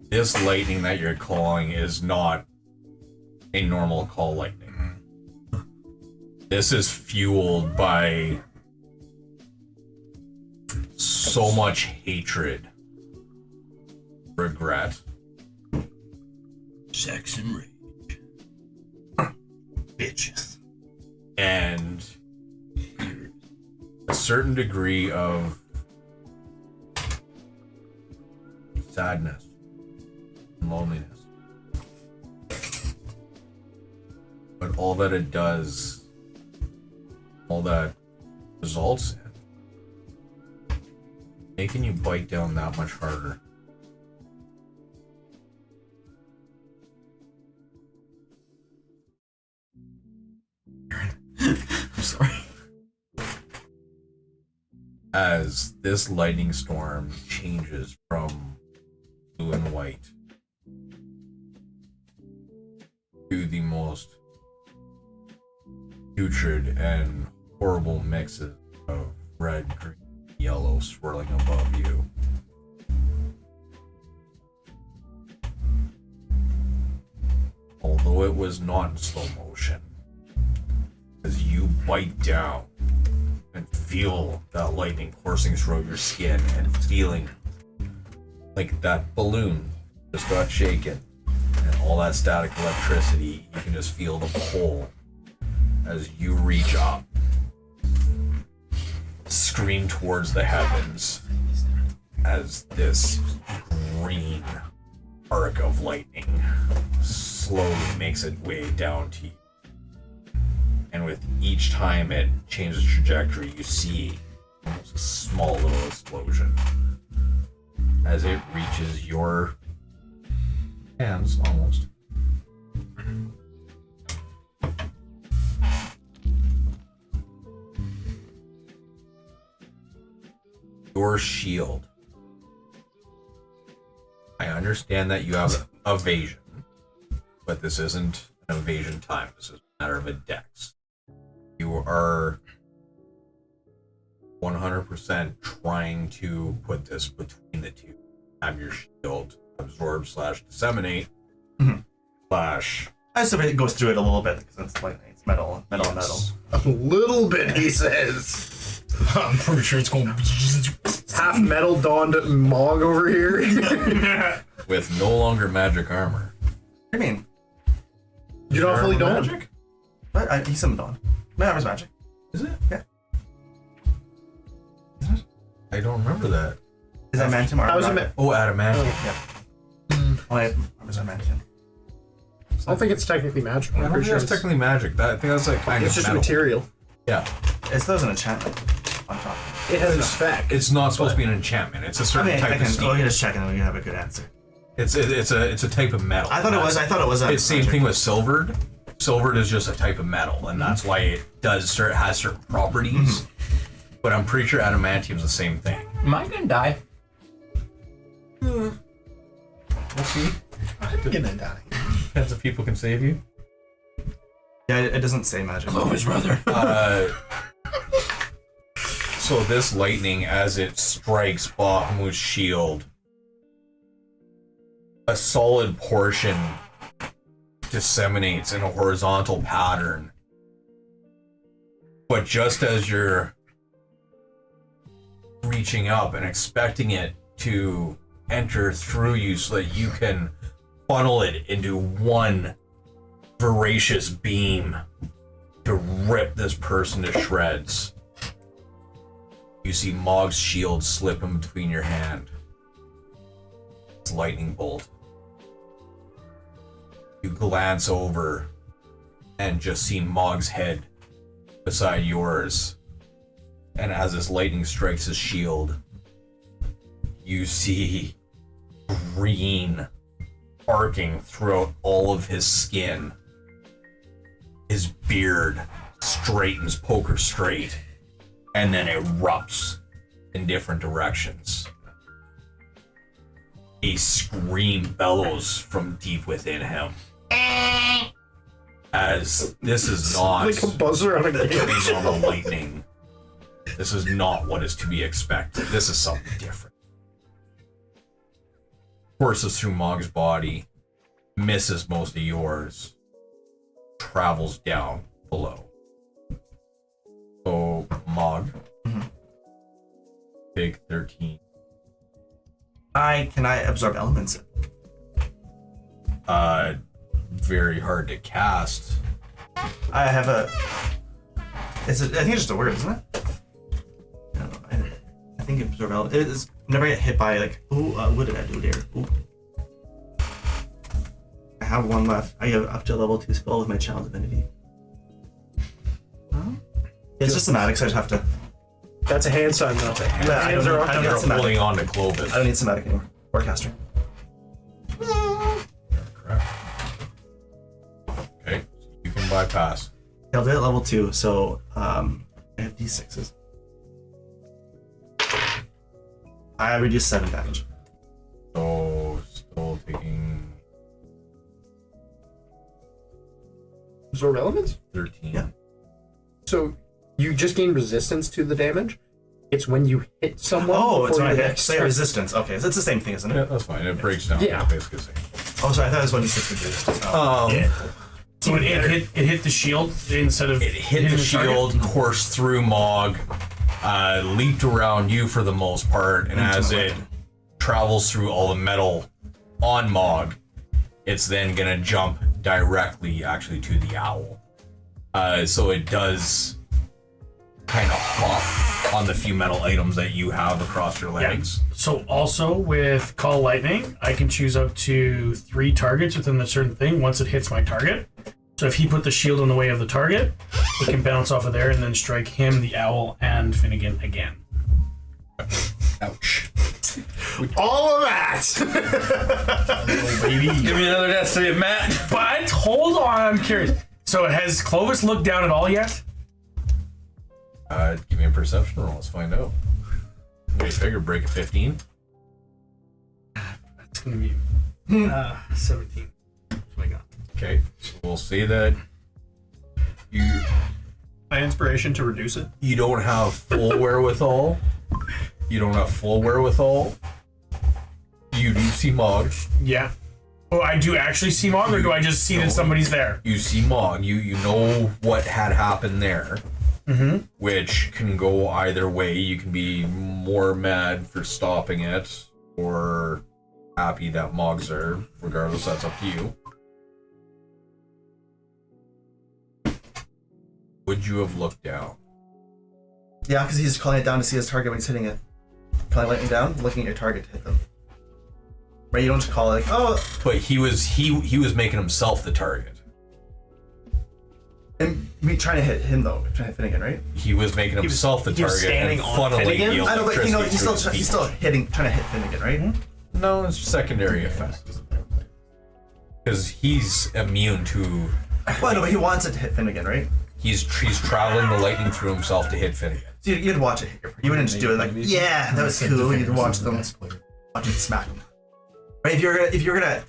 this lightning that you're calling is not a normal call lightning. This is fueled by so much hatred, regret, Sex and rage. Bitches. and a certain degree of sadness and loneliness. But all that it does, all that results in, making you bite down that much harder. I'm sorry. As this lightning storm changes from blue and white to the most putrid and horrible mixes of red, green, yellow swirling above you. Although it was not in slow motion, as you bite down and feel that lightning coursing through your skin and feeling like that balloon just got shaken and all that static electricity, you can just feel the pull as you reach up, scream towards the heavens as this green arc of lightning slowly makes its way down to you. And with each time it changes trajectory, you see almost a small little explosion as it reaches your hands almost. Your shield. I understand that you have evasion, but this isn't an evasion time. This is a matter of a dex. You are 100% trying to put this between the two. Have your shield absorb / disseminate slash. I assume it goes through it a little bit because it's lightning. It's metal on metal. A little bit, he says. I'm pretty sure it's going. Half metal donned Mog over here. With no longer magic armor. What do you mean? You're not fully donned? Magic? What? He's some dawn. My armor's magic. Is it? Yeah. I don't remember that. Is that adamantium armor? How is it magic? Oh, adamantium. Yeah. My armor's adamantium. I don't think it's technically magic. I I'm don't pretty think sure that's it's, technically magic. I think that's like kind it's of just metal. material. Yeah. It's those an enchantment on top. It has an effect. It's not supposed to be an enchantment. It's a I certain mean, type I of can. steel. We can just check and we can have a good answer. It's a type of metal. I thought it was. It's the same thing with silvered. Silvered is just a type of metal, and that's why it has certain properties. But I'm pretty sure adamantium's the same thing. Am I gonna die? We'll see. I'm gonna die. Depends if people can save you. Yeah, it doesn't say magic. Hello, his brother. So this lightning, as it strikes Bahamut's shield, a solid portion disseminates in a horizontal pattern. But just as you're reaching up and expecting it to enter through you so that you can funnel it into one voracious beam to rip this person to shreds, you see Mog's shield slip in between your hand. It's a lightning bolt. You glance over and just see Mog's head beside yours. And as this lightning strikes his shield, you see green arcing throughout all of his skin. His beard straightens poker straight and then erupts in different directions. A scream bellows from deep within him. As this is not Like a buzzer on a game. normal lightning. This is not what is to be expected. This is something different. Courses through Mog's body, misses most of yours, travels down below. So, Mog, take 13. Can I absorb elements? Very hard to cast. I have a. I think it's just a word, isn't it? I don't know. I think absorb elements. It is whenever I get hit by like. Ooh, what did I do there? Ooh. I have one left. I have up to level 2 spell with my Channel Divinity. It's just somatic, so I just have to. That's a hand sign, though. I don't need You're somatic. holding on to Clovis. I don't need somatic anymore. Or caster. Okay, so you can bypass. I'll do it at level 2, so I have d6s. I reduce 7 damage. So, still taking Absorb elements? 13. Yeah. So you just gain resistance to the damage? It's when you hit someone. Oh, it's before when I your hit. next Say turn. resistance. Okay, so it's the same thing, isn't it? Yeah, that's fine. It breaks down. Yeah. It's basically the same. Oh, sorry, I thought it was 1d6 reduced. Oh. Yeah. So it hit the shield instead of It hit hitting the shield, coursed through Mog, leaped around you for the most part, and as it travels through all the metal on Mog, it's then gonna jump directly actually to the owl. So it does kind of hop on the few metal items that you have across your legs. So also with Call Lightning, I can choose up to 3 targets within a certain thing once it hits my target. So if he put the shield in the way of the target, it can bounce off of there and then strike him, the owl, and Finnegan again. Ouch. All of that! Baby. Give me another death save, Matt. But hold on, I'm curious. So has Clovis looked down at all yet? Give me a perception roll. Let's find out. Okay, figure break a 15. That's gonna be 17. That's what I got. Okay, so we'll say that My inspiration to reduce it. you don't have full wherewithal. You don't have full wherewithal. You do see Mog. Yeah. Oh, I do actually see Mog, or do I just see that somebody's there? You see Mog. You know what had happened there. Which can go either way. You can be more mad for stopping it, or happy that Mog's there. Regardless, that's up to you. Would you have looked down? Yeah, because he's calling it down to see his target when he's hitting it. Calling lightning down, looking at your target to hit them. Right? You don't just call it like, oh, But he was making himself the target. and me trying to hit him though, trying to hit Finnegan, right? He was making himself the he was target and standing on funneling Finnegan? the I know, but electricity you know, through his he's still feet. trying to hit Finnegan, right? No, it's secondary effect. Because he's immune to. Well, no, but he wants it to hit Finnegan, right? He's traveling the lightning through himself to hit Finnegan. So you'd watch it hit your. You wouldn't just do it like, yeah, that was cool. You'd watch them, watch it smack them. Right? If you're gonna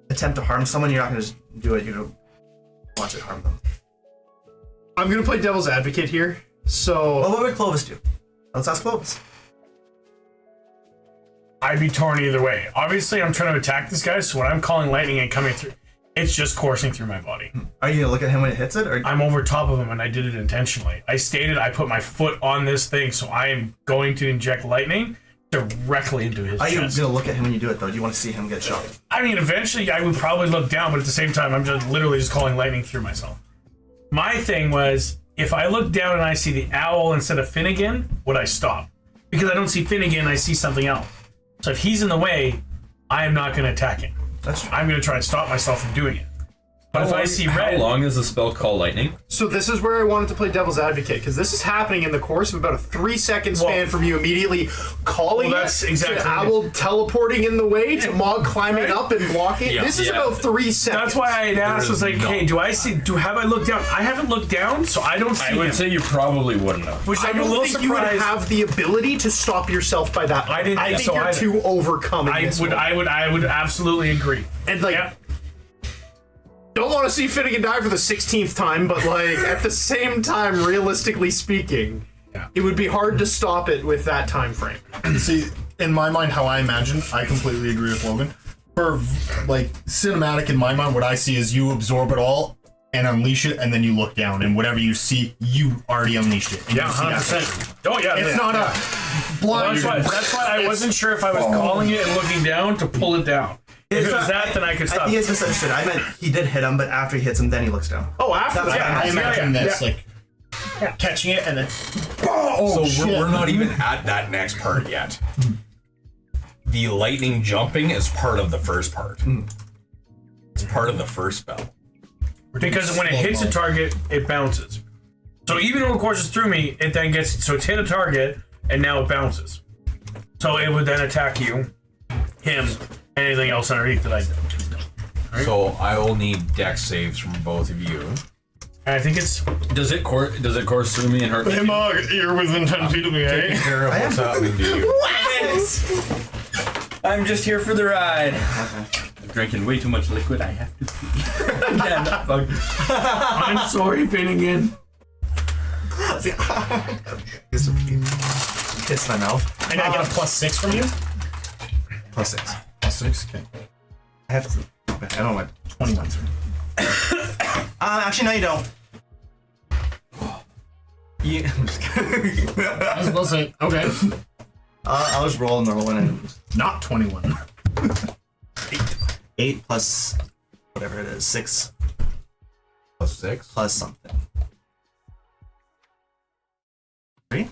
attempt to harm someone, you're not gonna just do it. You're gonna watch it harm them. I'm gonna play devil's advocate here. So Well, what would Clovis do? Let's ask Clovis. I'd be torn either way. Obviously, I'm trying to attack this guy, so when I'm calling lightning and coming through, it's just coursing through my body. Are you gonna look at him when it hits it, or I'm over top of him, and I did it intentionally. I stated I put my foot on this thing, so I am going to inject lightning directly into his are you chest. gonna look at him when you do it though? Do you want to see him get shot? I mean, eventually I would probably look down, but at the same time, I'm just literally just calling lightning through myself. My thing was, if I look down and I see the owl instead of Finnegan, would I stop? Because I don't see Finnegan, I see something else. So if he's in the way, I am not going to attack him. That's true. I'm going to try and stop myself from doing it. But if I see red... How long is the spell call lightning? So this is where I wanted to play devil's advocate, because this is happening in the course of about a 3-second span from you immediately calling that's it, exactly to Owl teleporting in the way, to Mog climbing up and blocking. Yeah. This is Yeah. about 3 seconds. That's why I had asked, was like, hey, have I looked down? I haven't looked down, so I don't see I would him. say you probably wouldn't have. Which I I'm a don't little think you would surprised. have the ability to stop yourself by that. I didn't I think think so you're either. too overcoming I this would absolutely agree. And like, Yeah. don't want to see Finnegan die for the 16th time, but like at the same time, realistically speaking, it would be hard to stop it with that time frame. See, in my mind, how I imagine, I completely agree with Logan. For like cinematic in my mind, what I see is you absorb it all and unleash it, and then you look down, and whatever you see, you already unleashed it. And Yeah, you see that. 100%. Oh, yeah. It's not a blind. That's why I wasn't sure if I was calling it and looking down to pull it down. If it was that, then I could I stop. think it's misunderstood. I meant he did hit him, but after he hits him, then he looks down. Oh, after That's that. what I imagine this, like catching it and then. Oh, So we're not even at that next part yet. The lightning jumping is part of the first part. It's part of the first spell. Because when it hits a target, it bounces. So even though it courses through me, it then gets... So it's hit a target, and now it bounces. So it would then attack you, him, anything else underneath that I did. Right. So I will need dex saves from both of you. And I think it's... Does it course through me and hurt me? Hey, Mog, you're within 10 feet of me, eh? Care of what's happening to you. I'm just here for the ride. I'm drinking way too much liquid. I have to pee. Again, fuck. I'm sorry, Finnegan. Kiss my mouth. And I get a +6 from you? +6. +6, okay. I have to. Okay, I don't know what 21. Actually, no, you don't. Yeah, I'm just kidding. I was supposed to say, okay. I'll just roll a normal one and Not 21. 8 plus whatever it is, 6 +6. plus something. 3?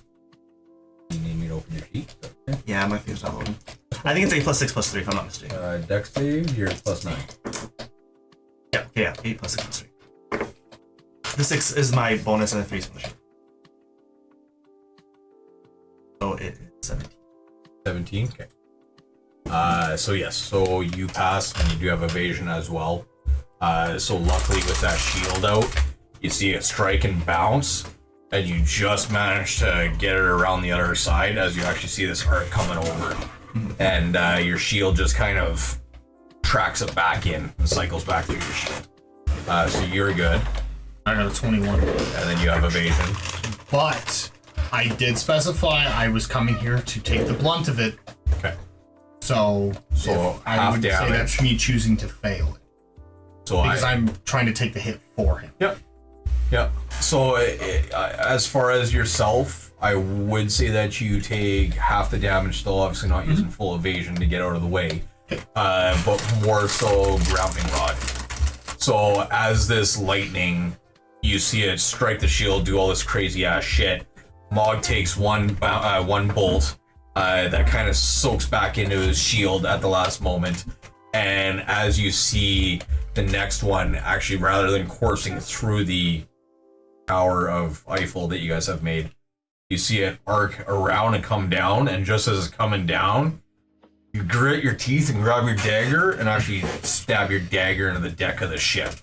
You need me to open your sheet. Okay. Yeah, my finger's not loading. I think it's 8 plus 6 plus 3 if I'm not mistaken. Dex save, you're +9. Yeah, okay, yeah, 8 plus 6 plus 3. The 6 is my bonus and the 3 is my sheet. So it is 17. 17. Okay. So yes, so you pass and you do have evasion as well. So luckily with that shield out, you see it strike and bounce, and you just manage to get it around the other side as you actually see this arc coming over, and your shield just kind of tracks it back in and cycles back through your shield. So you're good, I got a 21. and then you have evasion. But I did specify I was coming here to take the blunt of it. Okay. So if I half would say damage. that's me choosing to fail it. So Because I'm trying to take the hit for him. Yep. Yep. So, as far as yourself, I would say that you take half the damage, still obviously not using full evasion to get out of the way, but more so grounding rod. So, as this lightning, you see it strike the shield, do all this crazy ass shit. Mog takes one bolt that kind of soaks back into his shield at the last moment, and as you see the next one, actually, rather than coursing through the tower of Eiffel that you guys have made, you see it arc around and come down, and just as it's coming down, You grit your teeth and grab your dagger and actually stab your dagger into the deck of the ship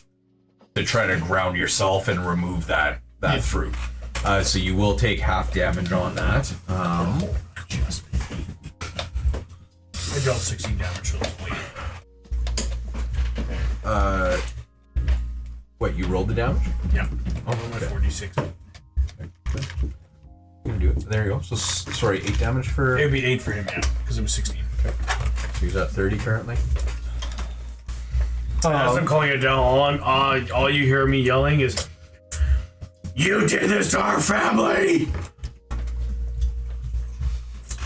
to try to ground yourself and remove that fruit. So you will take half damage on that. I dealt 16 damage, so it's late. What, you rolled the damage? Yeah. Oh, My okay. 46. You can do it. There you go. So, sorry, 8 damage for... It would be 8 for him, yeah, because it was 16. So he's at 30 currently. As I'm calling it down, all you hear me yelling is, "You did this to our family!"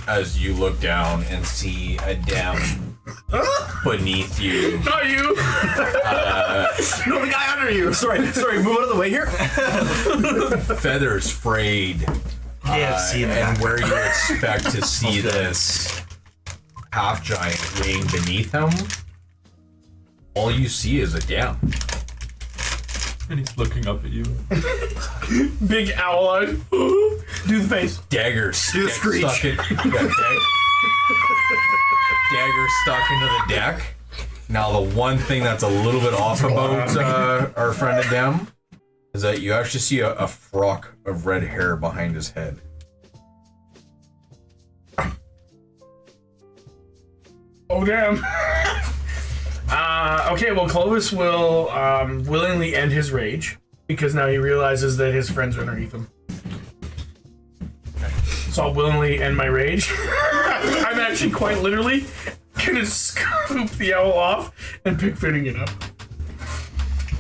As you look down and see a dam beneath you. Not you! No, the guy under you. Sorry, move out of the way here. Feathers frayed. KFC in the and back. where you expect to see this half giant laying beneath him, all you see is a dam. And he's looking up at you. Big owl eyes. Do the face. Dagger screech. stuck in, dagger stuck into the deck. Now the one thing that's a little bit off about our friend Adam is that you actually see a frock of red hair behind his head. Oh, damn. Okay, well, Clovis will willingly end his rage because now he realizes that his friends are underneath him. So I'll willingly end my rage. I'm actually quite literally gonna scoop the owl off and pick Finnegan up.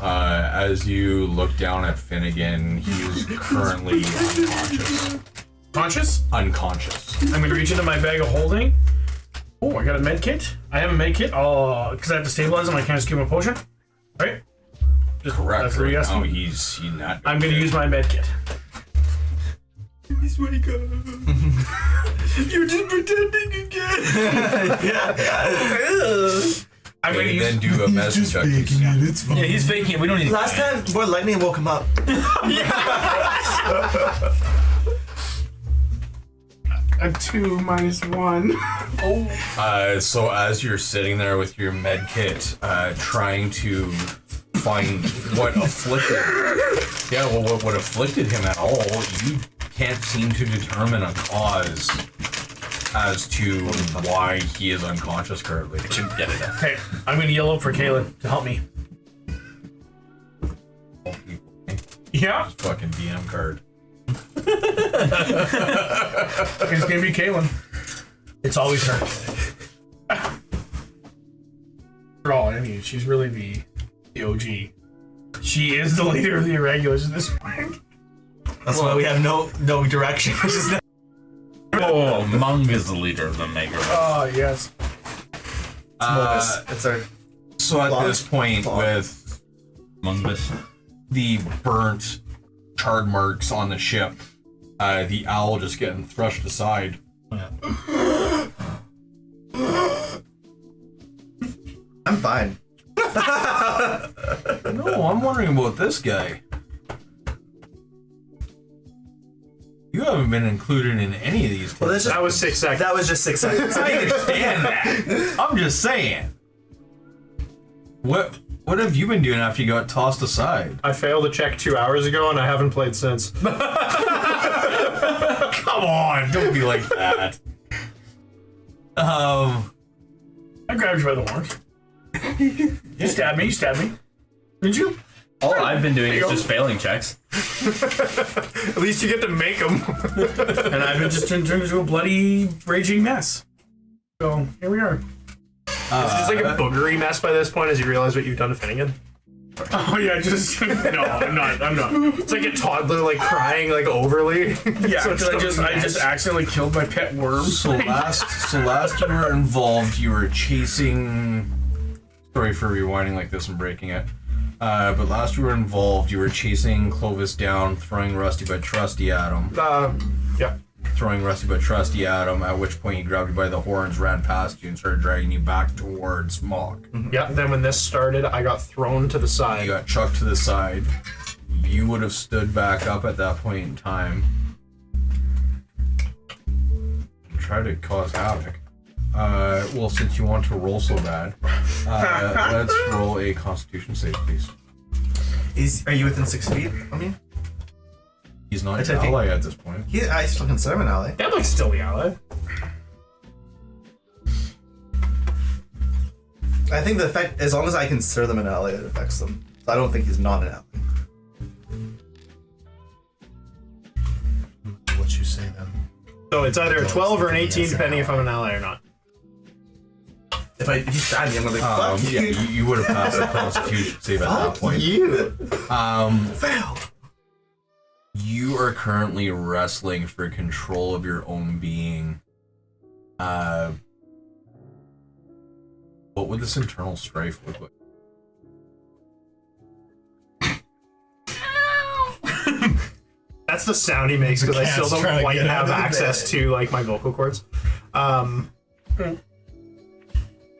As you look down at Finnegan, he is currently unconscious. Conscious? Unconscious. I'm gonna reach into my bag of holding. Oh, I got a med kit. I have a med kit. Because I have to stabilize him, I can't just give him a potion. Right? Just, Correct. That's what Right you asked now, me. he's not. I'm gonna use my med kit. He's ready to go. You're just pretending again. I'm gonna And then use. do a medicine check. It's fine. Yeah, he's faking it. We don't need Last time, boy, lightning woke him up. A 2 minus 1. So as you're sitting there with your med kit, trying to find what afflicted, what afflicted him at all, you can't seem to determine a cause as to why he is unconscious currently. Okay, I'm gonna yell up for Kaylin to help me. Yeah, Fucking DM card. it's gonna be Kaylin. It's always her. For all I mean, she's really the OG. She is the leader of the irregulars at this point. That's why we have no direction. It's just Oh, Mung is the leader of the Mega. Oh yes. it's our So at Log. this point, Log. with Mungus. the burnt, charred marks on the ship, the owl just getting thrust aside. I'm fine. No, I'm wondering about this guy. You haven't been included in any of these. Well, that's just, That was 6 seconds. that was just 6 seconds. I understand that. I'm just saying. What have you been doing after you got tossed aside? I failed to check 2 hours ago, and I haven't played since. Come on, don't be like that. I grabbed you by the horns. You stabbed me. Didn't you? All I've been doing There is you go. just failing checks. At least you get to make them. And I've been just turned into a bloody raging mess. So here we are. It's just like a boogery mess by this point as you realize what you've done to Finnegan. Oh yeah, just no, I'm not. It's like a toddler like crying like overly. Yeah, So because it's I just accidentally killed my pet worm. So last you were involved, you were chasing. Sorry for rewinding like this and breaking it. But last you were involved, you were chasing Clovis down, throwing Rusty but Trusty at him. Yeah. Throwing Rusty but Trusty at him, at which point he grabbed you by the horns, ran past you, and started dragging you back towards Mog. Yeah, then when this started, I got thrown to the You side. got chucked to the side. You would have stood back up at that point in time. Try to cause havoc. Well, since you want to roll so bad, let's roll a Constitution save, please. Are you within 6 feet of me? He's not Which your I think- ally at this point. I still consider him an ally. Deblic's still the ally. I think the effect, as long as I consider them an ally, it affects them. So I don't think he's not an ally. What you say then? So it's either a 12 or an 18, depending if I'm an ally or not. If you stab me, I'm gonna be like, fuck Yeah, you. you would have passed the Constitution save at that point. You. Failed. You are currently wrestling for control of your own being. What would this internal strife look like? That's the sound he makes because I cat's still trying don't to quite get out have of the access bed. to like my vocal cords.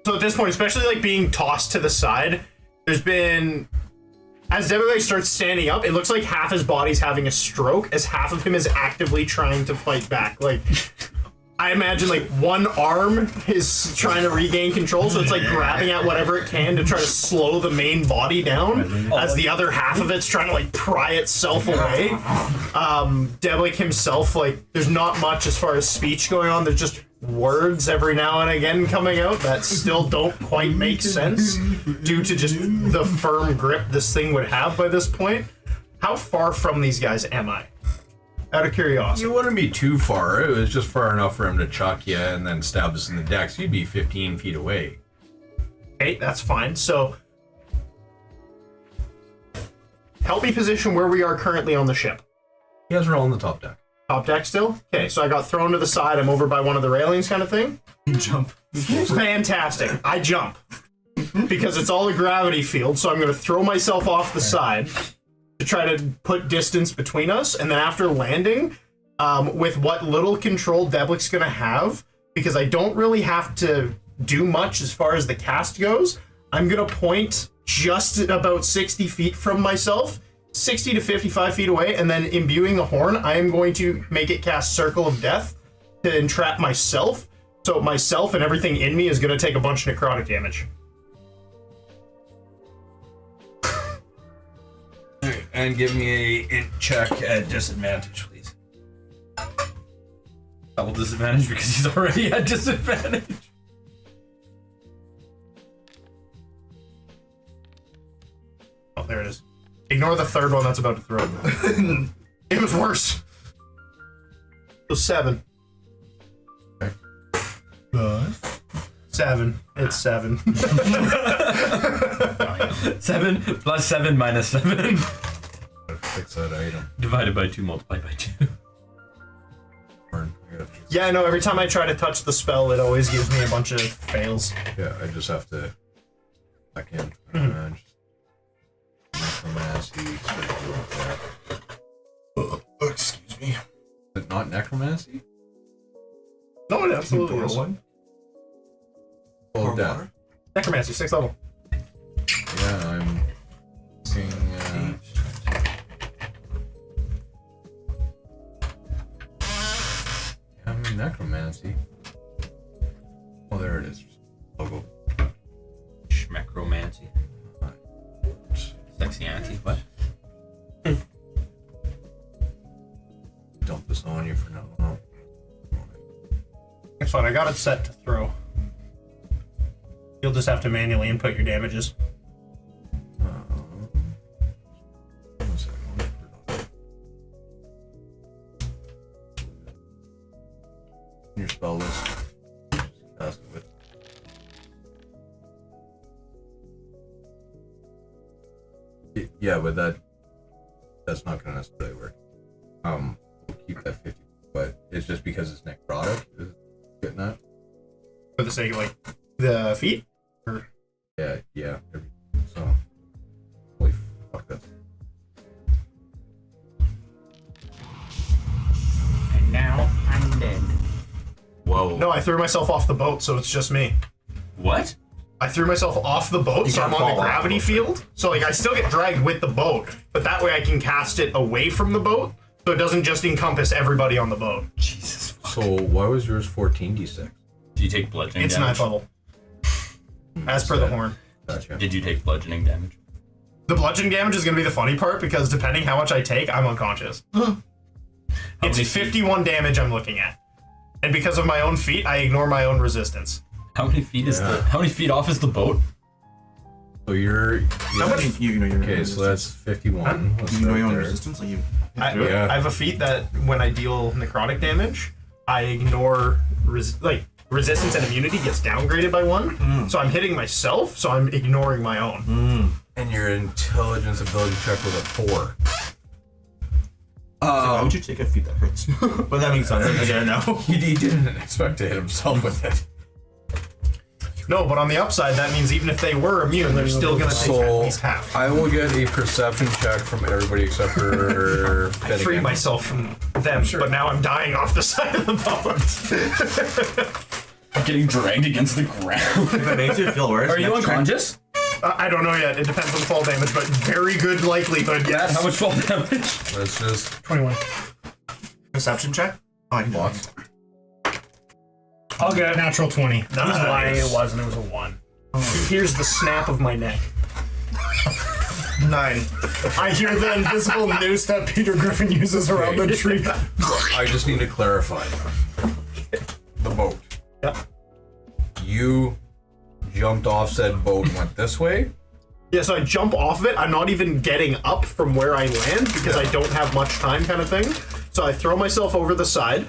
So at this point, especially like being tossed to the side, there's been, as Debole starts standing up, it looks like half his body's having a stroke as half of him is actively trying to fight back. Like, I imagine like one arm is trying to regain control, so it's like grabbing at whatever it can to try to slow the main body down, as the other half of it's trying to like pry itself away. Deblik himself, like, there's not much as far as speech going on. There's just words every now and again coming out that still don't quite make sense due to just the firm grip this thing would have by this point. How far from these guys am I? Out of curiosity. You wouldn't be too far. It was just far enough for him to chuck you and then stab us in the deck. So you'd be 15 feet away. Okay, that's fine. So, help me position where we are currently on the ship. You guys are all on the top deck. Top deck still? Okay, so I got thrown to the side. I'm over by one of the railings kind of thing. You jump. Fantastic. I jump. Because it's all a gravity field, so I'm going to throw myself off the side to try to put distance between us. And then after landing, with what little control Deblik's going to have, because I don't really have to do much as far as the cast goes, I'm going to point just about 60 feet from myself, 60 to 55 feet away, and then imbuing the horn, I am going to make it cast Circle of Death to entrap myself. So myself and everything in me is going to take a bunch of necrotic damage. And give me a check at disadvantage, please. Double disadvantage because he's already at disadvantage. Oh, there it is. Ignore the third one that's about to throw. It was worse. It was 7. But 7. It's 7. 7 plus 7 minus 7. Fix that item. Divided by 2 multiplied by 2. Yeah, I know. Every time I try to touch the spell, it always gives me a bunch of fails. Yeah, I just have to back in. Necromancy. excuse me. Is it not necromancy? No, it absolutely is. Oh, death. Necromancy, 6th level. Yeah, I'm looking. I'm in necromancy. Oh, there it is. Logo. Schmecromancy. Sexy auntie, what? Dump this on you for now. No. It's fine. I got it set to throw. You'll just have to manually input your damages. One second. In your spell list. Just cast it with. Yeah, but that's not gonna necessarily work. We'll keep that 50, but it's just because it's necrotic. Is it getting that? For the sake of, like, the feet? Yeah. So, holy fuck, that's. And now I'm dead. Whoa. No, I threw myself off the boat, so it's just me. What? I threw myself off the boat, so I'm can't on the fall off gravity the boat, field. So, like, I still get dragged with the boat, but that way I can cast it away from the boat, so it doesn't just encompass everybody on the boat. Jesus. So, why was yours 14d6? Do you take bludgeoning It's damage? 9th level. As per the horn. Gotcha. Did you take bludgeoning damage? The bludgeoning damage is going to be the funny part because depending how much I take, I'm unconscious. many It's feet? 51 damage I'm looking at. And because of my own feat, I ignore my own resistance. How many feet is the? How many feet off is the boat? So you're. How much? You know your Okay, so that's 51. Let's you know start your own there. resistance. Like you. Yeah. I have a feat that when I deal necrotic damage, I ignore resistance and immunity gets downgraded by 1. So I'm hitting myself, so I'm ignoring my own. And your intelligence ability check was a 4. Why would you take a feat that hurts? But that makes sense. Again, now. He didn't expect to hit himself with it. No, but on the upside, that means even if they were immune, they're still going to take at least half. I will get a perception check from everybody except for I freed Finnegan. myself from them, but now I'm dying off the side of the boat. I'm getting dragged against the ground. If that makes you feel worse. Are you next turn- unconscious? I don't know yet. It depends on fall damage, but very good likelihood. Yes. How much fall damage? Let's just 21. Perception check? Oh, I can do it. I'll get it. Natural 20. He's lying. It wasn't. It was a 1. Here's the snap of my neck. 9. I hear the invisible noose that Peter Griffin uses around the tree. I just need to clarify. The boat. Yep. You jumped off said boat and went this way. Yeah, so I jump off of it. I'm not even getting up from where I land because I don't have much time kind of thing. So I throw myself over the side.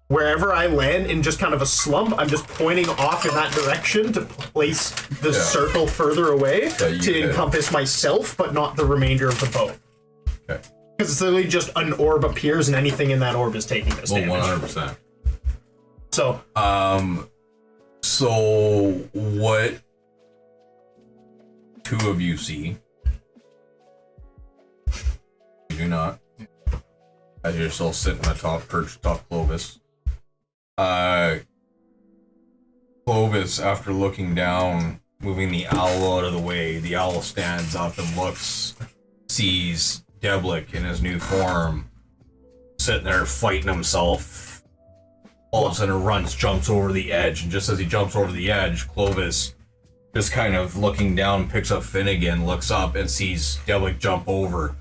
Wherever I land in just kind of a slump, I'm just pointing off in that direction to place the circle further away Yeah, you to did. encompass myself, but not the remainder of the boat. Okay. Because it's literally just an orb appears and anything in that orb is taking this Well, damage. 100%. So, So what 2 of you see? You do not. As you're still sitting atop perched atop Clovis. Clovis, after looking down, moving the owl out of the way, the owl stands up and looks, sees Deblick in his new form, sitting there fighting himself. All of a sudden runs, jumps over the edge, and just as he jumps over the edge, Clovis, just kind of looking down, picks up Finnegan, looks up, and sees Deblick jump over.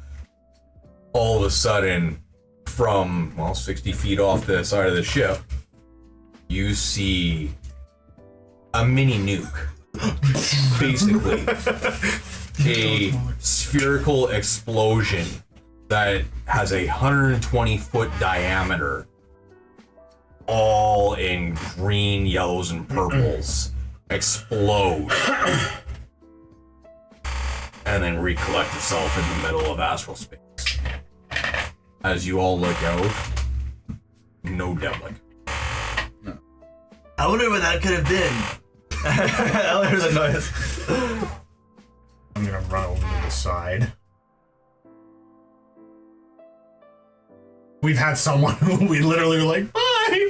All of a sudden, from, 60 feet off the side of the ship, you see a mini nuke. Basically, a spherical explosion that has a 120-foot diameter, all in green, yellows, and purples, explode, and then recollect itself in the middle of astral space. As you all look out, no Deblick. I wonder what that could have been. Oh, there's a noise. I'm gonna run over to the side. We've had someone who we literally were like, bye!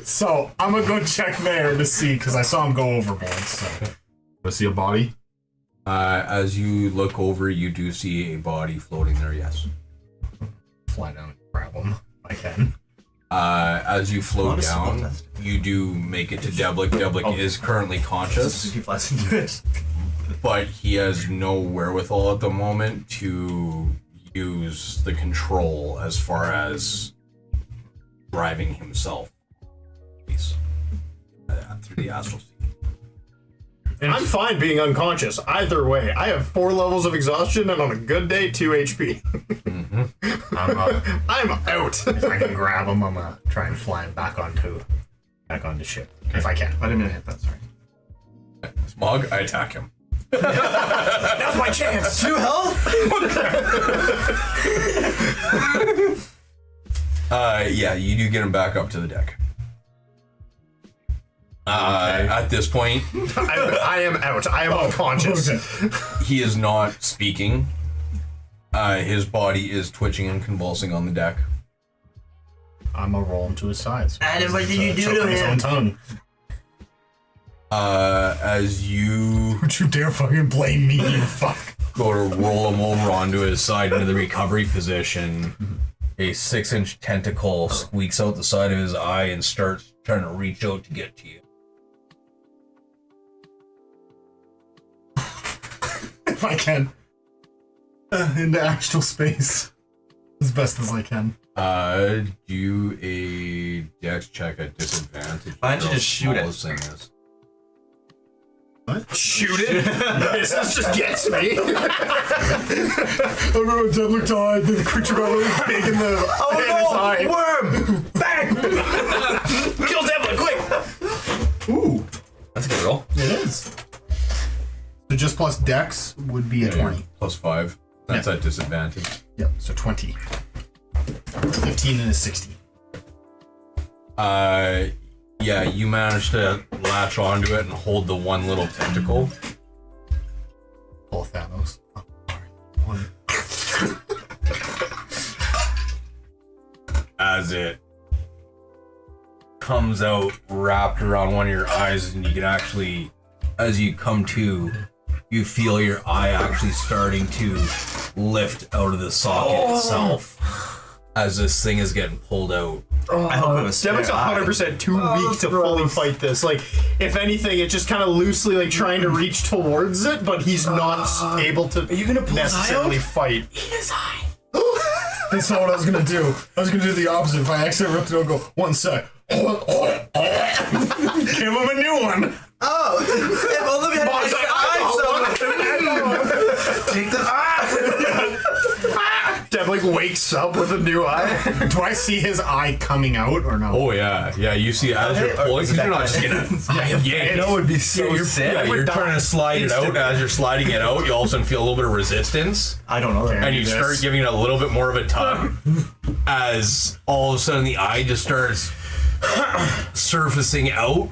So, I'm gonna go check there to see, because I saw him go overboard, so. I see a body? As you look over, you do see a body floating there, yes. Fly down and grab him if I can. As you float Honestly, down, that's- you do make it to Deblick. Deblick is currently conscious, He flies into it. but he has no wherewithal at the moment to use the control as far as driving himself through the astral sea. I'm fine being unconscious. Either way, I have 4 levels of exhaustion and on a good day, 2 HP. I'm out. If I can grab him, I'm gonna try and fly him back onto ship. If I can. I didn't mean to hit that, sorry. Smog, I attack him. That's my chance. 2 health? Yeah, you do get him back up to the deck. At this point, I am out. I am unconscious. he is not speaking. His body is twitching and convulsing on the deck. I'm gonna roll him to his side. So Adam, what did you do to choking his own him? tongue. As you Don't you dare fucking blame me, you fuck. go to roll him over onto his side into the recovery position, a 6-inch tentacle squeaks out the side of his eye and starts trying to reach out to get to you. If I can. Into actual space. As best as I can. Do a dex check at disadvantage. Why don't you just shoot it? Thing is. What? Shoot it. This just gets me. I remember Deadly died, the creature got really big in the eye. Worm! Bang! Kill Devlin, quick! Ooh, That's a good roll. it is. So just plus dex would be a 20. Plus 5. That's at disadvantage. Yep, so 20. 15 and a 60. Yeah, you managed to latch onto it and hold the one little tentacle. All Thanos. Oh, sorry. As it comes out wrapped around one of your eyes, and you can actually, as you come to, you feel your eye actually starting to lift out of the socket itself as this thing is getting pulled out. I hope it was Devlin's 100% too weak to fully fight this. Like, if anything, it's just kind of loosely like trying to reach towards it, but he's not able to necessarily fight. That's not what I was gonna do. I was gonna do the opposite. If I accidentally ripped it, I'll go, 1 sec. Give him a new one. Oh! If only we had an extra eye! Take the eye! Dev like wakes up with a new eye. Do I see his eye coming out or no? Oh yeah, yeah. You see as you're pulling, because you're not just gonna yank. That would be so You're, sick. yeah, you're trying to slide it out, and as you're sliding it out, you all of a sudden feel a little bit of resistance, I don't know that. and you start giving it a little bit more of a tug, as all of a sudden the eye just starts surfacing out,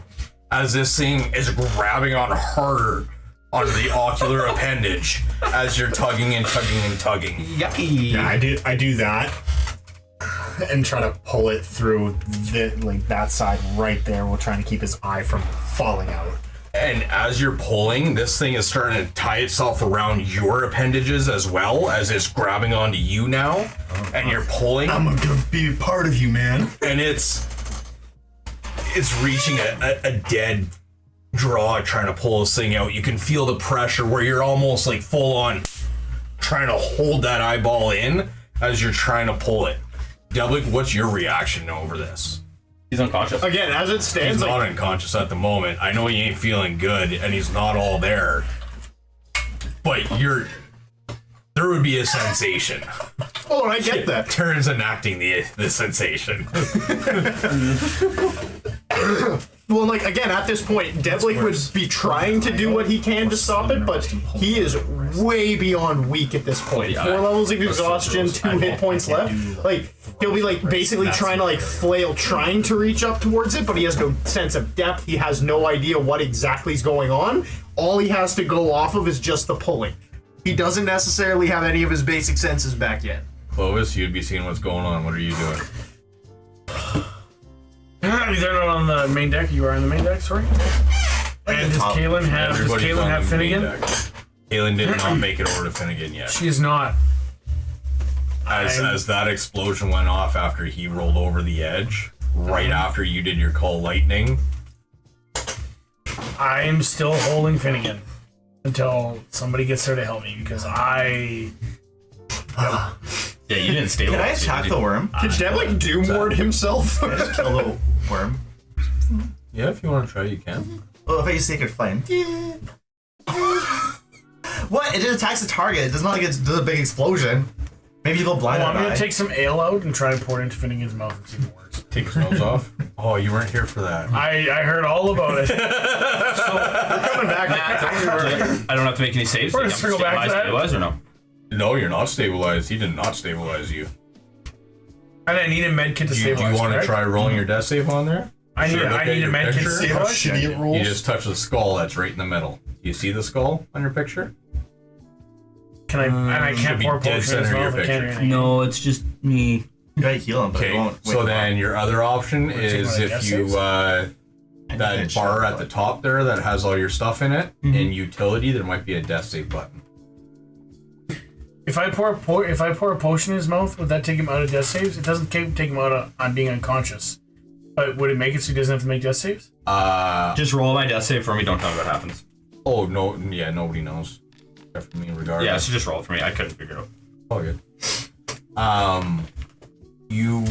as this thing is grabbing on harder onto the ocular appendage as you're tugging and tugging and tugging. Yucky. Yeah, I do that and try to pull it through that side right there while trying to keep his eye from falling out. And as you're pulling, this thing is starting to tie itself around your appendages as well, as it's grabbing onto you now. And you're pulling. I'm gonna be a part of you, man. And it's reaching a dead draw trying to pull this thing out. You can feel the pressure where you're almost like full on trying to hold that eyeball in as you're trying to pull it. Devlik, what's your reaction over this? He's unconscious. Again, as it stands, He's like, not unconscious at the moment. I know he ain't feeling good and he's not all there. But there would be a sensation. oh, I get that. Turns enacting the sensation. Well, like, again, at this point, Devlik would be trying to do what he can to stop it, but he is way beyond weak at this point. 4 levels of exhaustion, 2 hit points left. Like, he'll be, like, basically trying to, like, flail, trying to reach up towards it, but he has no sense of depth. He has no idea what exactly is going on. All he has to go off of is just the pulling. He doesn't necessarily have any of his basic senses back yet. Clovis, you'd be seeing what's going on. What are you doing? They're not on the main deck. You are on the main deck, sorry. And does Kaylin Everybody's on have the main Finnegan? deck. Kaylin did not make it over to Finnegan yet. She is not. As that explosion went off after he rolled over the edge, right after you did your call lightning. I'm still holding Finnegan until somebody gets there to help me because I. Yeah, you didn't stay Can I attack the worm? Did Devlik doom ward himself? Can I just kill the worm? Yeah, if you want to try, you can. Well, if I use Sacred Flame. What? It just attacks the target. It does not like it does a big explosion. Maybe you'll blind I'm gonna take some ale out and try and pour it into Finnegan's mouth and see if it works. Take his nose off. Oh, you weren't here for that. I heard all about it. We're coming back. I don't have to make any saves. We're Like, gonna circle back to that. stabilize or no? No, you're not stabilized. He did not stabilize you. And I need a med kit to Do you stabilize. want to correct? try rolling your death save on there? I need Sure, look at a your med kit to picture. How stabilize. shitty it rolls. You just touch the skull that's right in the middle. You see the skull on your picture? Can I? And I should can't be pour dead potion as center well. of If I your can't do picture. anything. No, it's just me. You gotta heal him, but it Okay, won't. so then your other option take is one of the if death you, saves? that bar at the top there that has all your stuff in it, in utility, there might be a death save button. If I pour a potion in his mouth, would that take him out of death saves? It doesn't take him out of on being unconscious. But would it make it so he doesn't have to make death saves? Just roll my death save for me. Don't tell me what happens. Oh no, yeah, nobody knows. Except for me, regardless. Yeah, so just roll it for me. I couldn't figure it out. Oh, good. You,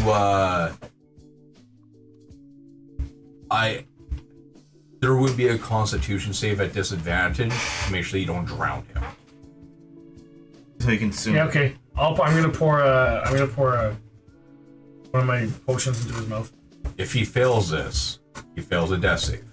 there would be a Constitution save at disadvantage to make sure you don't drown him. So you can soon. Yeah, okay. I'm gonna pour one of my potions into his mouth. If he fails this, he fails a death save.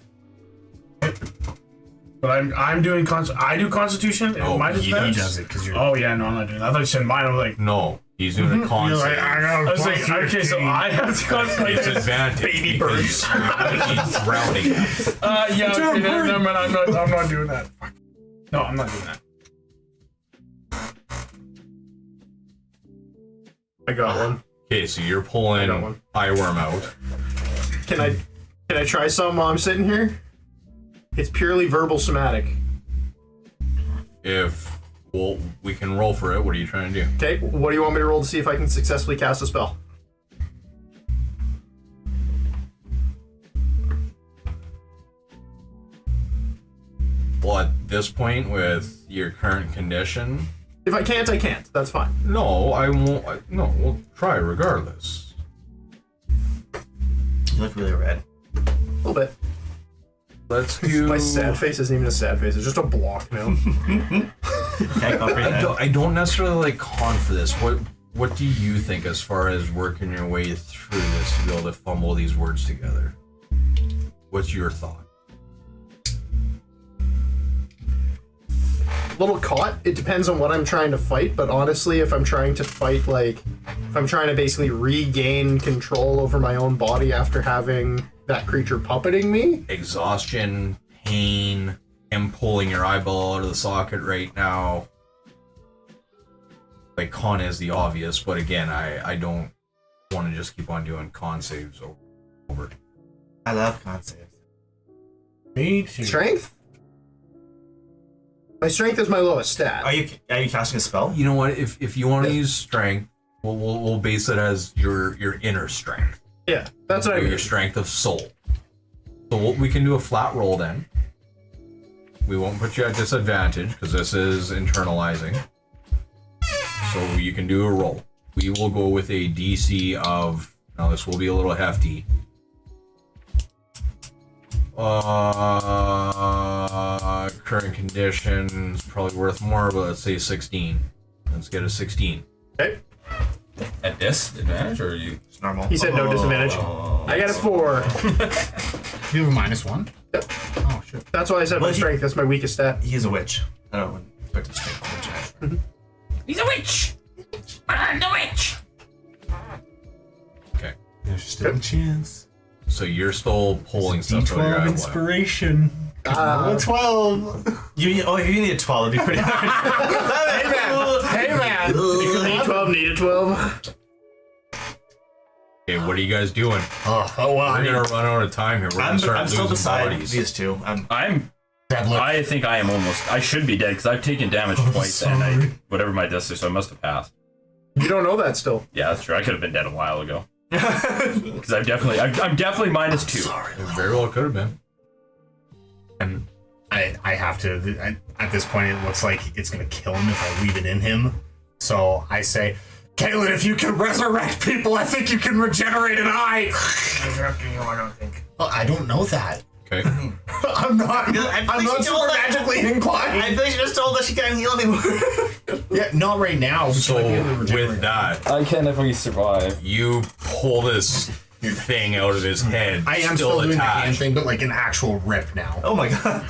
But I'm doing I do Constitution. Oh, mine is he better? does it because you're. Oh yeah, no, I'm not doing that. I thought you said mine. I was like, No, he's doing a con you're save. like, I was like, okay, so I have to concentrate. Disadvantage. Baby birds. He's drowning him. Yeah, okay, never mind. I'm not doing that. Fuck. No, I'm not doing that. I got one. Okay, so you're pulling got one. eyeworm out. Can I try some while I'm sitting here? It's purely verbal somatic. If we can roll for it, what are you trying to do? Okay, what do you want me to roll to see if I can successfully cast a spell? Well, at this point, with your current condition, If I can't, I can't. That's fine. no, I won't. No, we'll try regardless. You look really red. A little bit. Let's do. My sad face isn't even a sad face. It's just a block now. Can't comprehend. I don't necessarily like con for this. What do you think as far as working your way through this to be able to fumble these words together? What's your thought? Little caught. It depends on what I'm trying to fight, but honestly, if I'm trying to fight, like, if I'm trying to basically regain control over my own body after having that creature puppeting me, Exhaustion, pain, him pulling your eyeball out of the socket right now. Like, con is the obvious, but again, I don't want to just keep on doing con saves over. I love con saves. Me too. strength? My strength is my lowest stat. Are you casting a spell? You know what? If you want to use strength, we'll base it as your inner strength. Yeah, that's what I Your mean. strength of soul. So we can do a flat roll then. We won't put you at disadvantage because this is internalizing. So you can do a roll. We will go with a DC of, now this will be a little hefty. Current conditions probably worth more, but let's say 16. Let's get a 16. Okay. At disadvantage, or are you? It's normal. He said no disadvantage. I got a 4. You have a -1? Yep. Oh shit. That's why I said my Well, he- strength. That's my weakest stat. He's a witch. I don't expect to strength. He's a witch. I'm the witch. Okay. There's still a chance. So you're still pulling stuff out of your D12 eyeball. inspiration. Uh, 12. You need a 12. It'd be pretty hard. Hey man! Need 12, need a 12. Okay, what are you guys doing? Oh well. We're gonna run out of time here. We're gonna start I'm still losing beside bodies. these two. I think I am almost. I should be dead because I've taken damage twice, and whatever my death is, so I must have passed. You don't know that still. Yeah, that's true. I could have been dead a while ago. Because I'm definitely -2. It very well could have been. And I have to. At this point, it looks like it's gonna kill him if I leave it in him. So I say, Caitlin, if you can resurrect people, I think you can regenerate an eye. I don't think. Well, I don't know that. Okay. I'm not. I'm not super magically inclined. I think she just told us she can't heal anymore. Yeah, not right now. but she So might be able to regenerate. with that, I can if we survive. you pull this thing out of his head. I am still doing the hand attached. thing, but like an actual rip now. Oh my god.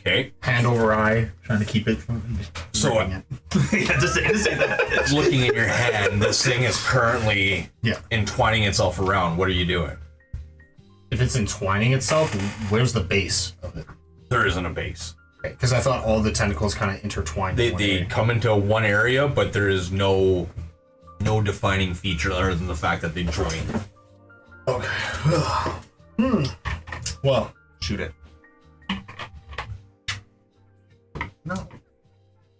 Okay. Hand over eye, trying to keep it from. So ripping it. Yeah, just say that. looking in your hand, this thing is currently Yeah. entwining itself around. What are you doing? If it's entwining itself, where's the base of it? There isn't a base. Because I thought all the tentacles kind of intertwined. They in one they area. come into one area, but there is no defining feature other than the fact that they join. Okay. Well, Shoot it. no.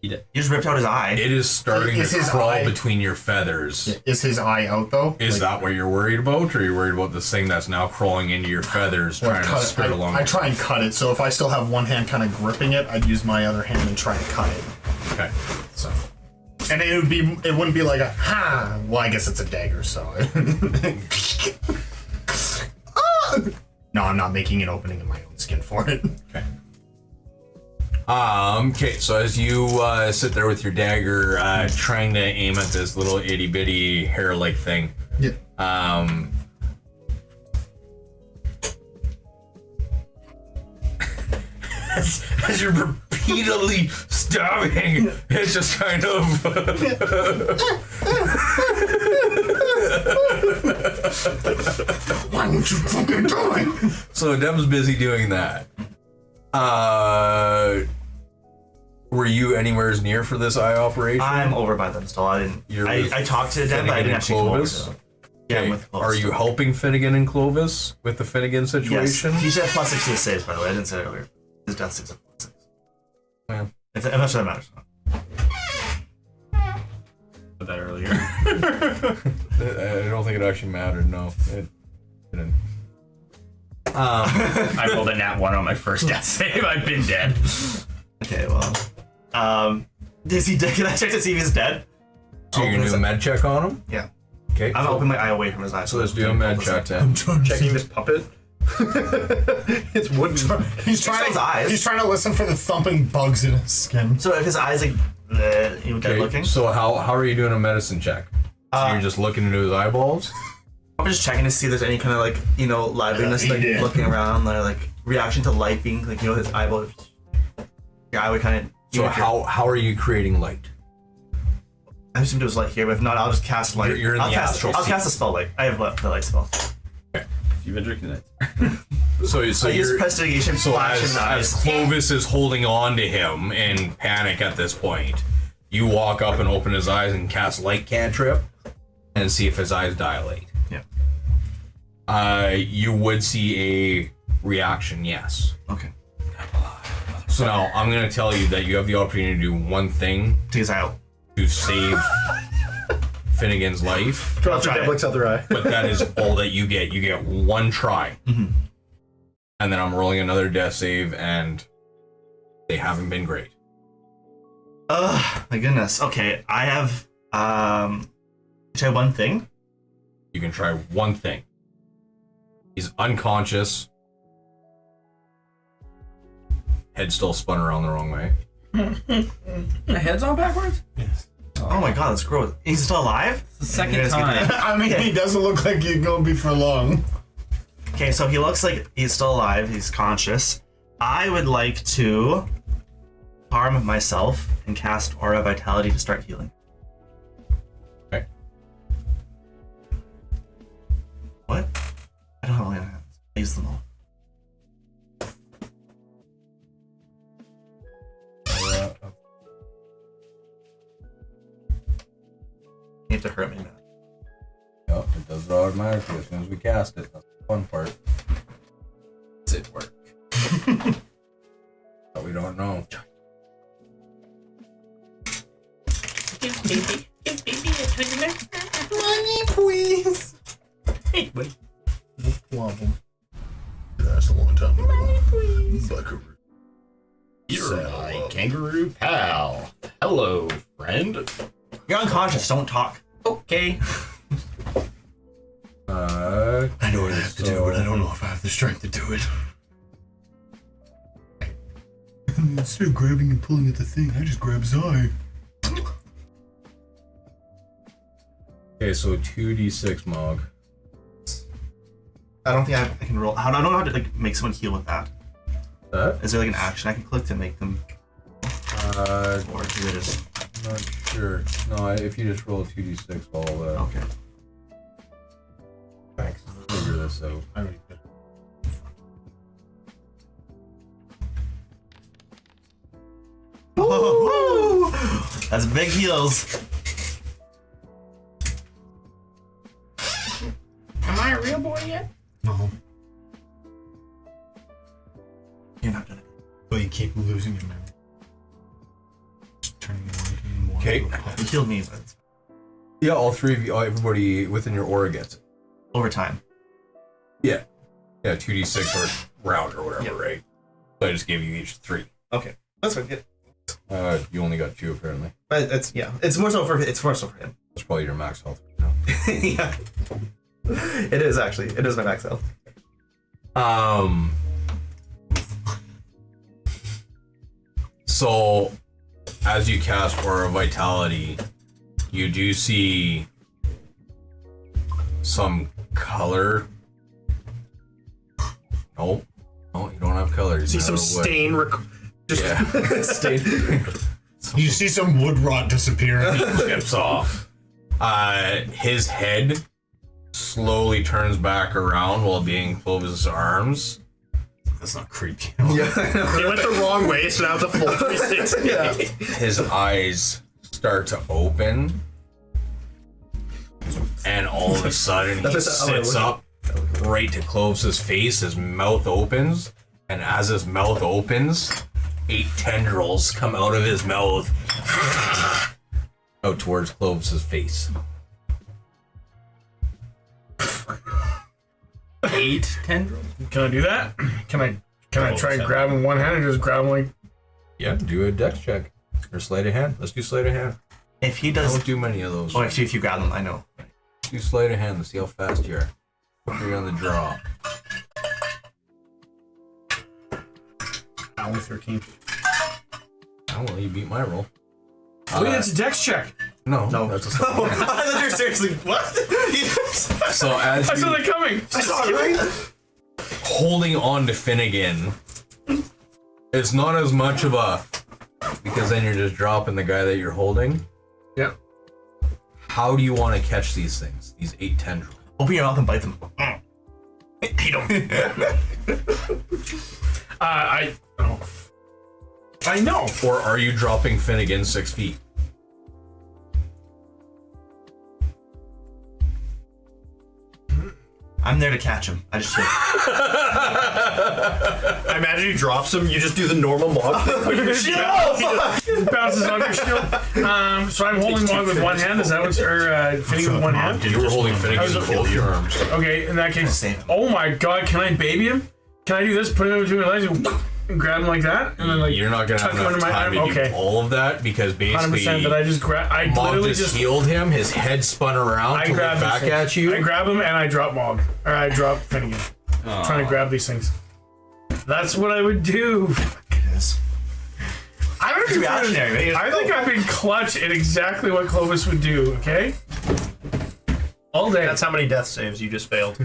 You just ripped out his eye. It is starting Is to his crawl eye- between your feathers. Is his eye out though? Is that what you're worried about, or are you worried about this thing that's now crawling into your feathers, trying to skirt along? I try and cut it. So if I still have one hand kind of gripping it, I'd use my other hand and try to cut it. Okay. So, and it wouldn't be like a ha. Well, I guess it's a dagger, so. No, I'm not making an opening in my own skin for it. Okay. Okay, so as you sit there with your dagger, trying to aim at this little itty bitty hair-like thing, Yeah. as you're repeatedly stabbing, it's just kind of. Why won't you fucking do it? So Deb's busy doing that. Were you anywhere near for this eye operation? I'm over by them still. I didn't. You're with I talked to them, but I Finnegan didn't and actually come over Clovis? to them. Yeah, I'm Okay. with Clovis Are you still. helping Finnegan and Clovis with the Finnegan Yes. situation? He should have plus 6 to his saves, by the way. I didn't say it earlier. His death 6 is plus 6. Yeah. If much that matters. Said that earlier. I don't think it actually mattered. No, it didn't. I rolled a nat 1 on my first death save. I've been dead. Okay, well. Is he dead? Can I check to see if he's dead? So you're gonna do a med check on him? Yeah. Okay. I'm opening my eye away from his eyes. So let's do a med check then. Checking this puppet. It's wood. He's trying his to. eyes. He's trying to listen for the thumping bugs in his skin. So if his eyes like dead Okay, looking, so how are you doing a medicine check? So you're just looking into his eyeballs? I'm just checking to see if there's any kind of like liveliness, like Yeah. looking around, like reaction to light being like his eyeball. Your eye would kind of. So how are you creating light? I assume it was light here, but if not, I'll just cast light. You're in I'll the cast. astral I'll sea. cast a spell light. I have the light spell. You've been drinking that. So I use you're prestidigitation, so flash in as the eyes. Clovis is holding on to him in panic at this point, you walk up and open his eyes and cast light cantrip and see if his eyes dilate. Yeah. You would see a reaction, yes. Okay. So now I'm gonna tell you that you have the opportunity to do one thing Take his eye out. to save Finnegan's life, Drop try your it. Deblic's other eye. but that is all that you get. You get one try. And then I'm rolling another death save, and they haven't been great. Ugh, my goodness. Okay, I have try one thing. You can try one thing. He's unconscious. Head still spun around the wrong way. My head's on backwards? Oh my god, that's gross. He's still alive? The second You guys get time. that? I mean, he doesn't look like he's gonna be for long. Okay, so he looks like he's still alive. He's conscious. I would like to harm myself and cast Aura Vitality to start healing. Okay. What? I don't have all my hands. I use them all. You have to hurt me now. Yep, it does it automatically as soon as we cast it. That's the fun part. Does it work? But we don't know. Money, please. No problem. That's a long time ago. Buckaroo. You're my kangaroo pal. Hello, friend. You're unconscious, don't talk. Okay. I know what I have to do, but I don't know if I have the strength to do it. Instead of grabbing and pulling at the thing, I just grab his eye. Okay, so 2d6 Mog. I don't think I can roll. I don't know how to like make someone heal with that. That? Is there like an action I can click to make them, or is it just Not sure. No, if you just roll 2d6, I'll okay? figure this out. I already did. Woo! That's big heals. Am I a real boy yet? No. You're not gonna. But you keep losing your memory. Just turning Okay. You healed me, but it's Yeah, all three of you, everybody within your aura gets it. over time. Yeah. Yeah, 2d6 or round or whatever, right? So I just gave you each 3. Okay, that's fine. Yeah. You only got 2 apparently. But it's more so for him. That's probably your max health right now. Yeah, it is actually. It is my max health. So, as you cast Aura of Vitality, you do see some color. No, you don't have color. You See some have wood. stain. Yeah. You see some wood rot disappear. Chips off. His head slowly turns back around while being Clovis's arms. That's not creepy. Yeah. He went the wrong way, so now it's a full 360. Yeah. His eyes start to open, and all of a sudden he sits up right to Clovis's face. His mouth opens, and as his mouth opens, 8 tendrils come out of his mouth out towards Clovis's face. 8 tendrils? Can I do that? Can I try and grab him in one hand and just grab him like? Yeah, do a dex check or sleight of hand. Let's do sleight of hand. If he I does, don't do many of those. oh, actually, if you grab them, I know. Do sleight of hand. Let's see how fast you are. You're on the draw. Only 13. Oh well, you beat my roll. Wait, it's a dex check. No, No. that's a sleight of hand. I thought you're seriously what? So as I saw you that coming. I saw it, right? holding on to Finnegan, it's not as much of a because then you're just dropping the guy that you're holding. Yep. How do you want to catch these things? These 8 tendrils. Open your mouth and bite them. Eat them. I know. Or are you dropping Finnegan 6 feet? I'm there to catch him. I just chill. I imagine he drops him, you just do the normal mob thing. With your shield. He bounces on your shield. So I'm holding one with one hand. Is that what's fitting with one hand? You were holding Finnegan in both your arms. Okay, in that case. Save him. Oh my god, can I baby him? Can I do this? Put him in between my legs and grab him like that, and then like You're not gonna have tuck him enough under my time arm. to do Okay, all of that because 100%. basically That I just grab. I Mob literally just just healed him. His head spun around I to look grab these back things. at you. I grab him and I drop Mog, or I drop Finnegan. Trying to grab these things. That's what I would do. Yes. I don't reactionary, right? I think I've been clutch at exactly what Clovis would do. Okay. All day. That's how many death saves you just failed.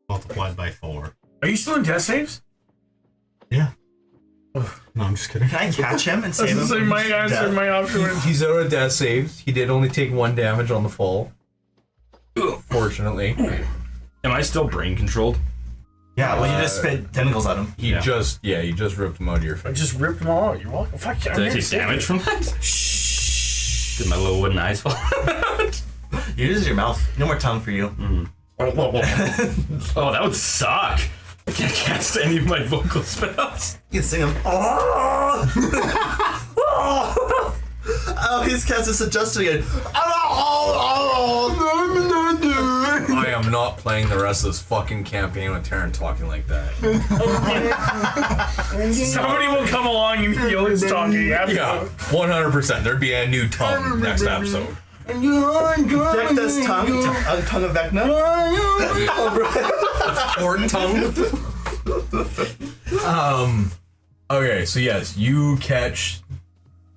Multiplied by 4. Are you still in death saves? Yeah. No, I'm just kidding. Can I catch him and save him? This is from my his answer. death? My option. He's out of death saves. He did only take 1 damage on the fall. Fortunately. Am I still brain controlled? Yeah, well, you just spit tentacles at him. He just ripped him out of your I face. just ripped them all out. You're welcome. Fuck yeah. Did I take damage from that? Shh. Did my little wooden eyes fall out? You use your mouth. No more tongue for you. Oh, that would suck. I can't cast any of my vocal spells. You can sing him. Oh, oh he's cast this adjusted again. I am not playing the rest of this fucking campaign with Taryn talking like that. Somebody will come along and heal his talking. Yeah, 100%. There'd be a new tongue next episode. Vecna's tongue. Tongue of Vecna. Or tongue. Okay, so yes, you catch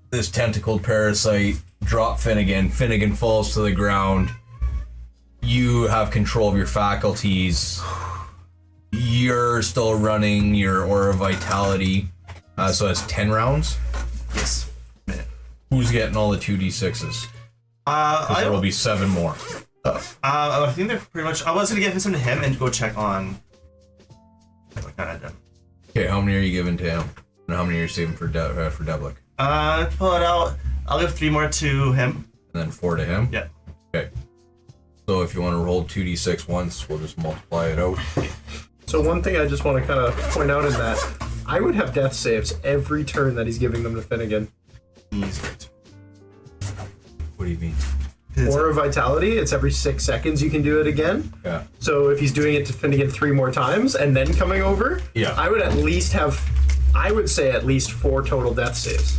this tentacled parasite, drop Finnegan. Finnegan falls to the ground. You have control of your faculties. You're still running your Aura Vitality. So that's 10 rounds. Yes. Who's getting all the 2d6s? There will be 7 more. I think they're pretty much. I was gonna give some to him and go check on. Okay, how many are you giving to him? And how many are you saving for Devlik? Pull it out. I'll give 3 more to him. And then 4 to him? Yeah. Okay. So if you want to roll 2d6 once, we'll just multiply it out. So one thing I just want to kind of point out in that, I would have death saves every turn that he's giving them to Finnegan. He's right. do you mean? Or vitality, it's every 6 seconds you can do it again. Yeah. So if he's doing it to Finnegan 3 more times and then coming over, Yeah. I would say at least 4 total death saves.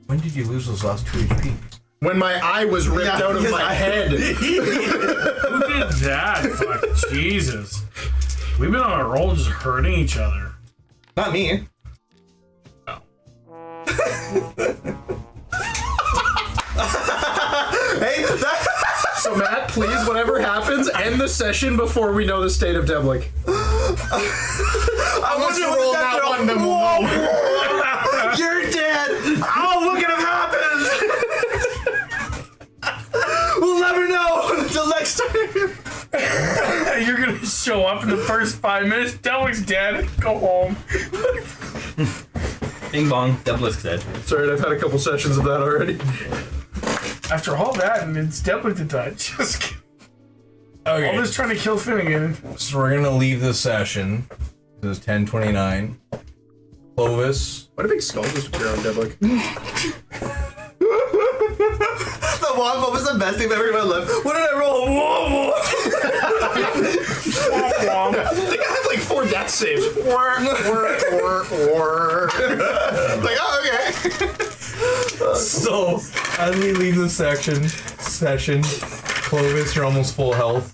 When did you lose those last 2 HP? When my eye was ripped out of my head. Who did that? Fuck, Jesus. We've been on a roll just hurting each other. Not me. No. Hey, So Matt, please, whatever happens, end the session before we know the state of Deblik. I want to roll that one, then we'll know. You're dead. Oh, look at him happen. We'll never know until next time. You're gonna show up in the first 5 minutes, Delik's dead, go home. Bing bong, Deblik's dead. Sorry, I've had a couple sessions of that already. After all that, and it's Deblik to touch. Just all Okay. this trying to kill Finnegan. So we're gonna leave the session. This is 10:29. Clovis. What a big skull just appeared on Deblik. The wombo was the best thing I've ever in my life. What did I roll? Wombo. I think I had like 4 death saves. Like, oh, okay. So as we leave the session, Clovis, you're almost full health.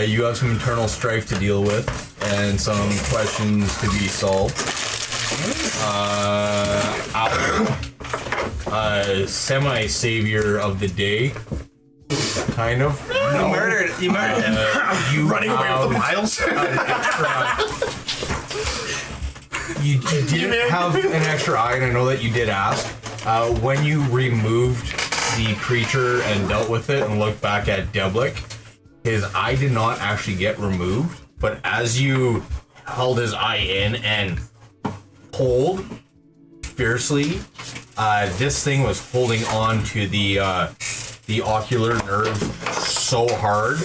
You have some internal strife to deal with and some questions to be solved. Semi-savior of the day, kind of. You murdered him. You Running away with the miles. You did have an extra eye, and I know that you did ask. When you removed the creature and dealt with it and looked back at Deblik, his eye did not actually get removed, but as you held his eye in and pulled fiercely, this thing was holding on to the ocular nerve so hard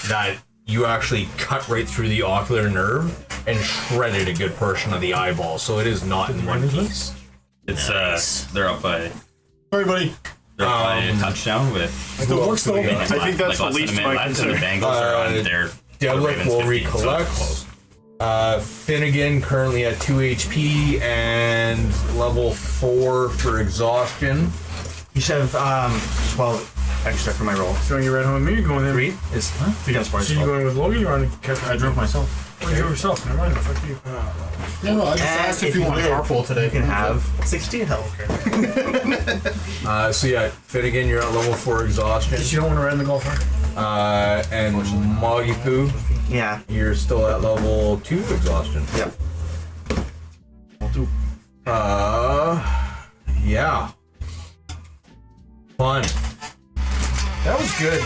that you actually cut right through the ocular nerve and shredded a good portion of the eyeball. So it is not in one piece. It's they're up by Sorry, buddy. a touchdown with Still works though. I think that's the less than least a minute my left, and concern. the Bengals are on their Deblik will 15, so it's recollect. close. Finnegan currently at 2 HP and level 4 for exhaustion. You should have 12 extra for my roll. So you right home with me, you're going there. 3 is 3 times 4 is So you 12. going with Logan, you're on the catch. I drove myself. Oh, you drove yourself, never mind, fuck you. Yeah, no, I just asked if you want live, carpool today. You can have 16 health. So yeah, Finnegan, you're at level 4 exhaustion. You don't want to ride in the golf cart? And Mogipoo, Yeah. you're still at level 2 exhaustion. Yep. Yeah. Fun. That was good.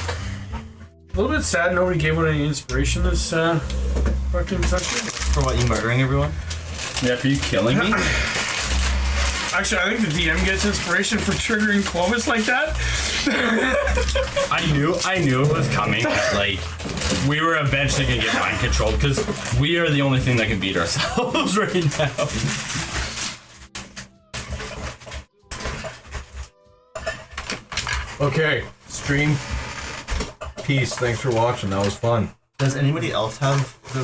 A little bit sad nobody gave out any inspiration this fucking session. For what, you murdering everyone? Yeah, for you killing me? Actually, I think the DM gets inspiration for triggering Clovis like that. I knew it was coming. Like, we were eventually gonna get mind controlled because we are the only thing that can beat ourselves right now. Okay, stream. Peace. Thanks for watching. That was fun. Does anybody else have the